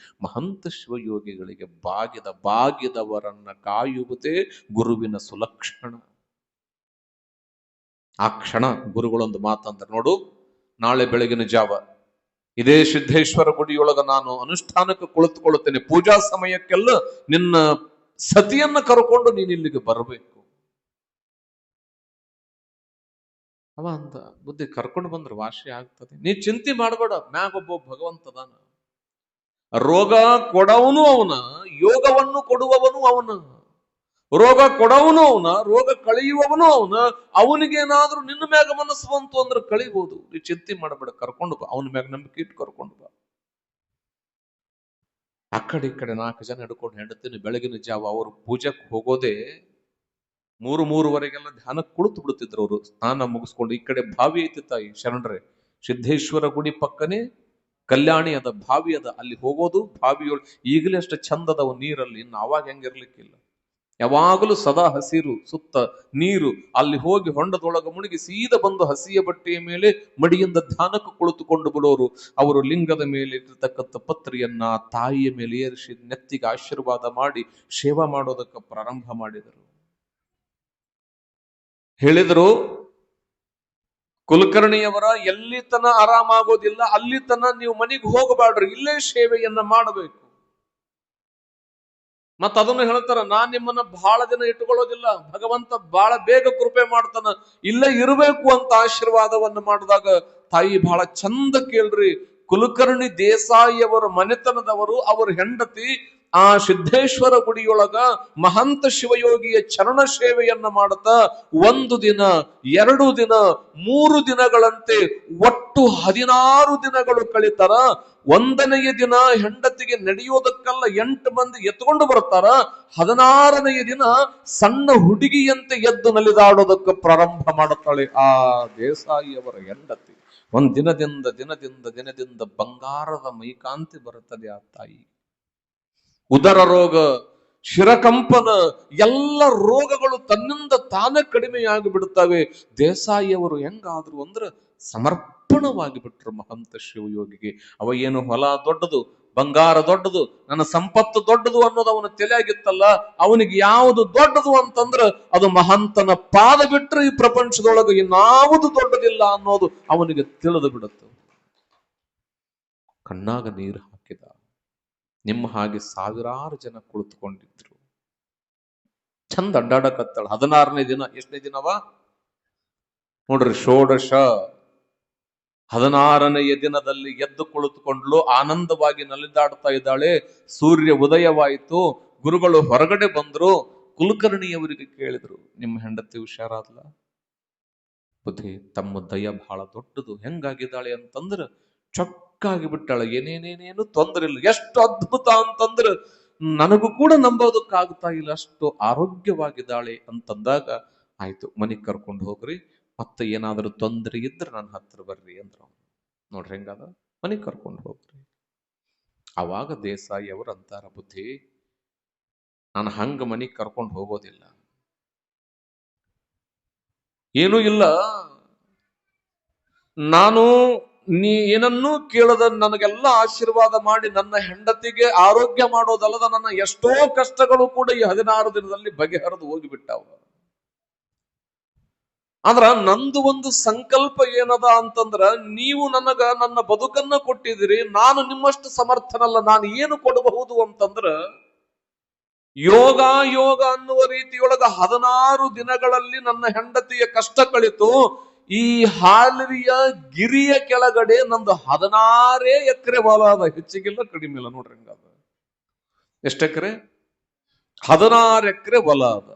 ಮಹಂತ ಶಿವಯೋಗಿಗಳಿಗೆ ಬಾಗಿದವರನ್ನ ಕಾಯುವುದೇ ಗುರುವಿನ ಸುಲಕ್ಷಣ. ಆ ಕ್ಷಣ ಗುರುಗಳೊಂದು ಮಾತಂದ್ರೆ, ನೋಡು, ನಾಳೆ ಬೆಳಗಿನ ಜಾವ ಇದೇ ಸಿದ್ದೇಶ್ವರ ಗುಡಿಯೊಳಗ ನಾನು ಅನುಷ್ಠಾನಕ್ಕೆ ಕುಳಿತುಕೊಳ್ಳುತ್ತೇನೆ. ಪೂಜಾ ಸಮಯಕ್ಕೆಲ್ಲ ನಿನ್ನ ಸತಿಯನ್ನ ಕರ್ಕೊಂಡು ನೀನ್ ಇಲ್ಲಿಗೆ ಬರಬೇಕು. ಅವ ಅಂತ ಬುದ್ಧಿ ಕರ್ಕೊಂಡು ಬಂದ್ರೆ ವಾಸಿ ಆಗ್ತದೆ. ನೀ ಚಿಂತೆ ಮಾಡಬೇಡ, ಮ್ಯಾಗೊಬ್ಬ ಭಗವಂತದಾನ. ರೋಗ ಕೊಡವನು ಅವನ, ಯೋಗವನ್ನು ಕೊಡುವವನು ಅವನ. ರೋಗ ಕೊಡವನು ಅವನ, ರೋಗ ಕಳೆಯುವವನು ಅವನ. ಅವನಿಗೇನಾದ್ರೂ ನಿನ್ನ ಮ್ಯಾಗ ಮನಸ್ಸು ಬಂತು ಅಂದ್ರೆ ಕಳಿಬಹುದು. ನೀ ಚಿಂತೆ ಮಾಡಬೇಡ, ಕರ್ಕೊಂಡು ಬಾ, ಅವನ ಮ್ಯಾಗ ನಂಬಿಕೆ ಇಟ್ಟು ಕರ್ಕೊಂಡು ಬಾ. ಆ ಕಡೆ ಈ ಕಡೆ 4 ಜನ ಹಿಡ್ಕೊಂಡು ಹೆಂಡತೀನಿ ಬೆಳಗಿನ ಜಾವ ಅವರು ಪೂಜೆಗೆ ಹೋಗೋದೇ 3-3:30 ಧ್ಯಾನಕ್ಕೆ ಕುಳಿತು ಬಿಡುತ್ತಿದ್ರು. ಅವರು ಸ್ನಾನ ಮುಗಿಸ್ಕೊಂಡು, ಈ ಕಡೆ ಬಾವಿ ಐತಿ ತಾಯಿ ಶರಣರೇ, ಸಿದ್ದೇಶ್ವರ ಗುಡಿ ಪಕ್ಕನೆ ಕಲ್ಯಾಣಿ ಅದ, ಬಾವಿ ಅದ, ಅಲ್ಲಿ ಹೋಗೋದು. ಬಾವಿಯೊಳಗೆ ಈಗಲೇ ಅಷ್ಟು ಚಂದದವ ನೀರಲ್ಲಿ, ಇನ್ನು ಅವಾಗ ಹೆಂಗಿರ್ಲಿಕ್ಕಿಲ್ಲ. ಯಾವಾಗಲೂ ಸದಾ ಹಸಿರು, ಸುತ್ತ ನೀರು. ಅಲ್ಲಿ ಹೋಗಿ ಹೊಂಡದೊಳಗೆ ಮುಳುಗಿ ಸೀದಾ ಬಂದು ಹಸಿಯ ಬಟ್ಟೆಯ ಮೇಲೆ ಮಡಿಯಿಂದ ಧ್ಯಾನಕ್ಕೆ ಕುಳಿತುಕೊಂಡು ಬಿಡೋರು. ಅವರು ಲಿಂಗದ ಮೇಲೆ ಇಟ್ಟಿರ್ತಕ್ಕಂಥ ಪತ್ರಿಯನ್ನ ತಾಯಿಯ ಮೇಲೆ ಏರಿಸಿ ನೆತ್ತಿಗೆ ಆಶೀರ್ವಾದ ಮಾಡಿ ಸೇವಾ ಮಾಡೋದಕ್ಕೆ ಪ್ರಾರಂಭ ಮಾಡಿದರು. ಹೇಳಿದರು, ಕುಲಕರ್ಣಿಯವರ ಎಲ್ಲಿ ತನ ಆರಾಮಾಗೋದಿಲ್ಲ, ಅಲ್ಲಿ ತನ ನೀವು ಮನೆಗೆ ಹೋಗಬೇಡ್ರಿ, ಇಲ್ಲೇ ಸೇವೆಯನ್ನ ಮಾಡಬೇಕು. ಮತ್ತ ಅದನ್ನು ಹೇಳ್ತಾರ, ನಾನ್ ನಿಮ್ಮನ್ನ ಬಹಳ ದಿನ ಇಟ್ಟುಕೊಳ್ಳೋದಿಲ್ಲ, ಭಗವಂತ ಬಹಳ ಬೇಗ ಕೃಪೆ ಮಾಡ್ತಾನ, ಇಲ್ಲೇ ಇರಬೇಕು ಅಂತ ಆಶೀರ್ವಾದವನ್ನು ಮಾಡಿದಾಗ ತಾಯಿ ಬಹಳ ಚಂದ ಕೇಳ್ರಿ. ಕುಲಕರ್ಣಿ ದೇಸಾಯಿಯವರ ಮನೆತನದವರು, ಅವರ ಹೆಂಡತಿ ಆ ಸಿದ್ದೇಶ್ವರ ಗುಡಿಯೊಳಗ ಮಹಂತ ಶಿವಯೋಗಿಯ ಚರಣ ಸೇವೆಯನ್ನ ಮಾಡುತ್ತಾ 1 ದಿನ 2 ದಿನ 3 ದಿನಗಳಂತೆ ಒಟ್ಟು 16 ದಿನಗಳು ಕಳೀತಾರ. 1ನೆಯ ದಿನ ಹೆಂಡತಿಗೆ ನಡೆಯೋದಕ್ಕೆಲ್ಲ 8 ಮಂದಿ ಎತ್ಕೊಂಡು ಬರ್ತಾರ. 16ನೆಯ ದಿನ ಸಣ್ಣ ಹುಡುಗಿಯಂತೆ ಎದ್ದು ನಲಿದಾಡೋದಕ್ಕೆ ಪ್ರಾರಂಭ ಮಾಡುತ್ತಾಳೆ ಆ ದೇಸಾಯಿಯವರ ಹೆಂಡತಿ. ದಿನದಿಂದ ಬಂಗಾರದ ಮೈಕಾಂತಿ ಬರುತ್ತದೆ ಆ ತಾಯಿ. ಉದರ ರೋಗ, ಶಿರಕಂಪನ, ಎಲ್ಲ ರೋಗಗಳು ತನ್ನಿಂದ ತಾನೇ ಕಡಿಮೆಯಾಗಿ ಬಿಡುತ್ತವೆ. ದೇಸಾಯಿಯವರು ಹೆಂಗಾದ್ರು ಅಂದ್ರೆ ಸಮರ್ಪಣವಾಗಿ ಬಿಟ್ರು ಮಹಂತ ಶಿವಯೋಗಿಗೆ. ಅವ ಏನು ಹೊಲ ದೊಡ್ಡದು, ಬಂಗಾರ ದೊಡ್ಡದು, ನನ್ನ ಸಂಪತ್ತು ದೊಡ್ಡದು ಅನ್ನೋದು ಅವನ ತಲೆಯಾಗಿತ್ತಲ್ಲ. ಅವನಿಗೆ ಯಾವುದು ದೊಡ್ಡದು ಅಂತಂದ್ರೆ ಅದು ಮಹಂತನ ಪಾದ ಬಿಟ್ರೆ ಈ ಪ್ರಪಂಚದೊಳಗೆ ಇನ್ನಾವುದು ದೊಡ್ಡದಿಲ್ಲ ಅನ್ನೋದು ಅವನಿಗೆ ತಿಳಿದು ಬಿಡುತ್ತೆ. ಕಣ್ಣಾಗ ನೀರು ಹಾಕಿದ. ನಿಮ್ಮ ಹಾಗೆ ಸಾವಿರಾರು ಜನ ಕುಳಿತುಕೊಂಡಿದ್ರು. ಚಂದ ಅಡ್ಡಾಡಕತ್ತಾಳ. 16ನೇ ದಿನ, ಎಷ್ಟನೇ ದಿನವ ನೋಡ್ರಿ, ಷೋಡಶ. 16ನೆಯ ದಿನದಲ್ಲಿ ಎದ್ದು ಕುಳಿತುಕೊಂಡ್ಲು, ಆನಂದವಾಗಿ ನಲಿದಾಡ್ತಾ ಇದ್ದಾಳೆ. ಸೂರ್ಯ ಉದಯವಾಯಿತು. ಗುರುಗಳು ಹೊರಗಡೆ ಬಂದ್ರು. ಕುಲಕರ್ಣಿಯವರಿಗೆ ಕೇಳಿದ್ರು, ನಿಮ್ಮ ಹೆಂಡತಿ ಹುಷಾರಾದ್ಲ? ಬುದ್ಧಿ, ತಮ್ಮ ದಯ ಬಹಳ ದೊಡ್ಡದು. ಹೆಂಗಾಗಿದ್ದಾಳೆ ಅಂತಂದ್ರ ಚೊಕ್ಕಾಗಿ ಬಿಟ್ಟಾಳೆ, ಏನೇನೇನೇನು ತೊಂದರೆ ಇಲ್ಲ. ಎಷ್ಟು ಅದ್ಭುತ ಅಂತಂದ್ರ ನನಗೂ ಕೂಡ ನಂಬೋದಕ್ಕಾಗ್ತಾ ಇಲ್ಲ, ಅಷ್ಟು ಆರೋಗ್ಯವಾಗಿದ್ದಾಳೆ ಅಂತಂದಾಗ, ಆಯ್ತು ಮನೆಗ್ ಕರ್ಕೊಂಡು ಹೋಗ್ರಿ, ಮತ್ತೆ ಏನಾದರೂ ತೊಂದರೆ ಇದ್ರೆ ನನ್ನ ಹತ್ರ ಬರ್ರಿ ಅಂದ್ರು. ನೋಡ್ರಿ ಹೆಂಗಾದ, ಮನೆಗ್ ಕರ್ಕೊಂಡು ಹೋಗ್ರಿ. ಅವಾಗ ದೇಸಾಯಿ ಅವರು ಅಂತಾರ, ಬುದ್ಧಿ, ನಾನು ಹಂಗ ಮನೆಗ್ ಕರ್ಕೊಂಡು ಹೋಗೋದಿಲ್ಲ. ಏನೂ ಇಲ್ಲ, ನಾನು ನೀ ಏನನ್ನೂ ಕೇಳದ ನನಗೆಲ್ಲ ಆಶೀರ್ವಾದ ಮಾಡಿ ನನ್ನ ಹೆಂಡತಿಗೆ ಆರೋಗ್ಯ ಮಾಡೋದಲ್ಲದ ನನ್ನ ಎಷ್ಟೋ ಕಷ್ಟಗಳು ಕೂಡ ಈ 16 ದಿನದಲ್ಲಿ ಬಗೆಹರಿದು ಹೋಗಿಬಿಟ್ಟಾವ. ಅಂದ್ರ ನಂದು ಒಂದು ಸಂಕಲ್ಪ ಏನದ ಅಂತಂದ್ರ, ನೀವು ನನಗ ನನ್ನ ಬದುಕನ್ನ ಕೊಟ್ಟಿದ್ದೀರಿ, ನಾನು ನಿಮ್ಮಷ್ಟು ಸಮರ್ಥನಲ್ಲ. ನಾನು ಏನು ಕೊಡಬಹುದು ಅಂತಂದ್ರ, ಯೋಗ ಅನ್ನುವ ರೀತಿಯೊಳಗ 16 ದಿನಗಳಲ್ಲಿ ನನ್ನ ಹೆಂಡತಿಯ ಕಷ್ಟ ಕಳಿತು. ಈ ಹಾಲರಿಯ ಗಿರಿಯ ಕೆಳಗಡೆ ನಂದು 16 ಎಕರೆ ಹೊಲ ಅದ, ಹೆಚ್ಚಿಗಿಲ್ಲ ಕಡಿಮೆ ಇಲ್ಲ. ನೋಡ್ರಿ ಹಂಗಾದ, ಎಷ್ಟು ಎಕರೆ? 16 ಎಕರೆ ಹೊಲ ಅದ.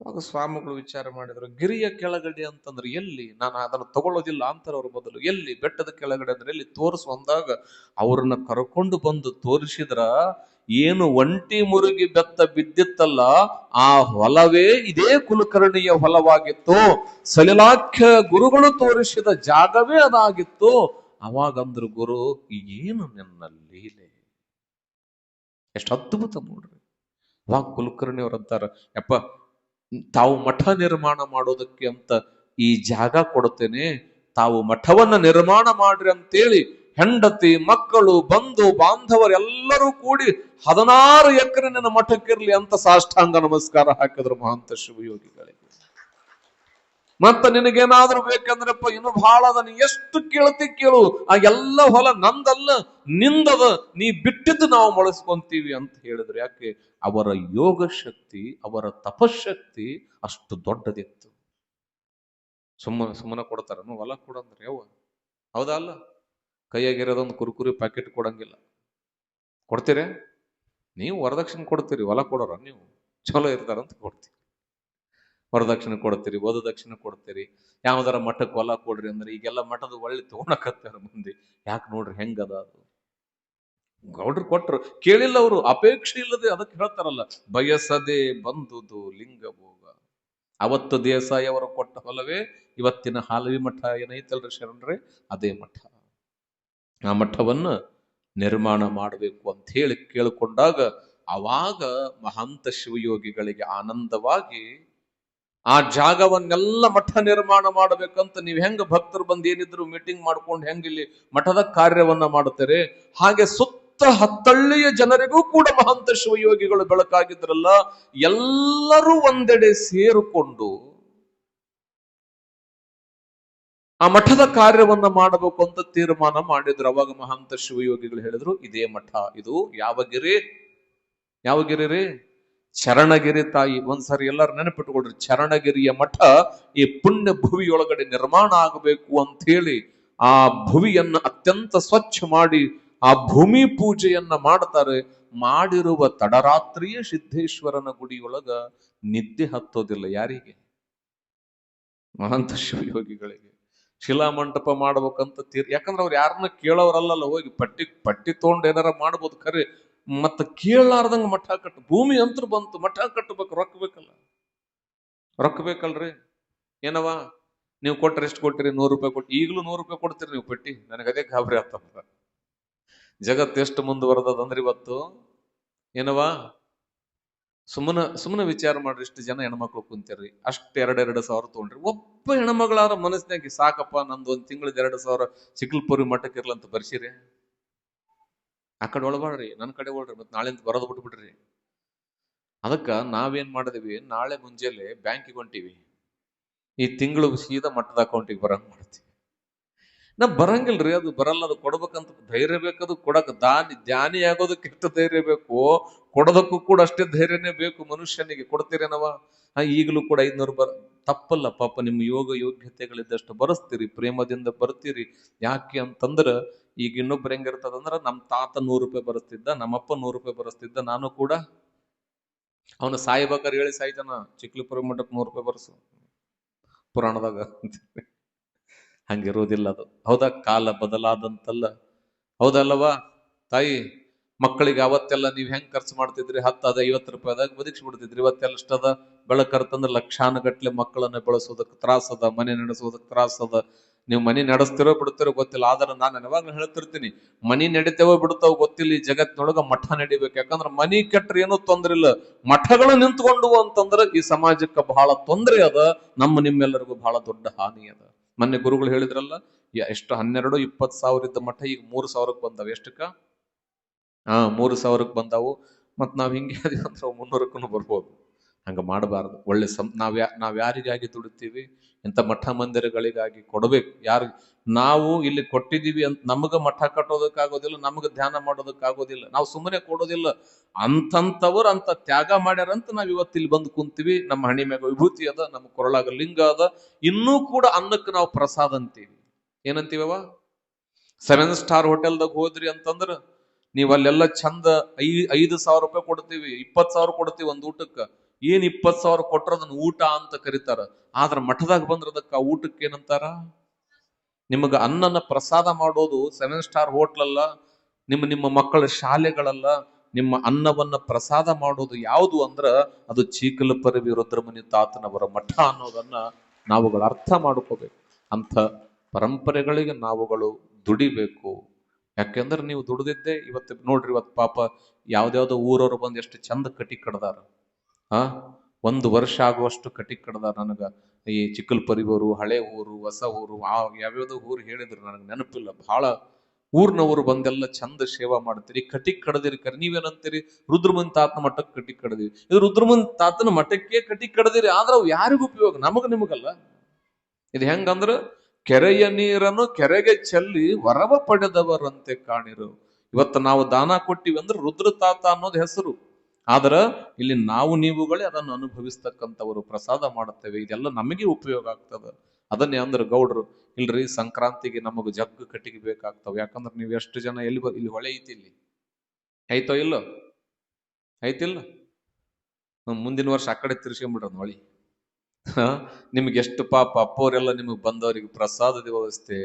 ಆಗ ಸ್ವಾಮಿಗಳು ವಿಚಾರ ಮಾಡಿದ್ರು, ಗಿರಿಯ ಕೆಳಗಡೆ ಅಂತಂದ್ರೆ ಎಲ್ಲಿ? ನಾನು ಅದನ್ನು ತಗೊಳ್ಳೋದಿಲ್ಲ ಅಂತಾರೆ ಅವ್ರ ಬದಲು. ಎಲ್ಲಿ? ಬೆಟ್ಟದ ಕೆಳಗಡೆ ಅಂದ್ರೆ ಎಲ್ಲಿ ತೋರಿಸು ಅಂದಾಗ ಅವ್ರನ್ನ ಕರ್ಕೊಂಡು ಬಂದು ತೋರಿಸಿದ್ರ, ಏನು ಒಂಟಿ ಮುರುಗಿ ಬೆತ್ತ ಬಿದ್ದಿತ್ತಲ್ಲ ಆ ಹೊಲವೇ ಇದೇ ಕುಲಕರ್ಣಿಯ ಹೊಲವಾಗಿತ್ತು. ಸಲಿಲಾಖ್ಯ ಗುರುಗಳು ತೋರಿಸಿದ ಜಾಗವೇ ಅದಾಗಿತ್ತು. ಅವಾಗಂದ್ರು ಗುರು, ಏನು ನಿನ್ನ ಲೀಲೆ? ಎಷ್ಟು ಅದ್ಭುತ ನೋಡ್ರಿ. ಅವಾಗ ಕುಲಕರ್ಣಿ ಅವ್ರ ಅಂತಾರ, ಯಪ್ಪ ತಾವು ಮಠ ನಿರ್ಮಾಣ ಮಾಡೋದಕ್ಕೆ ಅಂತ ಈ ಜಾಗ ಕೊಡ್ತೇನೆ, ತಾವು ಮಠವನ್ನ ನಿರ್ಮಾಣ ಮಾಡ್ರಿ ಅಂತೇಳಿ ಹೆಂಡತಿ ಮಕ್ಕಳು ಬಂಧು ಬಾಂಧವರೆಲ್ಲರೂ ಕೂಡಿ 16 ಎಕರೆ ನನ್ನ ಮಠಕ್ಕಿರ್ಲಿ ಅಂತ ಸಾಷ್ಟಾಂಗ ನಮಸ್ಕಾರ ಹಾಕಿದ್ರು ಮಹಾಂತ ಶಿವಯೋಗಿಗಳಿಗೆ. ಮತ್ತ ನಿನಗೇನಾದ್ರೂ ಬೇಕಂದ್ರಪ್ಪ ಇನ್ನು ಬಹಳ ಅದ, ನೀ ಎಷ್ಟು ಕೇಳ್ತಿ ಕೇಳು, ಆ ಎಲ್ಲ ಹೊಲ ನಂದಲ್ಲ ನಿಂದದ, ನೀ ಬಿಟ್ಟಿದ್ದು ನಾವು ಬಳಸ್ಕೊಂತೀವಿ ಅಂತ ಹೇಳಿದ್ರು. ಯಾಕೆ? ಅವರ ಯೋಗ ಶಕ್ತಿ, ಅವರ ತಪಶಕ್ತಿ ಅಷ್ಟು ದೊಡ್ಡದಿತ್ತು. ಸುಮ್ಮನೆ ಕೊಡ್ತಾರ ಹೊಲ ಕೊಡಂದ್ರೆ ಯಾವ? ಹೌದಾ ಅಲ್ಲ? ಕೈಯಾಗಿರೋದೊಂದು ಕುರುಕುರಿ ಪ್ಯಾಕೆಟ್ ಕೊಡಂಗಿಲ್ಲ. ಕೊಡ್ತೀರ? ನೀವು ವರದಕ್ಷಿಣೆ ಕೊಡ್ತೀರಿ, ಹೊಲ ಕೊಡೋರ ನೀವು ಚಲೋ ಇರ್ತಾರಂತ ಕೊಡ್ತೀರಿ. ವರದಕ್ಷಿಣೆ ಕೊಡ್ತೀರಿ, ವಧುದಕ್ಷಿಣೆ ಕೊಡ್ತೀರಿ. ಯಾವ್ದಾರ ಮಠಕ್ಕೆ ಹೊಲ ಕೊಡ್ರಿ ಅಂದ್ರೆ ಈಗೆಲ್ಲ ಮಠದ ಒಳ್ಳೆ ತಗೊಳಕತ್ತಾರ ಮಂದಿ. ಯಾಕೆ ನೋಡ್ರಿ ಹೆಂಗದ ಅದು. ಗೌಡ್ರು ಕೊಟ್ರು, ಕೇಳಿಲ್ಲ ಅವರು, ಅಪೇಕ್ಷೆ ಇಲ್ಲದೆ ಅದಕ್ಕೆ ಹೇಳ್ತಾರಲ್ಲ, ಬಯಸದೆ ಬಂದುದು ಲಿಂಗಭೋಗ. ಅವತ್ತು ದೇಸಾಯಿ ಅವರು ಕೊಟ್ಟ ಹೊಲವೇ ಇವತ್ತಿನ ಹಾಲವಿ ಮಠ ಏನೈತಲ್ರಿ ಶರಣರೇ, ಅದೇ ಮಠ. ಆ ಮಠವನ್ನ ನಿರ್ಮಾಣ ಮಾಡಬೇಕು ಅಂತ ಹೇಳಿ ಕೇಳಿಕೊಂಡಾಗ ಅವಾಗ ಮಹಾಂತ ಶಿವಯೋಗಿಗಳಿಗೆ ಆನಂದವಾಗಿ ಆ ಜಾಗವನ್ನೆಲ್ಲ ಮಠ ನಿರ್ಮಾಣ ಮಾಡಬೇಕಂತ ನೀವು ಹೆಂಗ ಭಕ್ತರು ಬಂದು ಏನಿದ್ರು ಮೀಟಿಂಗ್ ಮಾಡ್ಕೊಂಡು ಹೆಂಗ ಇಲ್ಲಿ ಮಠದ ಕಾರ್ಯವನ್ನ ಮಾಡುತ್ತಾರೆ, ಹಾಗೆ ಸುತ್ತ ಹತ್ತಳ್ಳಿಯ ಜನರಿಗೂ ಕೂಡ ಮಹಾಂತ ಶಿವಯೋಗಿಗಳು ಬೆಳಕಾಗಿದ್ರಲ್ಲ, ಎಲ್ಲರೂ ಒಂದೆಡೆ ಸೇರಿಕೊಂಡು ಆ ಮಠದ ಕಾರ್ಯವನ್ನ ಮಾಡಬೇಕು ಅಂತ ತೀರ್ಮಾನ ಮಾಡಿದ್ರು. ಅವಾಗ ಮಹಾಂತ ಶಿವಯೋಗಿಗಳು ಹೇಳಿದ್ರು, ಇದೇ ಮಠ. ಇದು ಯಾವ ಗಿರಿ? ಯಾವ ಗಿರಿ ರೀ? ಚರಣಗಿರಿ ತಾಯಿ. ಒಂದ್ಸರಿ ಎಲ್ಲರೂ ನೆನಪಿಟ್ಟುಕೊಳ್ರಿ, ಚರಣಗಿರಿಯ ಮಠ ಈ ಪುಣ್ಯ ಭುವಿಯೊಳಗಡೆ ನಿರ್ಮಾಣ ಆಗಬೇಕು ಅಂತ ಹೇಳಿ ಆ ಭುವಿಯನ್ನ ಅತ್ಯಂತ ಸ್ವಚ್ಛ ಮಾಡಿ ಆ ಭೂಮಿ ಪೂಜೆಯನ್ನ ಮಾಡ್ತಾರೆ. ಮಾಡಿರುವ ತಡರಾತ್ರಿಯ ಸಿದ್ದೇಶ್ವರನ ಗುಡಿಯೊಳಗ ನಿದ್ದೆ ಹತ್ತೋದಿಲ್ಲ. ಯಾರಿಗೆ? ಮಹಾಂತ ಶಿವಯೋಗಿಗಳಿಗೆ. ಶಿಲಾಮಂಟಪ ಮಾಡ್ಬೇಕಂತ ಯಾಕಂದ್ರೆ ಅವ್ರು ಯಾರನ್ನ ಕೇಳೋರಲ್ಲ, ಹೋಗಿ ಪಟ್ಟಿ ತಗೊಂಡು ಏನಾರ ಮಾಡ್ಬೋದು ಖರೆ, ಮತ್ತ ಕೇಳಲಾರ್ದಂಗ ಮಠ ಕಟ್ಟ. ಭೂಮಿ ಅಂತೂ ಬಂತು, ಮಠ ಕಟ್ಟಬೇಕು, ರೊಕ್ಕ ಬೇಕಲ್ಲ, ರೊಕ್ಕ ಬೇಕಲ್ರಿ. ಏನವ ನೀವು ಕೊಟ್ರೆ ಎಷ್ಟು ಕೊಟ್ಟಿರಿ? 100 ರೂಪಾಯಿ ಕೊಟ್ಟು. ಈಗಲೂ 100 ರೂಪಾಯಿ ಕೊಡ್ತೀರಿ ನೀವು ಪೆಟ್ಟಿ? ನನಗೆ ಅದೇ ಗಾಬರಿ ಆಗ್ತದ. ಜಗತ್ತು ಎಷ್ಟು ಮುಂದುವರೆದಂದ್ರೆ ಇವತ್ತು ಏನವ, ಸುಮ್ಮನೆ ವಿಚಾರ ಮಾಡ್ರಿ, ಇಷ್ಟು ಜನ ಹೆಣ್ಮಕ್ಳು ಕುಂತಿರ್ರಿ, ಅಷ್ಟು 2,000 ತಗೊಂಡ್ರಿ. ಒಬ್ಬ ಹೆಣ್ಮಗಳಾರ ಮನಸ್ಸಿನಾಗಿ ಸಾಕಪ್ಪ, ನಂದು 1 ತಿಂಗಳದ 2,000 ಚಿಕ್ಕಲ್ಪುರಿ ಮಠಕ್ಕೆ ಇರ್ಲಂತ ಬರ್ಸಿರಿ. ಆ ಕಡೆ ಒಳಬಾಡ್ರಿ, ನನ್ನ ಕಡೆ ಒಳ್ರಿ, ಮತ್ತೆ ನಾಳೆಂತ ಬರೋದು ಬಿಟ್ಬಿಡ್ರಿ. ಅದಕ್ಕ ನಾವೇನ್ ಮಾಡಿದ್ವಿ, ನಾಳೆ ಮುಂಜಾನೆ ಬ್ಯಾಂಕಿಗೆ ಹೊಂಟಿವಿ, ಈ ತಿಂಗಳು ಸೀದಾ ಮಠದ ಅಕೌಂಟಿಗೆ ಬರಂಗ್ ಮಾಡ್ತೀವಿ. ನಾ ಬರಂಗಿಲ್ರಿ, ಅದು ಬರಲ್ಲ, ಅದು ಕೊಡ್ಬೇಕಂತ ಧೈರ್ಯ ಬೇಕದು. ಕೊಡಕ್ ಧ್ಯಾನಿ ಆಗೋದಕ್ಕೆ ಎಷ್ಟು ಧೈರ್ಯ ಬೇಕು, ಕೊಡೋದಕ್ಕೂ ಕೂಡ ಅಷ್ಟೇ ಧೈರ್ಯನೇ ಬೇಕು ಮನುಷ್ಯನಿಗೆ. ಕೊಡ್ತೀರೇನವ? ಈಗಲೂ ಕೂಡ 500 ತಪ್ಪಲ್ಲ ಪಾಪ, ನಿಮ್ಮ ಯೋಗ್ಯತೆಗಳಿದ್ದಷ್ಟು ಬರೆಸ್ತೀರಿ, ಪ್ರೇಮದಿಂದ ಬರ್ತೀರಿ. ಯಾಕೆ ಅಂತಂದ್ರ ಈಗ ಇನ್ನೊಬ್ರು ಹೆಂಗಿರ್ತದಂದ್ರ, ನಮ್ಮ ತಾತ 100 ರೂಪಾಯಿ ಬರೆಸ್ತಿದ್ದ, ನಮ್ಮಪ್ಪ 100 ರೂಪಾಯಿ ಬರೆಸ್ತಿದ್ದ, ನಾನು ಕೂಡ ಅವನು ಸಾಯ್ಬೇಕಾರೆ ಹೇಳಿ ಸಾಯ್ತಾನ, ಚಿಕ್ಲಿಪುರ ಮಠಕ್ಕೆ 100 ರೂಪಾಯಿ ಬರೆಸು ಪುರಾಣದಾಗ. ಹಂಗಿರೋದಿಲ್ಲ ಅದು. ಹೌದಾ? ಕಾಲ ಬದಲಾದಂತಲ್ಲ, ಹೌದಲ್ಲವಾ ತಾಯಿ? ಮಕ್ಕಳಿಗೆ ಅವತ್ತೆಲ್ಲ ನೀವ್ ಹೆಂಗ್ ಖರ್ಚು ಮಾಡ್ತಿದ್ರಿ? 10 ಅದ 50 ರೂಪಾಯಿದಾಗ ಬದುಕಿಸ್ಬಿಡ್ತಿದ್ರಿ. ಇವತ್ತೆಲ್ಲ ಅಷ್ಟದ ಬೆಳಕರ್ತಂದ್ರೆ ಲಕ್ಷಾನುಗಟ್ಲೆ ಮಕ್ಕಳನ್ನ ಬೆಳೆಸೋದಕ್ಕೆ ತ್ರಾಸದ, ಮನೆ ನಡೆಸೋದಕ್ಕೆ ತ್ರಾಸದ. ನೀವು ಮನೆ ನಡೆಸ್ತಿರೋ ಬಿಡ್ತಿರೋ ಗೊತ್ತಿಲ್ಲ, ಆದ್ರೆ ನಾನು ಯಾವಾಗ್ಲೂ ಹೇಳ್ತಿರ್ತೀನಿ, ಮನಿ ನಡಿತೇವೋ ಬಿಡ್ತಾವ ಗೊತ್ತಿಲ್ಲ, ಈ ಜಗತ್ತಿನೊಳಗ ಮಠ ನಡಿಬೇಕು. ಯಾಕಂದ್ರೆ ಮನಿ ಕೆಟ್ರೆ ಏನೂ ತೊಂದ್ರೆ ಇಲ್ಲ, ಮಠಗಳು ನಿಂತ್ಕೊಂಡು ಅಂತಂದ್ರೆ ಈ ಸಮಾಜಕ್ಕೆ ಬಹಳ ತೊಂದರೆ ಅದ, ನಿಮ್ಮೆಲ್ಲರಿಗೂ ಬಹಳ ದೊಡ್ಡ ಹಾನಿ ಅದ. ಮೊನ್ನೆ ಗುರುಗಳು ಹೇಳಿದ್ರಲ್ಲ, ಎಷ್ಟು 12-20 ಸಾವಿರ ಇದ್ದ ಮಠ ಈಗ 3,000ಕ್ಕೆ ಬಂದಾವ. ಎಷ್ಟಕ್ಕ? 3,000ಕ್ಕೆ ಬಂದಾವು. ಮತ್ ನಾವ್ ಹಿಂಗೆ ಅಂದ್ರೆ 300ಕ್ಕೂ ಬರ್ಬೋದು. ಹಂಗ ಮಾಡಬಾರ್ದು. ಒಳ್ಳೆ ನಾವ್ ಯಾರಿಗಾಗಿ ದುಡಿತೀವಿ? ಇಂಥ ಮಠ ಮಂದಿರಗಳಿಗಾಗಿ ಕೊಡ್ಬೇಕು. ನಾವು ಇಲ್ಲಿ ಕೊಟ್ಟಿದೀವಿ ಅಂತ ನಮಗ ಮಠ ಕಟ್ಟೋದಕ್ಕಾಗೋದಿಲ್ಲ, ನಮಗ ಧ್ಯಾನ ಮಾಡೋದಕ್ಕಾಗೋದಿಲ್ಲ, ನಾವು ಸುಮ್ಮನೆ ಕೊಡೋದಿಲ್ಲ. ಅಂತಂತವ್ರು ಅಂತ ತ್ಯಾಗ ಮಾಡ್ಯಾರಂತ ನಾವ್ ಇವತ್ತು ಇಲ್ಲಿ ಬಂದು ಕುಂತೀವಿ. ನಮ್ಮ ಹಣಿ ಮ್ಯಾಗ ವಿಭೂತಿ ಅದ, ನಮ್ಮ ಕೊರಳಾಗ ಲಿಂಗ ಅದ. ಇನ್ನೂ ಕೂಡ ಅನ್ನಕ್ಕೆ ನಾವು ಪ್ರಸಾದ ಅಂತೀವಿ. ಏನಂತೀವವ? 7 ಸ್ಟಾರ್ ಹೋಟೆಲ್ದಾಗ ಹೋದ್ರಿ ಅಂತಂದ್ರ ನೀವ್ ಅಲ್ಲೆಲ್ಲ ಚಂದ 5,000 ರೂಪಾಯಿ ಕೊಡ್ತೀವಿ, 20,000 ಕೊಡ್ತೀವಿ ಒಂದ್ ಊಟಕ್ಕ. ಏನ್ 20,000 ಕೊಟ್ರ ಅದನ್ನ ಊಟ ಅಂತ ಕರೀತಾರ. ಆದ್ರ ಮಠದಾಗ ಬಂದ್ರದಕ್ಕ ಆ ಊಟಕ್ಕೆ ಏನಂತಾರ? ನಿಮಗ ಅನ್ನನ ಪ್ರಸಾದ ಮಾಡೋದು 7 ಸ್ಟಾರ್ ಹೋಟ್ಲ್ ಅಲ್ಲ, ನಿಮ್ಮ ಮಕ್ಕಳ ಶಾಲೆಗಳಲ್ಲ. ನಿಮ್ಮ ಅನ್ನವನ್ನ ಪ್ರಸಾದ ಮಾಡೋದು ಯಾವುದು ಅಂದ್ರ ಅದು ಚೀಕಲಪರವಿ ರುದ್ರಮುನಿ ತಾತನವರ ಮಠ ಅನ್ನೋದನ್ನ ನಾವುಗಳು ಅರ್ಥ ಮಾಡ್ಕೋಬೇಕು. ಅಂಥ ಪರಂಪರೆಗಳಿಗೆ ನಾವುಗಳು ದುಡಿಬೇಕು. ಯಾಕೆಂದ್ರೆ ನೀವು ದುಡ್ದಿದ್ದೆ ಇವತ್ತು ನೋಡ್ರಿ, ಇವತ್ತು ಪಾಪ ಯಾವ್ದ್ಯಾವ್ದೋ ಊರವ್ರು ಬಂದು ಎಷ್ಟು ಚಂದ ಕಟಿ ಕಡ್ದಾರ. ಆ 1 ವರ್ಷ ಆಗುವಷ್ಟು ಕಟಿ ಕಡ್ದಾರ. ನನಗ ಈ ಚಿಕ್ಕಲ್ಪರಿವರು, ಹಳೆ ಊರು, ಹೊಸ ಊರು, ಯಾವ್ಯಾವ್ದೋ ಊರು ಹೇಳಿದ್ರು, ನನಗೆ ನೆನಪಿಲ್ಲ. ಬಹಳ ಊರ್ನವರು ಬಂದೆಲ್ಲ ಚಂದ ಸೇವಾ ಮಾಡ್ತೀರಿ, ಕಟಿ ಕಡದಿರಿ. ನೀವೇನಂತೀರಿ? ರುದ್ರಮುನಿ ತಾತನ ಮಠಕ್ಕೆ ಕಟಿ ಕಡದಿರಿ. ಇದು ರುದ್ರಮುನಿ ತಾತನ ಮಠಕ್ಕೆ ಕಟಿ ಕಡದಿರಿ, ಆದ್ರೆ ಅವು ಯಾರಿಗೂ ಉಪಯೋಗ, ನಿಮಗಲ್ಲ. ಇದು ಹೆಂಗಂದ್ರ ಕೆರೆಯ ನೀರನ್ನು ಕೆರೆಗೆ ಚೆಲ್ಲಿ ವರವ ಪಡೆದವರಂತೆ ಕಾಣಿರು. ಇವತ್ತು ನಾವು ದಾನ ಕೊಟ್ಟಿವಿ ಅಂದ್ರೆ ರುದ್ರ ತಾತ ಅನ್ನೋದು ಹೆಸರು. ಆದ್ರ ಇಲ್ಲಿ ನಾವು ನೀವುಗಳೇ ಅದನ್ನು ಅನುಭವಿಸ್ತಕ್ಕಂಥವರು, ಪ್ರಸಾದ ಮಾಡುತ್ತೇವೆ. ಇದೆಲ್ಲ ನಮಗೆ ಉಪಯೋಗ ಆಗ್ತದ. ಅದನ್ನೇ ಅಂದ್ರೆ ಗೌಡ್ರು, ಇಲ್ರಿ ಸಂಕ್ರಾಂತಿಗೆ ನಮಗ ಜಗ್ಗು ಕಟ್ಟಿಗೆ ಬೇಕಾಗ್ತಾವ. ಯಾಕಂದ್ರೆ ನೀವು ಎಷ್ಟು ಜನ ಇಲ್ಲಿ ಹೊಳೆ ಐತಿ, ಇಲ್ಲಿ ಐತೋ ಇಲ್ಲೋ? ಐತಿಲ್ಲ? ಮುಂದಿನ ವರ್ಷ ಆ ಕಡೆ ತಿರ್ಸ್ಕೊಂಡ್ಬಿಡ್ರ ಹೊಳಿ. ನಿಮ್ಗೆ ಎಷ್ಟು ಪಾಪ ಅಪ್ಪವರೆಲ್ಲ ನಿಮಗೆ ಬಂದವರಿಗೆ ಪ್ರಸಾದದ ವ್ಯವಸ್ಥೆ,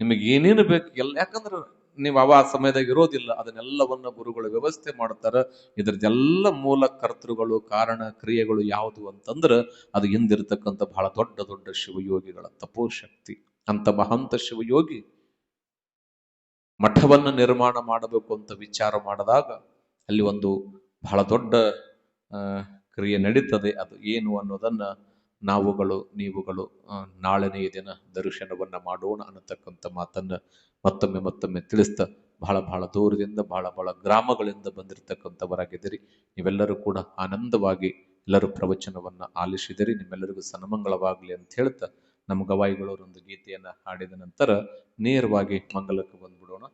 ನಿಮಗೆ ಏನೇನು ಬೇಕು ಎಲ್ಲ. ಯಾಕಂದ್ರೆ ನೀವು ಆ ಸಮಯದಾಗ ಇರೋದಿಲ್ಲ, ಅದನ್ನೆಲ್ಲವನ್ನ ಗುರುಗಳು ವ್ಯವಸ್ಥೆ ಮಾಡ್ತಾರ. ಇದ್ರದ್ದೆಲ್ಲ ಮೂಲ ಕರ್ತೃಗಳು, ಕಾರಣ ಕ್ರಿಯೆಗಳು ಯಾವುದು ಅಂತಂದ್ರ ಅದು ಹಿಂದಿರ್ತಕ್ಕಂಥ ಬಹಳ ದೊಡ್ಡ ದೊಡ್ಡ ಶಿವಯೋಗಿಗಳ ತಪೋಶಕ್ತಿ. ಅಂತ ಮಹಂತ ಶಿವಯೋಗಿ ಮಠವನ್ನ ನಿರ್ಮಾಣ ಮಾಡಬೇಕು ಅಂತ ವಿಚಾರ ಮಾಡಿದಾಗ ಅಲ್ಲಿ ಒಂದು ಬಹಳ ದೊಡ್ಡ ಕ್ರಿಯೆ ನಡೀತದೆ. ಅದು ಏನು ಅನ್ನೋದನ್ನ ನೀವುಗಳು ನಾಳನೆಯ ದಿನ ದರ್ಶನವನ್ನ ಮಾಡೋಣ ಅನ್ನತಕ್ಕಂಥ ಮಾತನ್ನ ಮತ್ತೊಮ್ಮೆ ತಿಳಿಸ್ತಾ, ಬಹಳ ದೂರದಿಂದ ಬಹಳ ಗ್ರಾಮಗಳಿಂದ ಬಂದಿರತಕ್ಕಂಥವರಾಗಿದ್ದೀರಿ. ನೀವೆಲ್ಲರೂ ಕೂಡ ಆನಂದವಾಗಿ ಎಲ್ಲರೂ ಪ್ರವಚನವನ್ನ ಆಲಿಸಿದಿರಿ. ನಿಮ್ಮೆಲ್ಲರಿಗೂ ಸನ್ಮಂಗಳವಾಗ್ಲಿ ಅಂತ ಹೇಳ್ತಾ ನಮ್ಮ ಗವಾಯಿಗಳವರೊಂದು ಗೀತೆಯನ್ನ ಹಾಡಿದ ನಂತರ ನೇರವಾಗಿ ಮಂಗಲಕ್ಕೆ ಬಂದ್ಬಿಡೋಣ.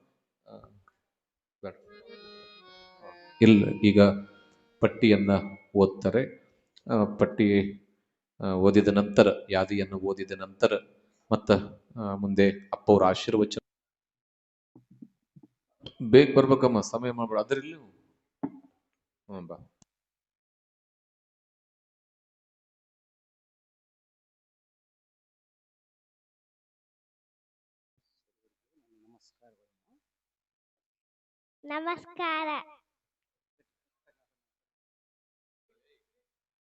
ಇಲ್ಲ, ಈಗ ಪಟ್ಟಿಯನ್ನ ಓದ್ತಾರೆ. ಪಟ್ಟಿ ಓದಿದ ನಂತರ, ಯಾದಿಯನ್ನು ಓದಿದ ನಂತರ ಮತ್ತ ಮುಂದೆ ಅಪ್ಪವ್ರ ಆಶೀರ್ವಚನ. ಬೇಗ ಬರ್ಬೇಕಮ್ಮ, ಸಮಯ ಮಾಡ್ಬೇಡ. ಅದ್ರಲ್ಲಿ ಬಾ. ನಮಸ್ಕಾರ.